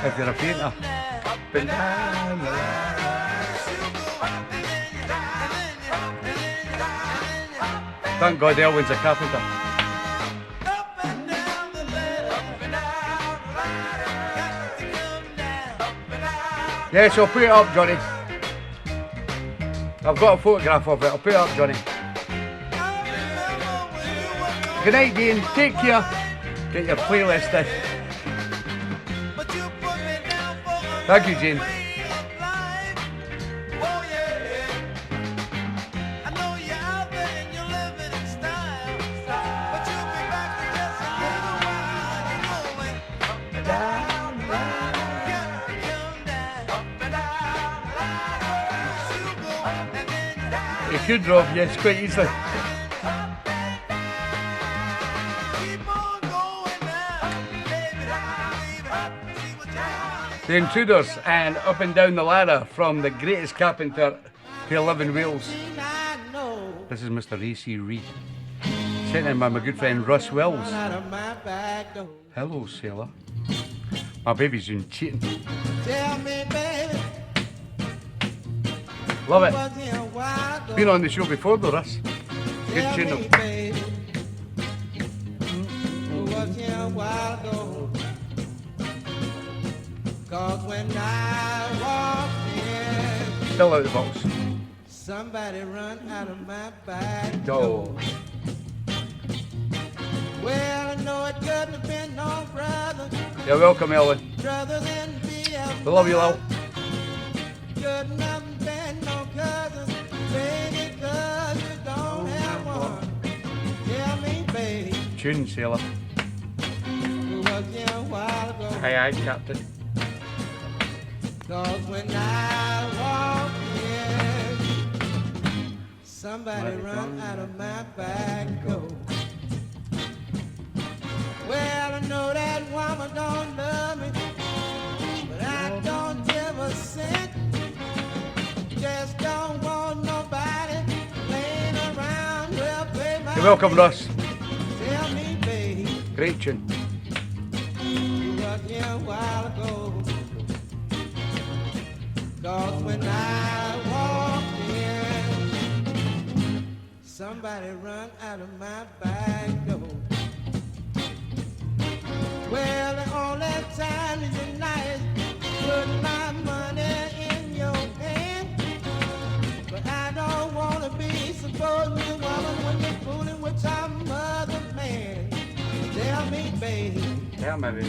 If you're a painter, up and down the line. Thank God Elwyn's a carpenter. Yes, I'll put it up, Johnny. I've got a photograph of it. I'll put it up, Johnny. Good night, Dean. Take care. Get your playlist in. Thank you, Jane. You could drop, yes, quite easily. The Intruders and Up and Down the Ladder from The Greatest Carpenter to 11 Wheels. This is Mr. A.C. Reed. Sent in by my good friend Russ Wells. Hello, sailor. My baby's doing cheating. Love it. Been on the show before though, Russ. Good tune though. Cause when I walk in, Still out the box. somebody run out of my back Oh. door. Well, I know it couldn't have been no brother. You're welcome, Ellen. Brother than be a We love you, Lil. couldn't have been no cousin. Baby, cause you don't have one. Tell me, baby, Tune, sailor. who was here a while ago. Aye, aye, Captain. Cause when I walk in, somebody run out of my back door. Well, I know that woman don't love me, but I don't give a cent. Just don't want nobody laying around. Well, pay my You're welcome, Russ. Tell me, baby, Great tune. who was here a while ago. Cause when I walk in, somebody run out of my back door. Well, the only time is the night, put my money in your hand. But I don't wanna be supporting you, woman, when you're fooling with some other man. Tell me, baby, Yeah, maybe.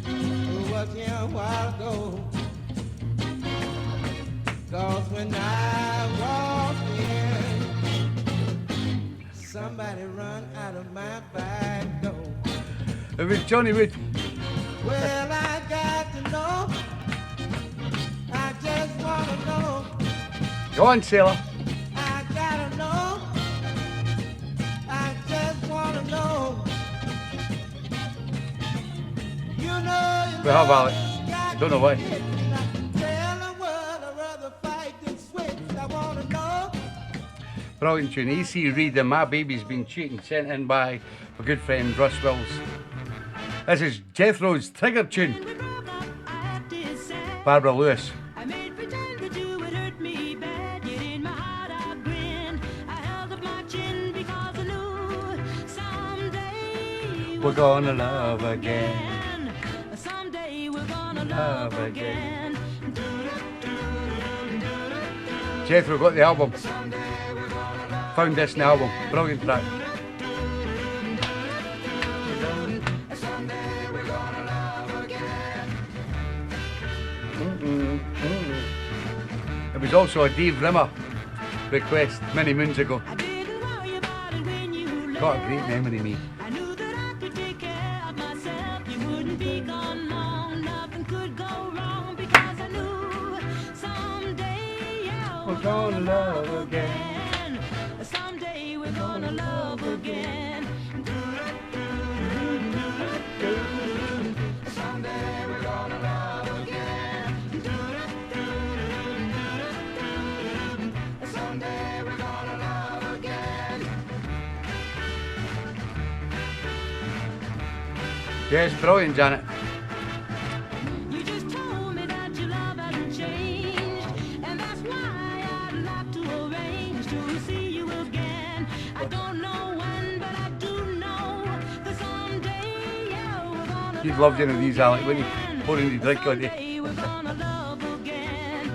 who was here a while ago. Cause when I walk in, somebody run out of my back door. It was Johnny Wood. Well, I got to know, I just wanna know, Go on, sailor. I gotta know, I just wanna know. You know, We have Alex. got Don't know why. Tell the world I'd rather fight than switch. I wanna know. Brilliant tune. A.C. Reed and My Baby's Been Cheating, sent in by my good friend Russ Wells. This is Jethro's Trigger tune. Barbara Lewis. I made pretend that you would hurt me bad, yet in my heart I grinned. I held up my chin because I knew someday We're gonna love again. someday we're gonna love again. Jethro got the album. Found this in the album. Brilliant track. It was also a Dave Rimmer request many moons ago. I didn't worry about it when you left. Got a great memory, me. I knew that I could take care of myself. You wouldn't be gone long. Nothing could go wrong because I knew someday yeah, We're gonna love again. Someday we're gonna love again. Someday we're gonna love again. Someday we're gonna love again. Yes, brilliant, Janet. You just told me that your love hasn't changed, and that's why I'd like to arrange to see you again. I don't You'd love one of these, Alec, wouldn't you? Pouring the drink on you. Someday we're gonna love again.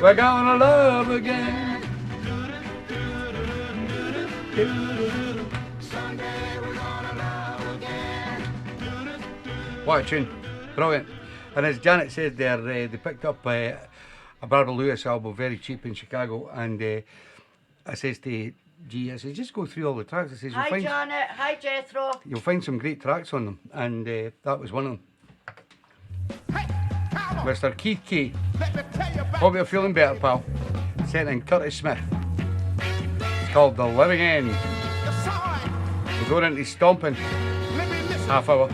We're gonna love again. What a tune. Brilliant. And as Janet said there, they picked up a Barbara Lewis album very cheap in Chicago, and I says to G, I says, just go through all the tracks. I says, Hi Janet, hi Jethro. you'll find some great tracks on them, and that was one of them. Mr. Keith Key. Hope you're feeling better, pal. Sent in Curtis Smith. It's called The Living End. We're going into stomping. Half hour.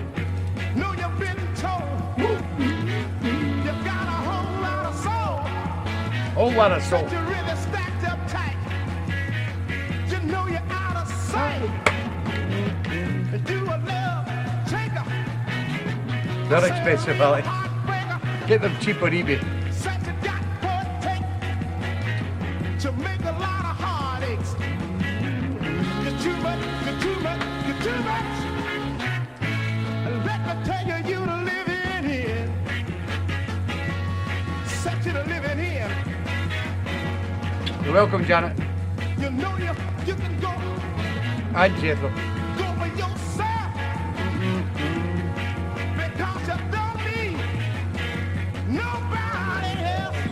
Know you've been told you've got a whole lot of soul. Whole lot of soul. But you really stacked up tight. You know you're out of sight. Do a love taker. They're expensive, Alec. Get them cheap on eBay. Said you got what it takes to make a lot of heartaches. You're too much, you're too much, you're too much. Let me tell you, you to live in here. Set you to live in here. You're welcome, Janet. You know you can go And Jethro. for yourself. Because you don't need nobody else.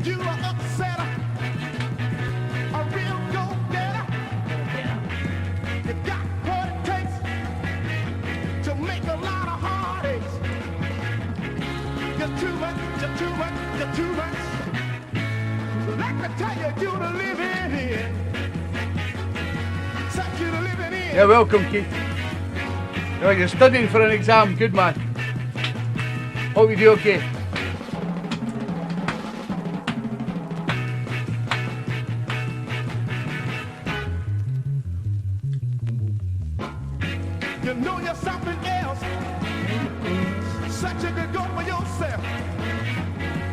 You are upsetter, a real go-getter. You got what it takes to make a lot of heartaches. You're too much, you're too much, you're too much. Let me tell you, you to live in here. Such you to live in here. You're welcome, Keith. You're studying for an exam. Good man. Hope you do okay. You know you're something else. Such you could go for yourself.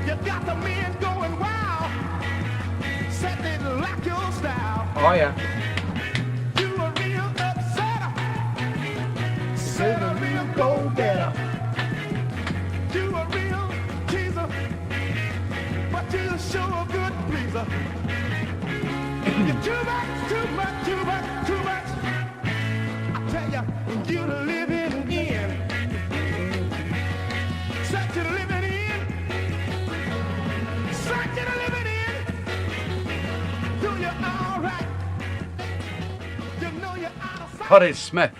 You got the men going wild. Said they like your style. Oh, yeah. You a real upsetter. Said a real go-getter. You a real teaser. But you sure a good pleaser. You're too much, too much, too much, too much. I tell you, you to live in. Such you to living in. Such you to living in. Do you all right? You know you're out of sight. Curtis Smith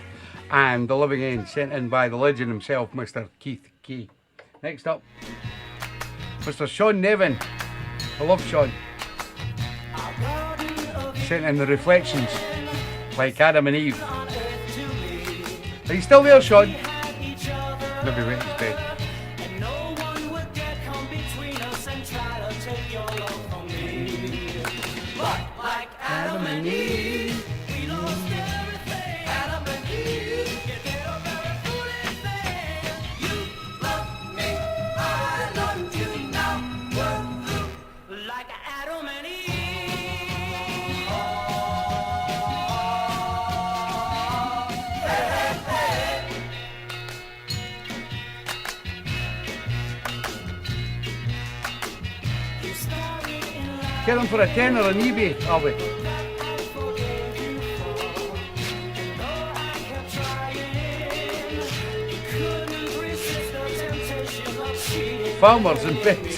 and The Living End, sent in by the legend himself, Mr. Keith Key. Next up, Mr. Sean Nevin. I love Sean. Sent in The Reflections, like Adam and Eve. Are you still there, Sean? Maybe wait in his bed. Adam and Eve, we lost everything. Adam and Eve, you did a very foolish thing. You love me, I love you now. We're through like Adam and Eve. Hey, hey, hey. You started in life. Get them for a tenner on eBay, are we? Farmers and bits.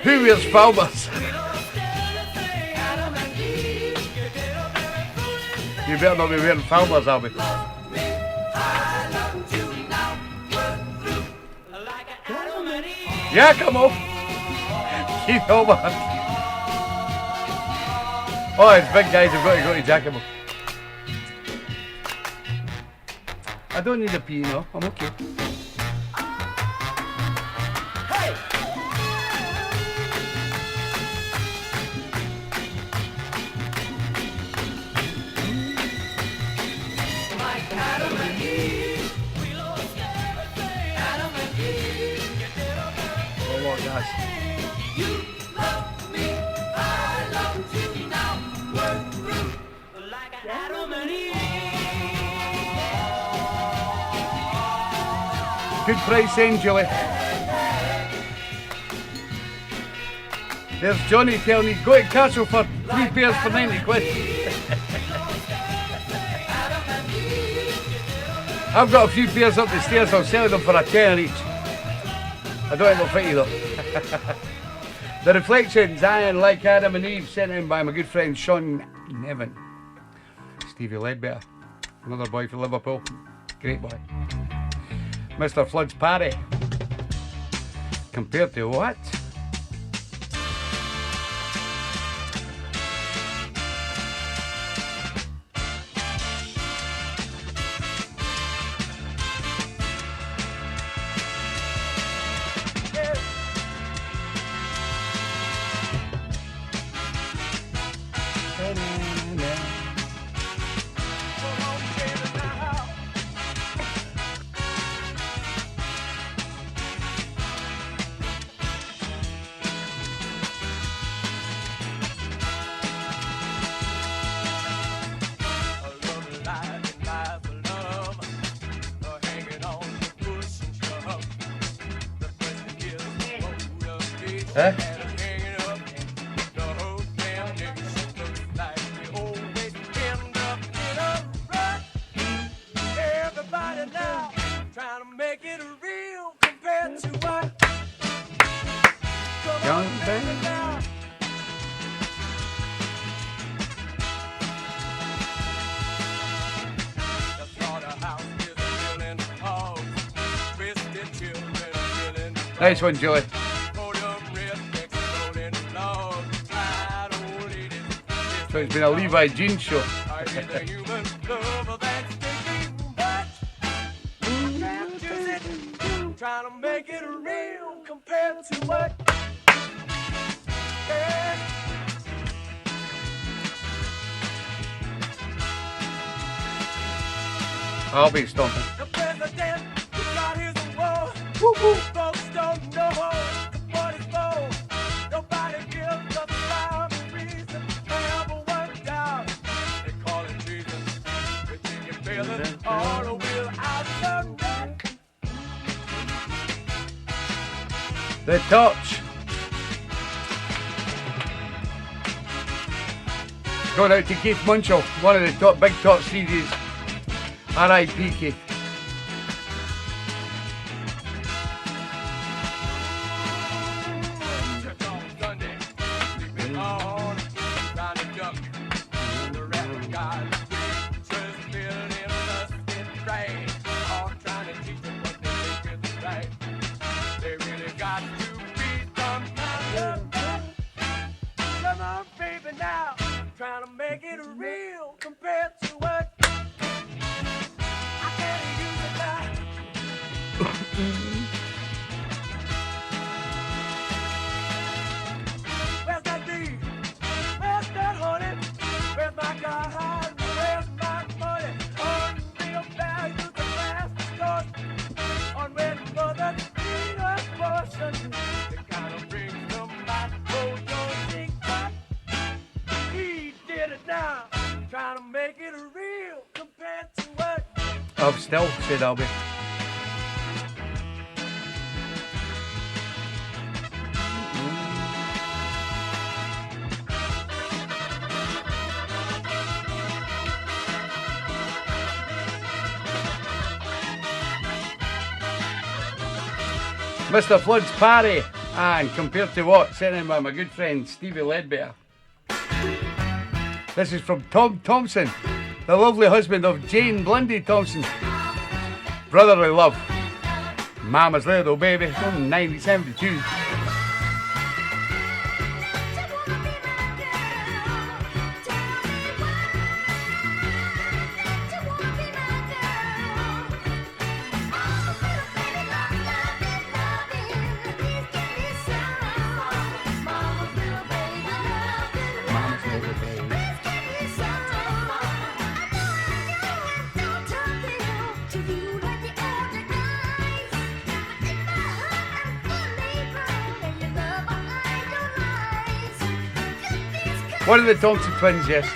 Who wears Falmers? You better not be wearing Falmers, are we? Yeah, come on. Keith Homer. Oh, it's big guys have got to go to Giacomo. I don't need a pee, no. I'm okay. Oh, what, guys. You love me, I love you now. Good price then, Julie. There's Johnny telling you, go to Castle for 3 pairs for 90 quid. I've got a few pairs up the stairs, I'll sell them for a tenner each. I don't think they'll fit you though. The Reflections, Iron Like Adam and Eve, sent in by my good friend Sean Nevin. Stevie Ledbetter, another boy from Liverpool. Great boy. Mr. Flood's Party. Compared to what? Huh? Everybody now trying to make it real compared to what? Come on, baby now. The slaughterhouse is killing hogs, twisted children killing. Nice one, Joey. So it's been a Levi Jeans show. Trying to make it real compared to what? I'll be stomping. The president got his award. Woo-woo. Folks don't know what it's for. Nobody gives us a rhyme or reason. Never worked out. They call it treason. We think it feeling all a will out the net. The Torch. Going out to Keith Munchell, one of the top big Torch CDs. R.I.P. Keith. Trying to make it real compared to what I can't use it now. Where's that bee? Where's that honey? Where's my God? Where's my money? Unreal value to last cost. On when mother need a portion. The kind of brings them back. Oh, don't think that. He did it now, trying to make it real compared to what? I've still said I'll be. Mr. Flood's Party, and compared to what? Sent in by my good friend Stevie Ledbetter. This is from Tom Thompson, the lovely husband of Jane Blundy Thompson. Brotherly love. Mama's little baby from 1972. One of the Thompson twins, yes.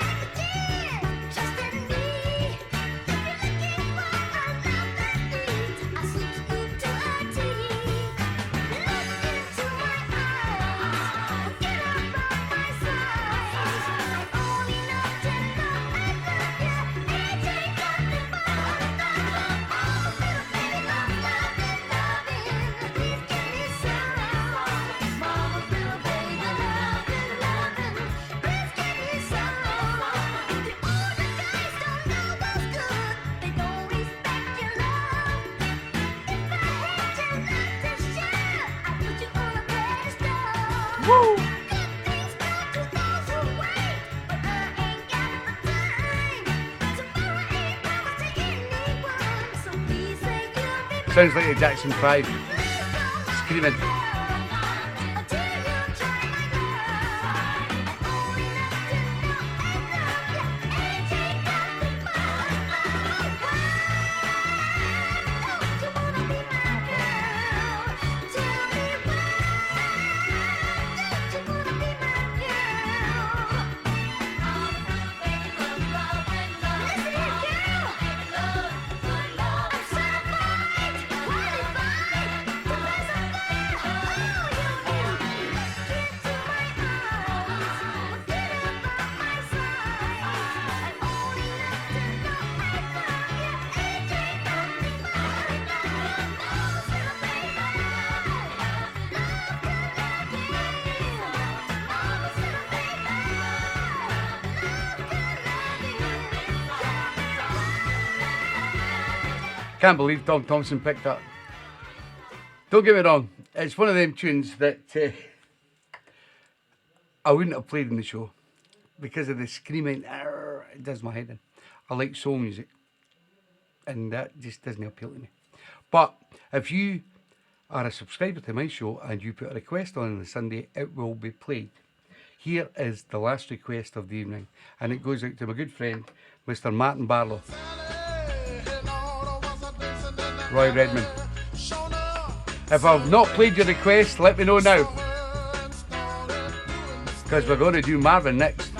Sounds like the Jackson 5. Screaming. Can't believe Tom Thompson picked up. Don't get me wrong, it's one of them tunes that I wouldn't have played in the show because of the screaming. It does my head in. I like soul music, and that just doesn't appeal to me. But if you are a subscriber to my show and you put a request on the Sunday, it will be played. Here is the last request of the evening, and it goes out to my good friend, Mr. Martin Barlow. Roy Redmond. If I've not played your request, let me know now. Because we're going to do Marvin next.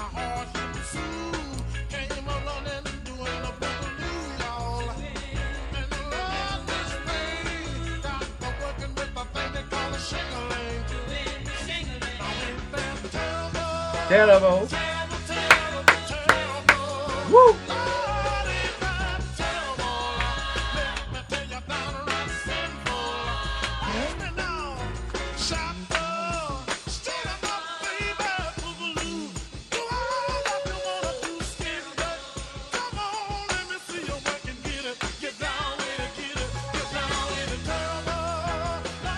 Terrible. Woo!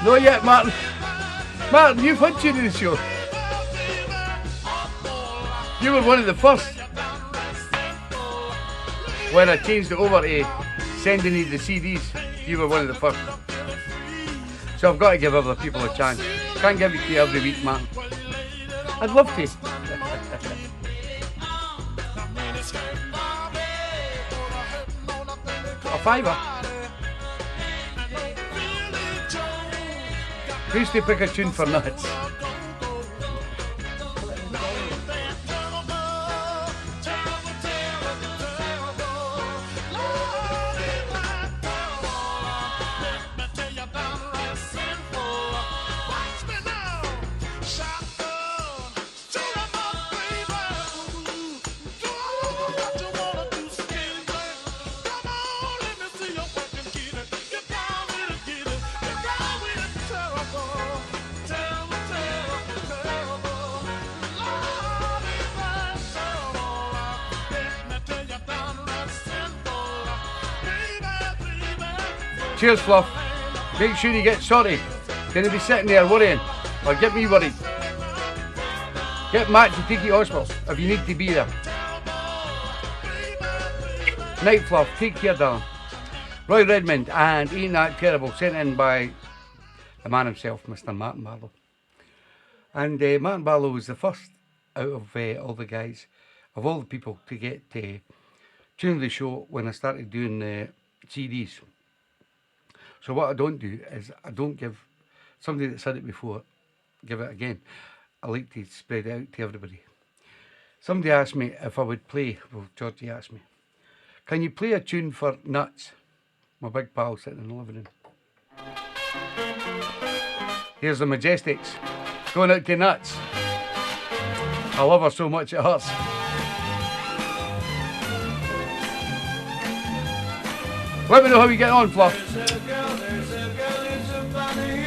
Not yet, Martin. Martin, you've had tuned in the show. You were one of the first when I changed it over to sending you the CDs. You were one of the first. So I've got to give other people a chance. Can't give it to you every week, Martin. I'd love to. A fiver. Who's to pick a tune for nuts? Cheers, Fluff. Make sure you get sorry. Gonna be sitting there worrying, or get me worried. Get Matt to take you to hospital if you need to be there. Night, Fluff. Take care, darling. Roy Redmond and Ain't That Terrible, sent in by the man himself, Mr. Martin Barlow. And Martin Barlow was the first out of all the guys, of all the people, to get tuned to the show when I started doing CDs. So what I don't do is I don't give somebody that said it before, give it again. I like to spread it out to everybody. Somebody asked me if I would play, well, Georgie asked me, can you play a tune for Nuts? My big pal sitting in the living room. Here's the Majestics, going out to Nuts. I love her so much it hurts. Let me know how you get on, Fluff. There's a girl in somebody.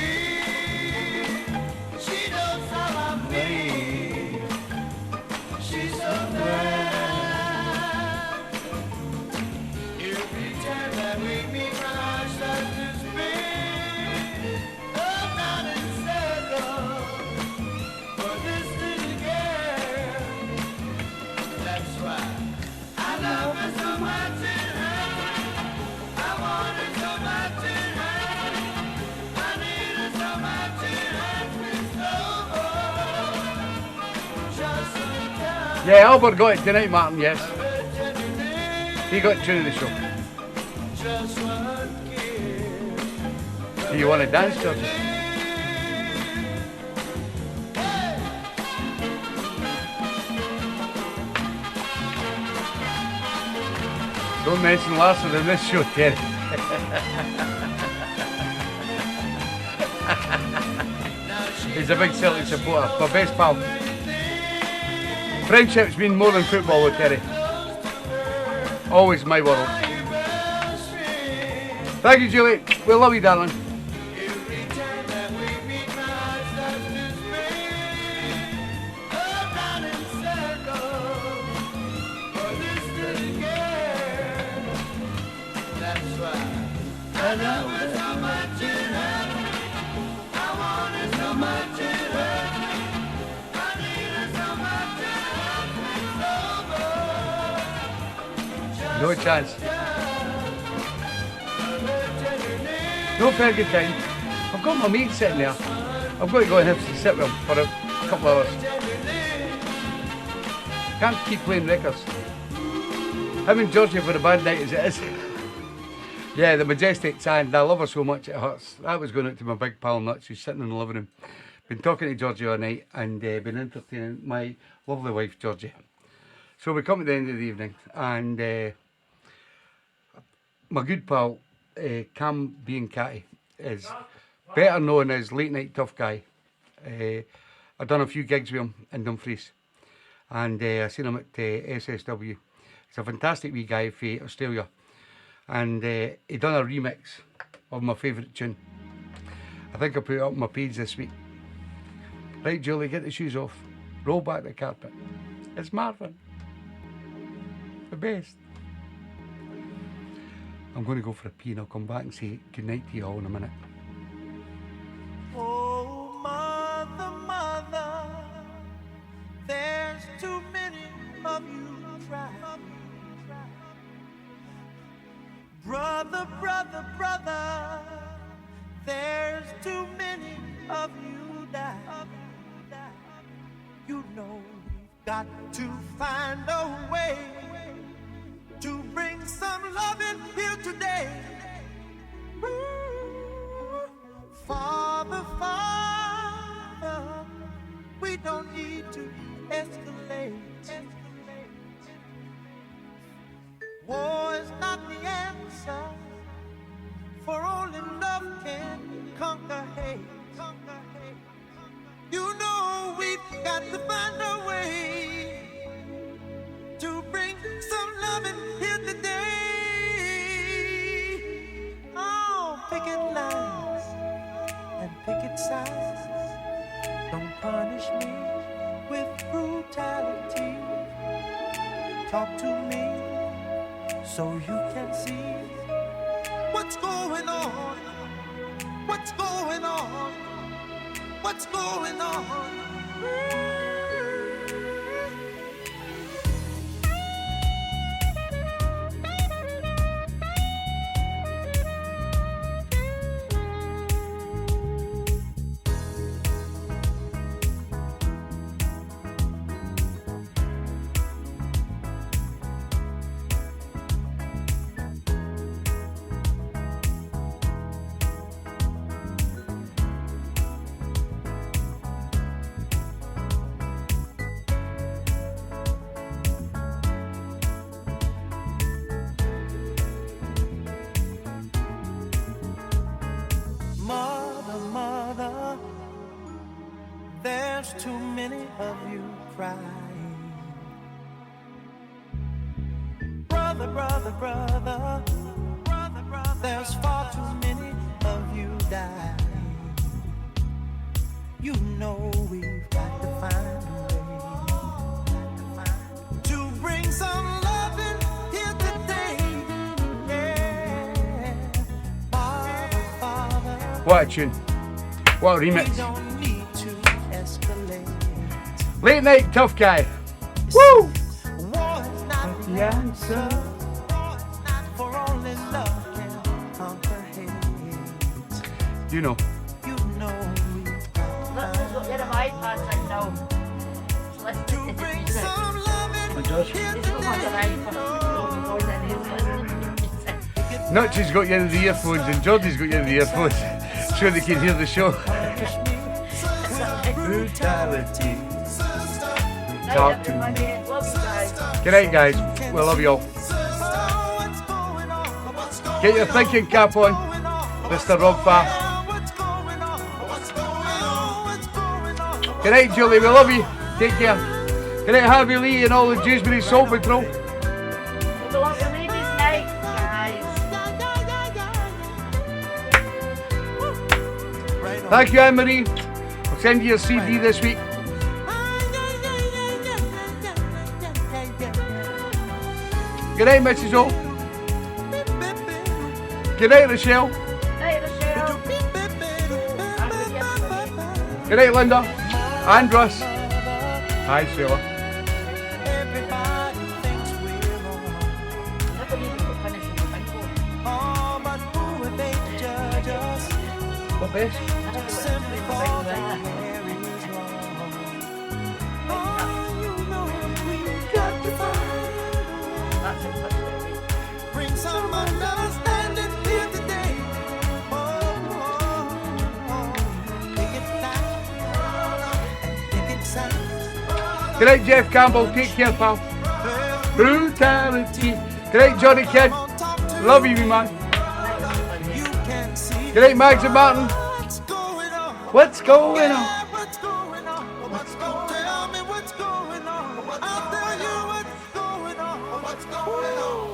She knows how I feel. She's so bad. Every time that we meet, my heart starts to spin. Around in circles for this little girl. That's why I love her so much. I want her so much in her. Yeah, Albert got it tonight, Martin, yes. He got tune of the show. Do you want to dance, Georgie? Don't mention Larson in this show, Terry. He's a big Celtic supporter, my best pal. Friendships mean more than football with Terry. Always my world. Thank you, Julie. We love you, darling. No chance. No fair good time. I've got my mate sitting there. I've got to go and have to sit with him for a couple of hours. Can't keep playing records. Him and Georgie for a bad night as it is. Yeah, the Majestics, and I love her so much it hurts. That was going out to my big pal Nuts, who's sitting in the living room. Been talking to Georgie all night and been entertaining my lovely wife Georgie. So we come at the end of the evening and my good pal Cam being Catty is better known as Late Night Tough Guy. I've done a few gigs with him in Dumfries and I seen him at SSW. He's a fantastic wee guy from Australia and he done a remix of my favourite tune. I think I put it up on my page this week. Right, Julie, get the shoes off. Roll back the carpet. It's Marvin. The best. I'm going to go for a pee and I'll come back and say goodnight to you all in a minute. Oh, mother, mother, there's too many of you cry. Brother, brother, brother, there's too many of you die. You know we've got to find a way to bring some love in here today. Ooh, Father, Father, we don't need to escalate. War is not the answer, for only love can conquer hate. You know we've got to find a way to bring some love in here today. Oh, picket lines and picket signs. Don't punish me with brutality. Talk to me so you can see what's going on. What's going on? What's going on? Too many of you crying. Brother, brother, brother, brother, brother, there's far too many of you dying. You know we've got to find a way to bring some love in here today. Yeah. Father, Father, What a tune. What a remix. Late Night Tough Guy. Woo! The answer. You know. Let's get a iPad right now. Let's get it. does. Nutch has got you into the earphones and Jordy's got you into the earphones so they can hear the show. Brutality. Talk to me. Good night, guys. We love you all. Get your thinking cap on, Mr. Rob Farr. Good night, Julie. We love you. Take care. Good night, Harvey Lee and all the Dewsbury Soul Patrol. Thank you, Anne-Marie. I'll send you a CD this week. Good night, Mrs. O. Good night, Rochelle. Good night, Linda. And Russ. Hi, Sheila. What best? Bring some understanding here today. Take it down and take it south. Good night, Jeff Campbell. Take care, pal. Brutality. Good night, Johnny Kidd. Love you, man. Good night, Mags and Martin. What's going on? What's going on? What's going on? Tell me what's going on. I'll tell you what's going on. What's going on?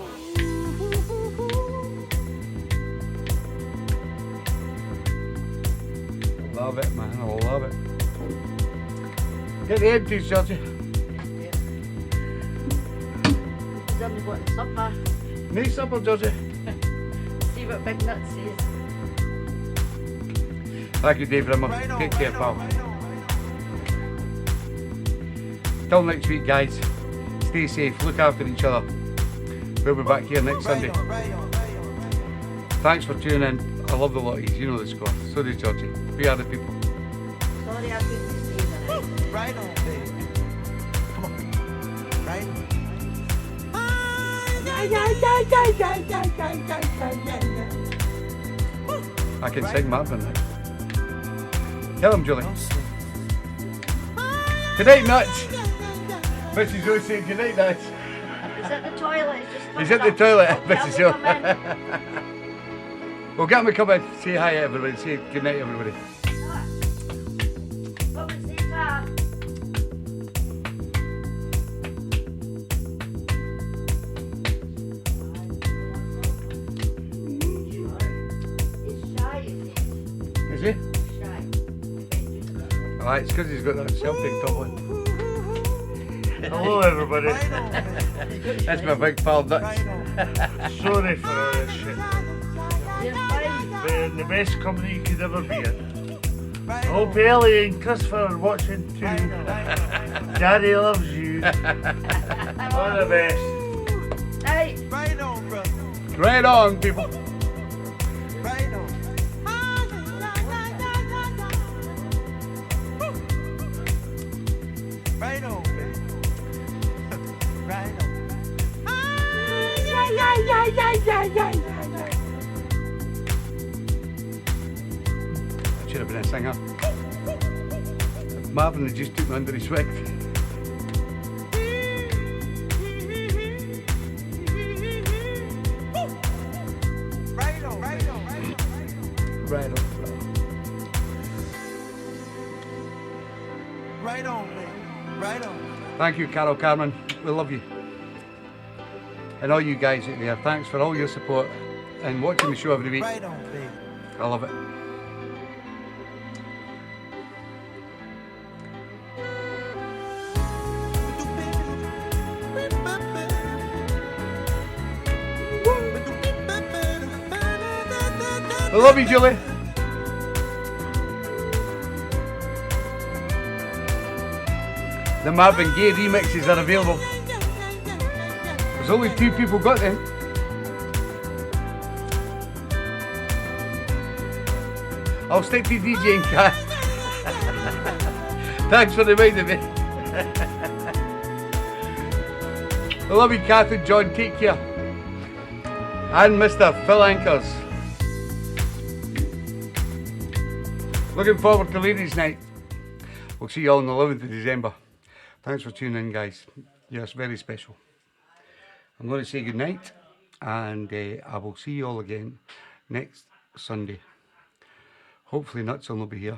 Love it, man. I love it. Get the empties, Georgie. Supper. Nice supper, Georgie. See what Big Nut says. Thank you, Dave Rimmer. Take care, pal. Till next week, guys. Stay safe. Look after each other. We'll be back here next Sunday. Thanks for tuning in. I love the lot of you. You know the score. So does Georgie. We are the people. Sorry, I couldn't stay the night. Right on, baby. Come on. Right on. I can sing Marvin now. Tell him, Julie. Good night, Nuts. Mrs. O saying good night, Nuts. He's at the toilet. He's at the toilet, Mrs. O. We'll get him to come in. Say hi, everybody. Say good night, everybody. Is he? Alright, it's because he's got that Celtic top on. Hello, everybody. That's my big pal Dutch. Sorry for all this shit. We're in the best company you could ever be in. I hope Ellie and Christopher are watching too. Daddy loves you. All the best. Hey. Right on, brother. Right on, people. Right on. Right on, baby. Right on. I should have been a singer. Marvin had just took me under his wing. Right on, right on, right on. Right on. Right on, baby. Right on. Thank you, Carol Carmen. We love you. And all you guys out there, thanks for all your support and watching the show every week. Right on, baby. I love it. I love you, Julie. The Marvin Gaye remixes are available. There's only 2 people got them. I'll stick to DJing, Cat. Thanks for reminding me. I love you, Kath and John. Take care. And Mr. Phil Anchors. Looking forward to Ladies' Night. We'll see you all on the 11th of December. Thanks for tuning in, guys. Yes, very special. I'm going to say good night, and I will see you all again next Sunday. Hopefully Nuts will not be here.